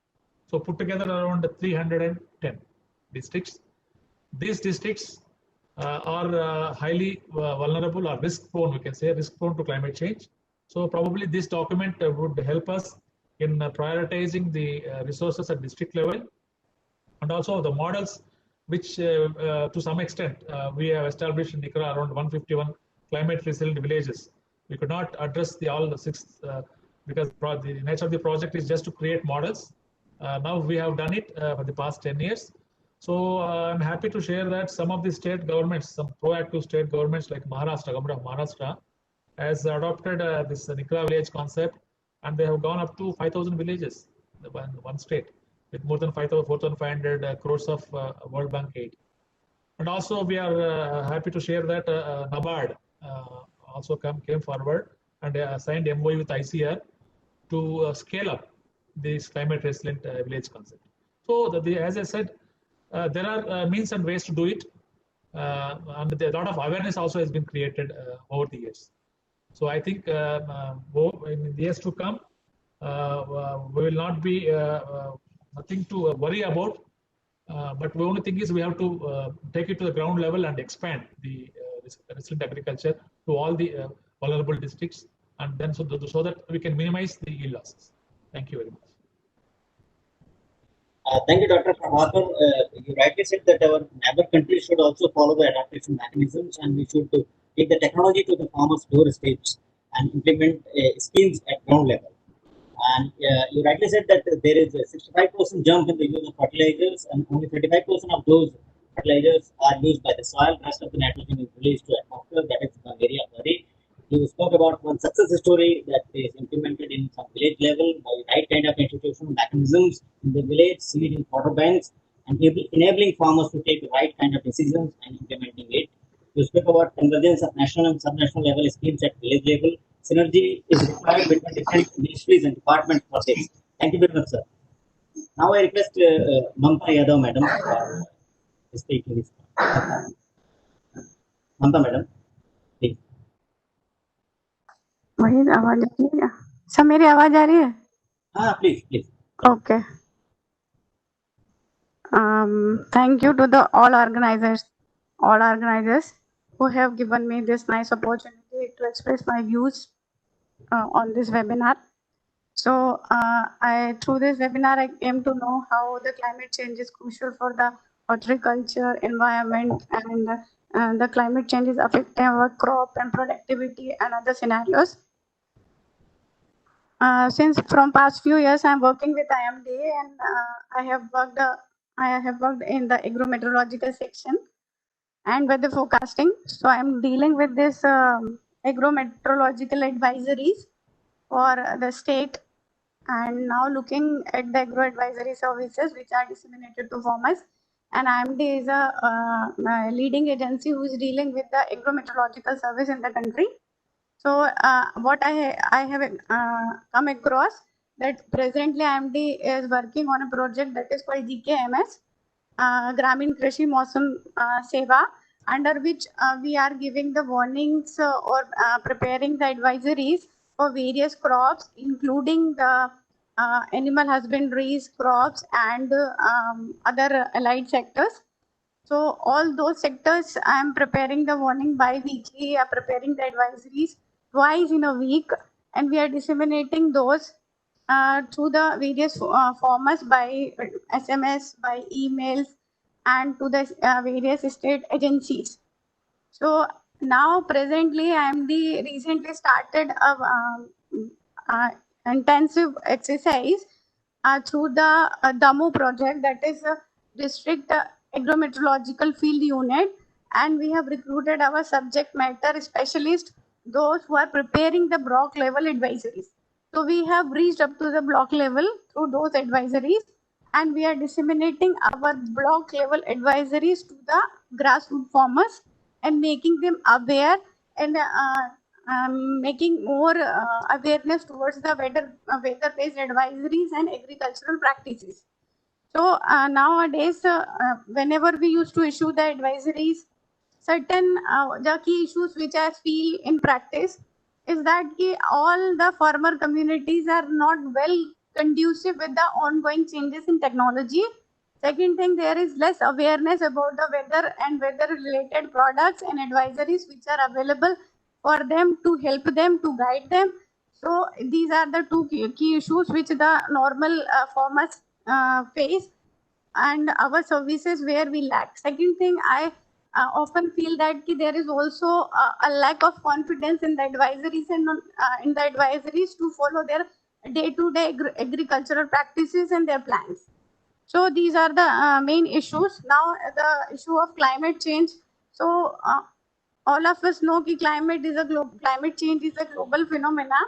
So put together around 310 districts. These districts are highly vulnerable or risk prone, we can say, risk prone to climate change. So probably this document would help us in prioritizing the resources at district level, and also the models which to some extent we have established in NICRA around 151 climate resilient villages. We could not address all the 6 because the nature of the project is just to create models. Now we have done it for the past 10 years. So I'm happy to share that some of the state governments, some proactive state governments like Maharashtra, government of Maharashtra, has adopted this NICRA village concept, and they have gone up to 5,000 villages in one state with more than 4,500 crores of World Bank aid. And also we are happy to share that NABARD also came forward and signed MOU with ICR to scale up this climate resilient village concept. So as I said, there are means and ways to do it, and a lot of awareness also has been created over the years. So I think in the years to come, we will not be nothing to worry about. But the only thing is we have to take it to the ground level and expand the resilient agriculture to all the vulnerable districts, and then so that we can minimize the yield losses. Thank you very much. Thank you, Dr. Prabhakar. You rightly said that our neighbor countries should also follow the adaptation mechanisms, and we should take the technology to the farmers' doorsteps and implement schemes at ground level. And you rightly said that there is a 65% jump in the use of fertilizers, and only 35% of those fertilizers are used by the soil. The rest of the nitrogen is released to atmosphere. That is the area of worry. You spoke about one success story that is implemented in some village level by right kind of institutional mechanisms in the village, seed in water banks, and enabling farmers to take the right kind of decisions and implementing it. You spoke about convergence of national and subnational level schemes at village level. Synergy is required between different ministries and departments for this. Thank you very much, sir. Now I request Mamta Yadav, madam, to speak in this. Mamta, madam, please. वही आवाज आ रही है sir मेरी आवाज आ रही है Please. Okay. Thank you to the all organizers who have given me this nice opportunity to express my views on this webinar. So through this webinar I came to know how the climate change is crucial for the horticulture environment, and the climate change is affecting our crop and productivity and other scenarios. Since from past few years I'm working with IMD, and I have worked in the agrometeorological section and weather forecasting. So I'm dealing with this agrometeorological advisories for the state, and now looking at the agro advisory services which are disseminated to farmers. And IMD is a leading agency who is dealing with the agrometeorological service in the country. So what I have come across that presently IMD is working on a project that is called GKMS, Gramin Krishi Mausam Seva, under which we are giving the warnings or preparing the advisories for various crops, including the animal husbandries, crops, and other allied sectors. So all those sectors I am preparing the warning bi-weekly, preparing the advisories twice in a week, and we are disseminating those through the various formats by SMS, by emails, and to the various state agencies. So now presently IMD recently started a intensive exercise through the DAMO project, that is a district agrometeorological field unit, and we have recruited our subject matter specialists, those who are preparing the block level advisories. So we have reached up to the block level through those advisories, and we are disseminating our block level advisories to the grassroots farmers and making them aware, and making more awareness towards the weather-based advisories and agricultural practices. So nowadays, whenever we used to issue the advisories, certain the key issues which I feel in practice is that all the farmer communities are not well conducive with the ongoing changes in technology. Second thing, there is less awareness about the weather and weather-related products and advisories which are available for them to help them, to guide them. So these are the two key issues which the normal farmers face, and our services where we lack. Second thing, I often feel that there is also a lack of confidence in the advisories and in the advisories to follow their day-to-day agricultural practices and their plans. So these are the main issues. Now the issue of climate change. So all of us know that climate change is a global phenomena,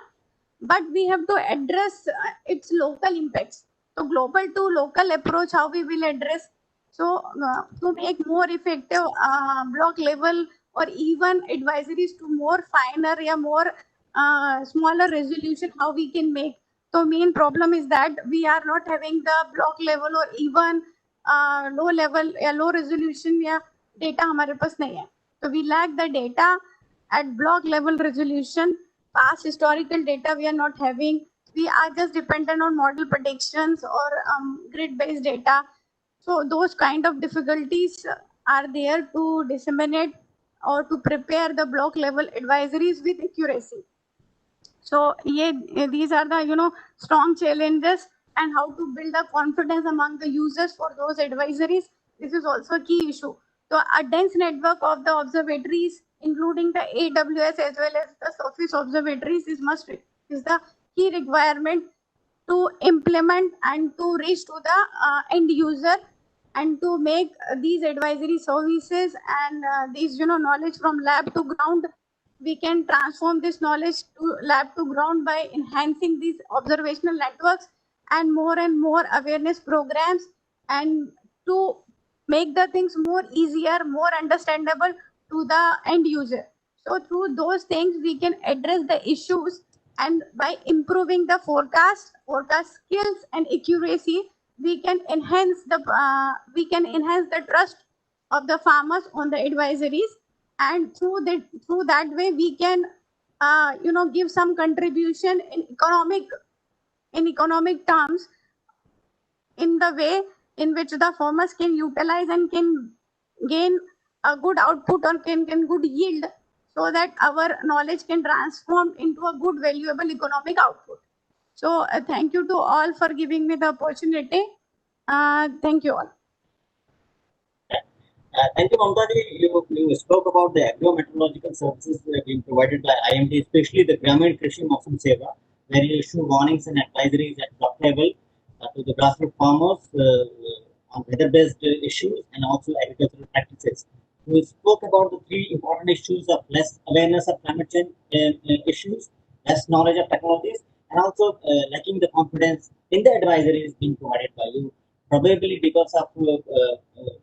but we have to address its local impacts. So global to local approach, how we will address. So to make more effective block level or even advisories to more finer, more smaller resolution, how we can make. So main problem is that we are not having the block level or even low level या low resolution या data हमारे पास नहीं है. So we lack the data at block level resolution. Past historical data we are not having. We are just dependent on model predictions or grid based data. So those kind of difficulties are there to disseminate or to prepare the block level advisories with accuracy. So these are the strong challenges, and how to build a confidence among the users for those advisories. This is also a key issue. So a dense network of the observatories, including the AWS as well as the surface observatories, is the key requirement to implement and to reach to the end user, and to make these advisory services and these knowledge from lab to ground. We can transform this knowledge to lab to ground by enhancing these observational networks and more awareness programs, and to make the things more easier, more understandable to the end user. So through those things we can address the issues, and by improving the forecast skills and accuracy, we can enhance the trust of the farmers on the advisories, and through that way we can give some contribution in economic terms, in the way in which the farmers can utilize and can gain a good output or can good yield, so that our knowledge can transform into a good valuable economic output. So thank you to all for giving me the opportunity. Thank you all. Thank you, Mamtaji. You spoke about the agro-meteorological services being provided by IMD, especially the Gramin Krishi Mausam Seva, where you issue warnings and advisories at block level to the grassroots farmers on weather-based issues and also agricultural practices. We spoke about the three important issues of less awareness of climate change issues, less knowledge of technologies, and also lacking the confidence in the advisories being provided by you, probably because of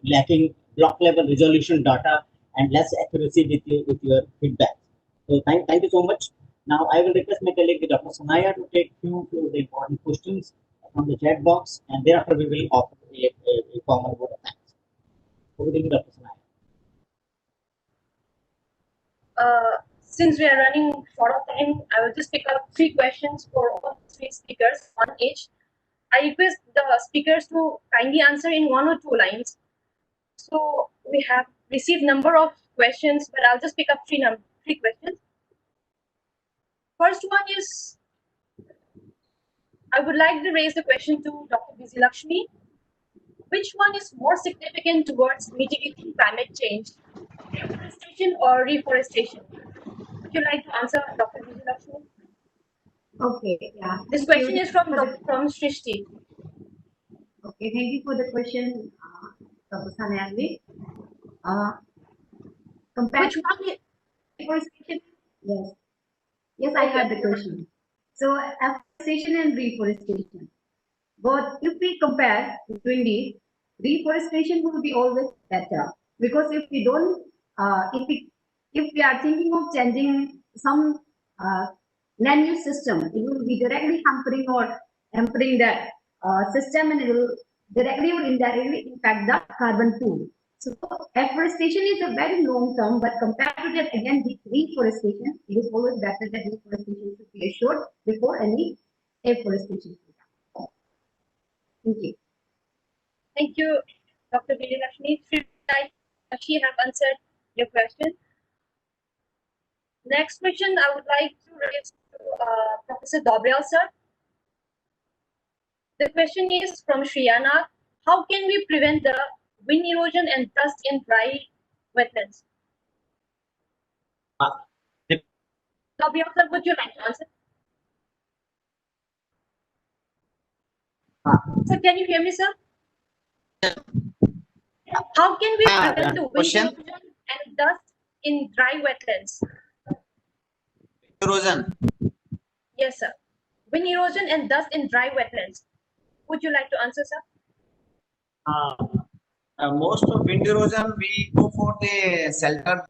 lacking block level resolution data and less accuracy with your feedback. So thank you so much. Now I will request my colleague Dr. Sanaya to take you through the important questions from the chat box, and thereafter we will offer a formal vote of thanks. Over to you, Dr. Sanaya. Since we are running short of time, I will just pick up 3 questions for all 3 speakers, one each. I request the speakers to kindly answer in 1 or 2 lines. So we have received number of questions, but I'll just pick up 3 questions. First one is, I would like to raise the question to Dr. Vijay Lakshmi. Which one is more significant towards mitigating climate change, afforestation or reforestation? Would you like to answer, Dr. Vijay Lakshmi? Okay, yeah. This question is from Srishti. Okay, thank you for the question, Dr. Sanayali. Which one is reforestation? Yes, I had the question. So afforestation and reforestation. But if we compare between these, reforestation will be always better, because if we don't, if we are thinking of changing some land use system, it will be directly hampering that system, and it will directly or indirectly impact the carbon pool. So afforestation is a very long term, but compared to that, again, the reforestation, it is always better that reforestation should be assured before any afforestation. Thank you. Thank you, Dr. Vijay Lakshmi. She have answered your question. Next question I would like to raise to Professor Dobrel, sir. The question is from Shriyana. How can we prevent the wind erosion and dust in dry wetlands? Dobrel, sir, would you like to answer? Sir, can you hear me, sir? How can we prevent the wind erosion and dust in dry wetlands? Erosion. Yes, sir. Wind erosion and dust in dry wetlands. Would you like to answer, sir? Most of wind erosion, we go for the shelter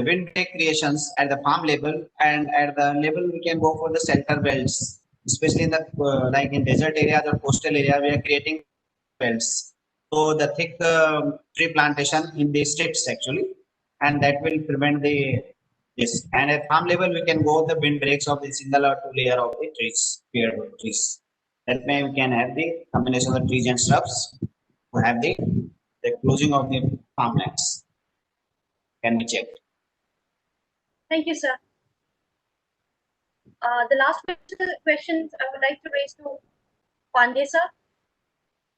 wind break creations at the farm level, and at the level we can go for the shelter belts, especially in the like in desert areas or coastal area, we are creating belts so the thick tree plantation in the strips actually, and that will prevent the this. And at farm level, we can go the wind breaks of the single or two layer of the trees, paired trees. That way we can have the combination of the trees and shrubs to have the closing of the farmlands can be checked. Thank you, sir. The last questions I would like to raise to Pandey sir.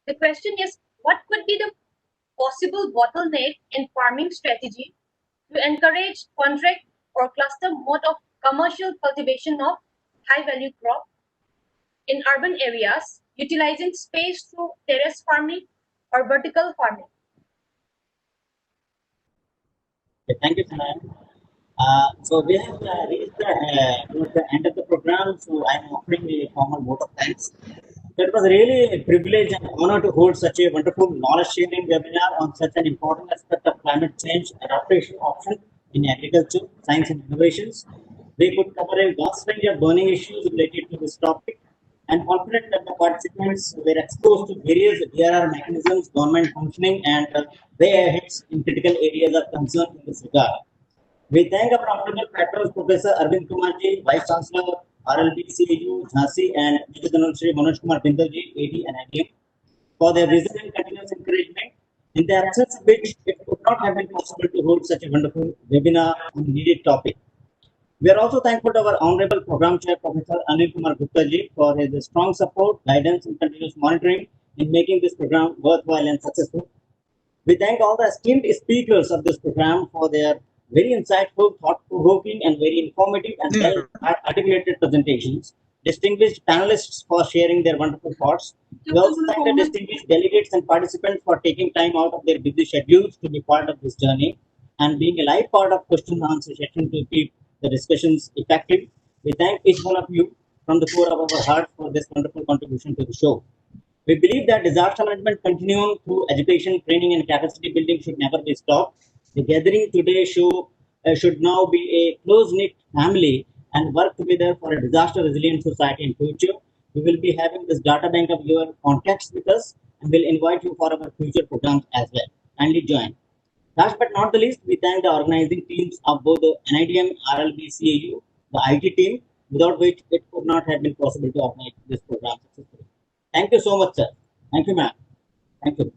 The question is, what could be the possible bottleneck in farming strategy to encourage contract or cluster mode of commercial cultivation of high-value crop in urban areas, utilizing space through terrace farming or vertical farming? Thank you, Sanaya. So we have reached towards the end of the program, so I'm offering a formal vote of thanks. So it was really a privilege and honor to hold such a wonderful knowledge-sharing webinar on such an important aspect of climate change adaptation option in agriculture, science and innovations. We could cover a vast range of burning issues related to this topic, and confident that the participants were exposed to various DRR mechanisms, government functioning, and way ahead in critical areas of concern in this regard. We thank our honorable patrons, Professor Arvind Kumarji, Vice Chancellor, RLB-CAU, Jhansi, and Shri Manoj Kumar Bindalji, AD and IDM, for their vision and continuous encouragement, in the absence of which it would not have been possible to hold such a wonderful webinar on needed topic. We are also thankful to our Honorable Program Chair, Professor Anil Kumar Gupta ji, for his strong support, guidance, and continuous monitoring in making this program worthwhile and successful. We thank all the esteemed speakers of this program for their very insightful, thought-provoking, and very informative and well-articulated presentations. Distinguished panelists for sharing their wonderful thoughts. We also thank the distinguished delegates and participants for taking time out of their busy schedules to be part of this journey and being a live part of question and answer session to keep the discussions effective. We thank each one of you from the core of our hearts for this wonderful contribution to the show. We believe that disaster management continuum through education, training, and capacity building should never be stopped. The gathering today should now be a close-knit family and work together for a disaster-resilient society in future. We will be having this data bank of your contacts with us and will invite you for our future programs as well. Kindly join. Last but not the least, we thank the organizing teams of both the NIDM, RLB, CAU, the IT team, without which it could not have been possible to organize this program successfully. Thank you so much, sir. Thank you, ma'am. Thank you.